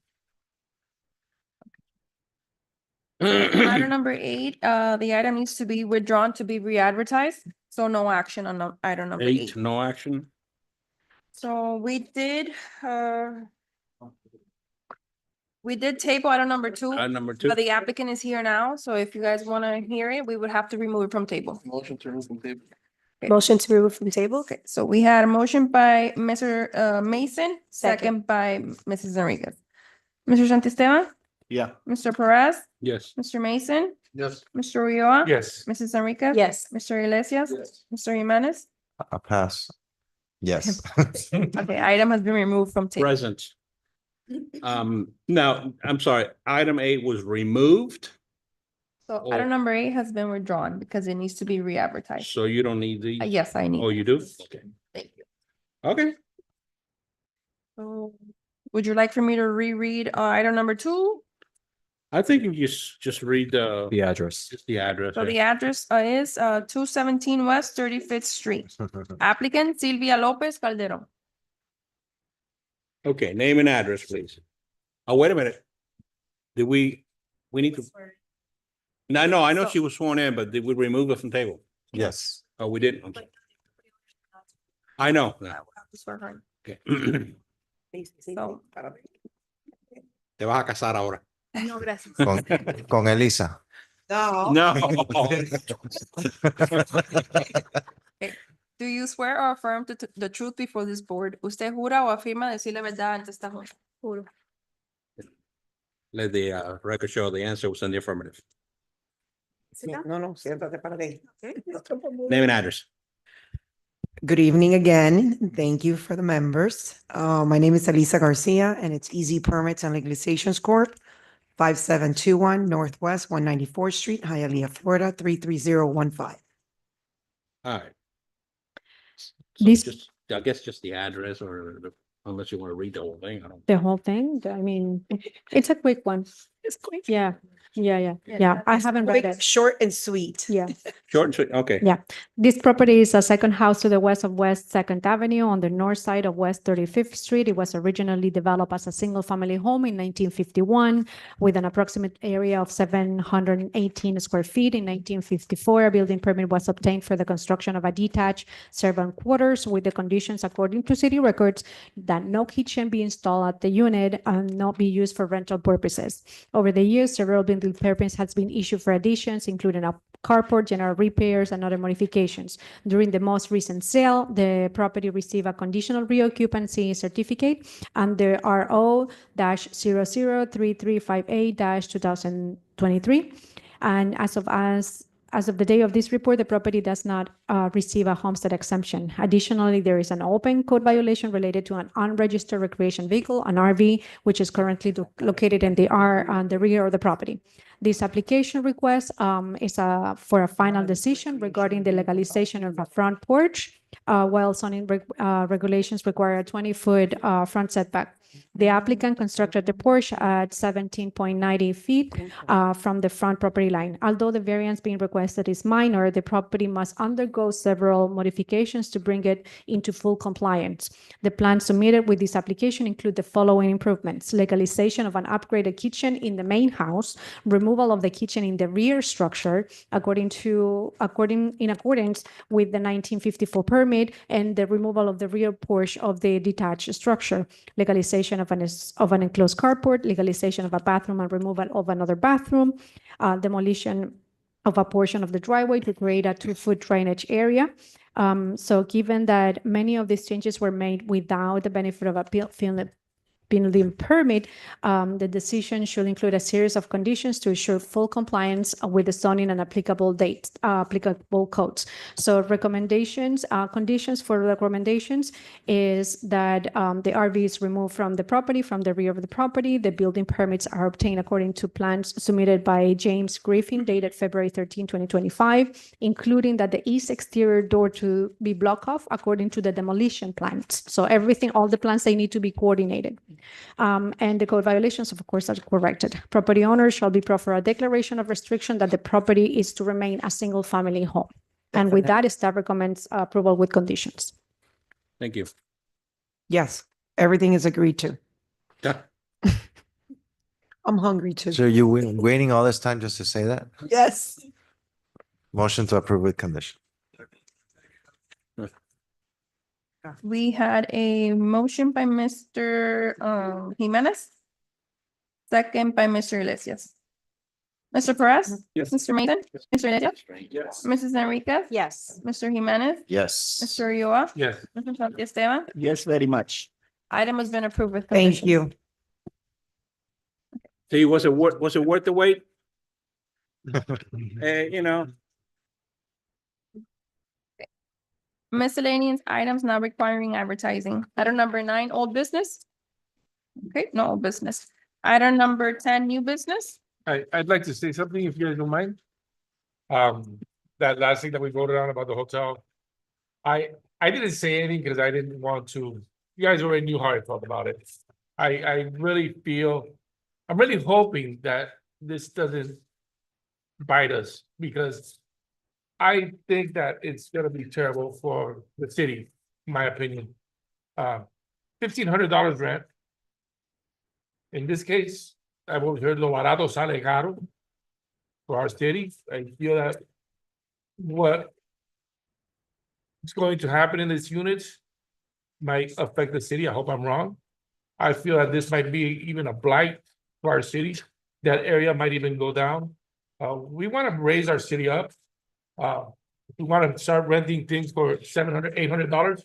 Item number 8, the item needs to be withdrawn to be re-advertised, so no action on item number 8. No action. So we did table item number 2. Number 2. But the applicant is here now, so if you guys want to hear it, we would have to remove it from table. Motion to remove from table. motion to remove from table? Okay, so we had a motion by Mr. Mason, second by Mrs. Enriquez. Mr. Santisteban, Yeah. Mr. Perez, Yes. Mr. Mason, Yes. Mr. Ulloa. Yes. Mrs. Enriquez. Yes. Mr. Iglesias. Yes. Mr. Jimenez. A pass. Yes. Okay, item has been removed from table. Present. Now, I'm sorry, item 8 was removed, So Oh. item number 8 has been withdrawn because it needs to be re-advertised. so you don't need the. Yes, I need. Oh, you do? Okay. Thank you. Okay. So would you like for me to reread item number 2? I think you just read The address. just the address. So the address is 217 West 35th Street. Applicant Silvia Lopez Calderon. Okay, name and address, please. Oh, wait a minute. Did we need to? No, I know So- she was sworn in, but did we remove it from table? Yes. Oh, we didn't. Okay. I know. Okay. So, Te vas a casar ahora. no, gracias. Con Elisa. No. Do you swear or affirm the truth before this board? ¿Usted jura o afirma decir la verdad ante esta junta? Juro. Let the record show the answer was in the affirmative. No, siéntate para ti. Name and address. Good evening again. Thank you for the members. My name is Elisa Garcia and it's Easy Permits and Legalizations Corp. 5721 Northwest 194th Street, Hialeah, Florida, 33015. All right. This- Just, I guess just the address or unless you want to read the whole thing, I don't. The whole thing, I mean, it's a quick one. Yeah, yeah. I haven't read Quick, it. short and sweet. Yeah. Short and sweet, okay. Yeah, this property is a second house to the west of West Second Avenue on the north side of West 35th Street. It was originally developed as a single-family home in 1951 with an approximate area of 718 square feet. In 1954, a building permit was obtained for the construction of a detached servant quarters with the conditions according to city records that no kitchen be installed at the unit and not be used for rental purposes. Over the years, several building permits has been issued for additions, including a carport, general repairs, and other modifications. During the most recent sale, the property received a conditional reoccupancy certificate under RO-003358-2023. And as of the day of this report, the property does not receive a homestead exemption. Additionally, there is an open code violation related to an unregistered recreation vehicle, an RV, which is currently located in the rear of the property. This application request is for a final decision regarding the legalization of a front porch, while zoning regulations require a 20-foot front setback. The applicant constructed the porch at 17.90 feet from the front property line. Although the variance being requested is minor, the property must undergo several modifications to bring it into full compliance. The plans submitted with this application include the following improvements: legalization of an upgraded kitchen in the main house, removal of the kitchen in the rear structure in accordance with the 1954 permit, and the removal of the rear porch of the detached structure, legalization of an enclosed carport, legalization of a bathroom and removal of another bathroom, demolition of a portion of the driveway to create a 2-foot drainage area. So given that many of these changes were made without the benefit of a building permit, the decision should include a series of conditions to ensure full compliance with the zoning and applicable codes. So conditions for recommendations is that the RV is removed from the property, from the rear of the property. The building permits are obtained according to plans submitted by James Griffin dated February 13, 2025, including that the east exterior door to be blocked off according to the demolition plans. So everything, all the plans, they need to be coordinated. And the code violations, of course, are corrected. Property owners shall be proffered a declaration of restriction that the property is to remain a single-family home. And with that, staff recommends approval with conditions. Thank you. Yes, everything is agreed to. Yeah. I'm hungry too. So you waiting all this time just to say that? Yes. Motion to approve with condition. We had a motion by Mr. Jimenez, second by Mr. Iglesias. Mr. Perez? Yes. Mr. Mason? Mr. Iglesias? Yes. Mrs. Enriquez? Yes. Mr. Jimenez? Yes. Mr. Ulloa? Yes. Mr. Santiesteban? Yes, very much. Item has been approved with Thank conditions. you. See, was it worth the wait? You know, Miscellaneous items not requiring advertising. Item number 9, old business. Okay, no old business. Item number 10, new business. I'd like to say something if you guys don't mind. That last thing that we voted on about the hotel. I didn't say anything because I didn't want to, you guys already knew how I felt about it. I really feel, I'm really hoping that this doesn't bite us, because I think that it's gonna be terrible for the city, in my opinion. $1,500 rent. In this case, I've always heard lo barato sale caro for our city. I feel that what is going to happen in this unit might affect the city. I hope I'm wrong. I feel that this might be even a blight to our city. That area might even go down. We want to raise our city up. We want to start renting things for $700, $800.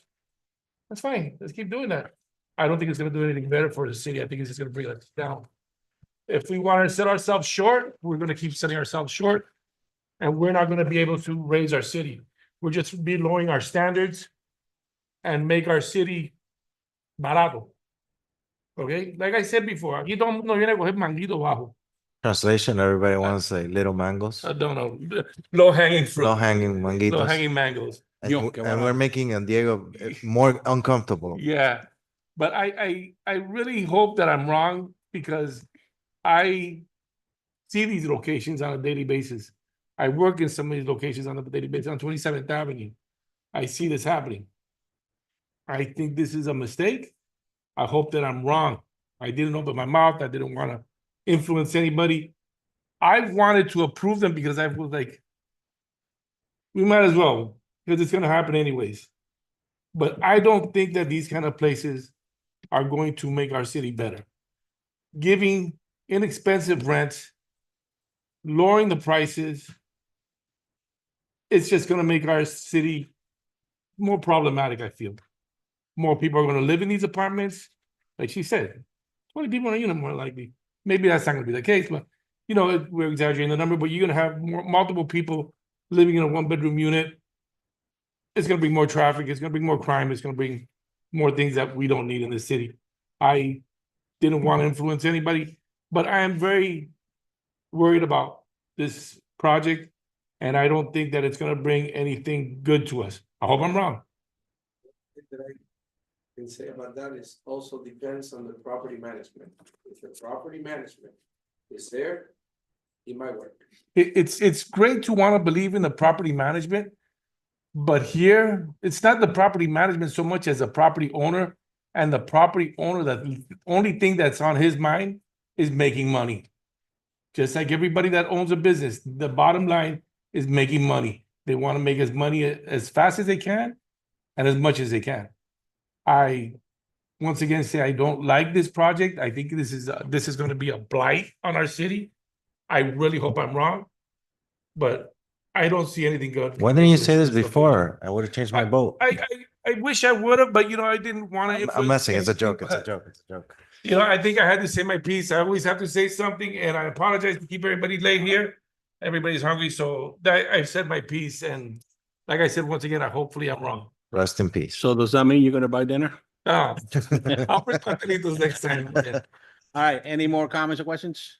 That's fine. Let's keep doing that. I don't think it's going to do anything better for the city. I think it's just going to bring us down. If we want to sell ourselves short, we're going to keep selling ourselves short, and we're not going to be able to raise our city. We're just be lowering our standards and make our city barato. Okay, like I said before, aquí todo el mundo viene a coger manguito bajo. Translation, everybody wants to say little mangoes. I don't know, low hanging fruit. Low hanging manguitos. Low hanging mangoes. And we're making Diego more uncomfortable. Yeah, but I really hope that I'm wrong, because I see these locations on a daily basis. I work in some of these locations on a daily basis on 27th Avenue. I see this happening. I think this is a mistake. I hope that I'm wrong. I didn't open my mouth. I didn't want to influence anybody. I wanted to approve them because I was like, we might as well, because it's going to happen anyways. But I don't think that these kind of places are going to make our city better. Giving inexpensive rents, lowering the prices, it's just going to make our city more problematic, I feel. More people are going to live in these apartments. Like she said, 20 people in a unit more likely. Maybe that's not going to be the case, but you know, we're exaggerating the number, but you're going to have multiple people living in a one-bedroom unit. It's going to bring more traffic. It's going to bring more crime. It's going to bring more things that we don't need in the city. I didn't want to influence anybody, but I am very worried about this project, and I don't think that it's going to bring anything good to us. I hope I'm wrong. That I can say about that is also depends on the property management. If the property management is there, it might work. It's great to want to believe in the property management, but here it's not the property management so much as a property owner, and the property owner that the only thing that's on his mind is making money. Just like everybody that owns a business, the bottom line is making money. They want to make as money as fast as they can and as much as they can. I once again say I don't like this project. I think this is going to be a blight on our city. I really hope I'm wrong, but I don't see anything good. Why didn't you say this before? I would have changed my vote. I wish I would have, but you know, I didn't want to. I'm messing. It's a joke. It's a joke. It's a joke. You know, I think I had to say my piece. I always have to say something, and I apologize to keep everybody late here. Everybody's hungry, so I've said my piece, and like I said, once again, hopefully I'm wrong. Rest in peace. So does that mean you're gonna buy dinner? Oh, I'll bring Pantelitos next time. All right, any more comments or questions?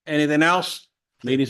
Anything else? Ladies and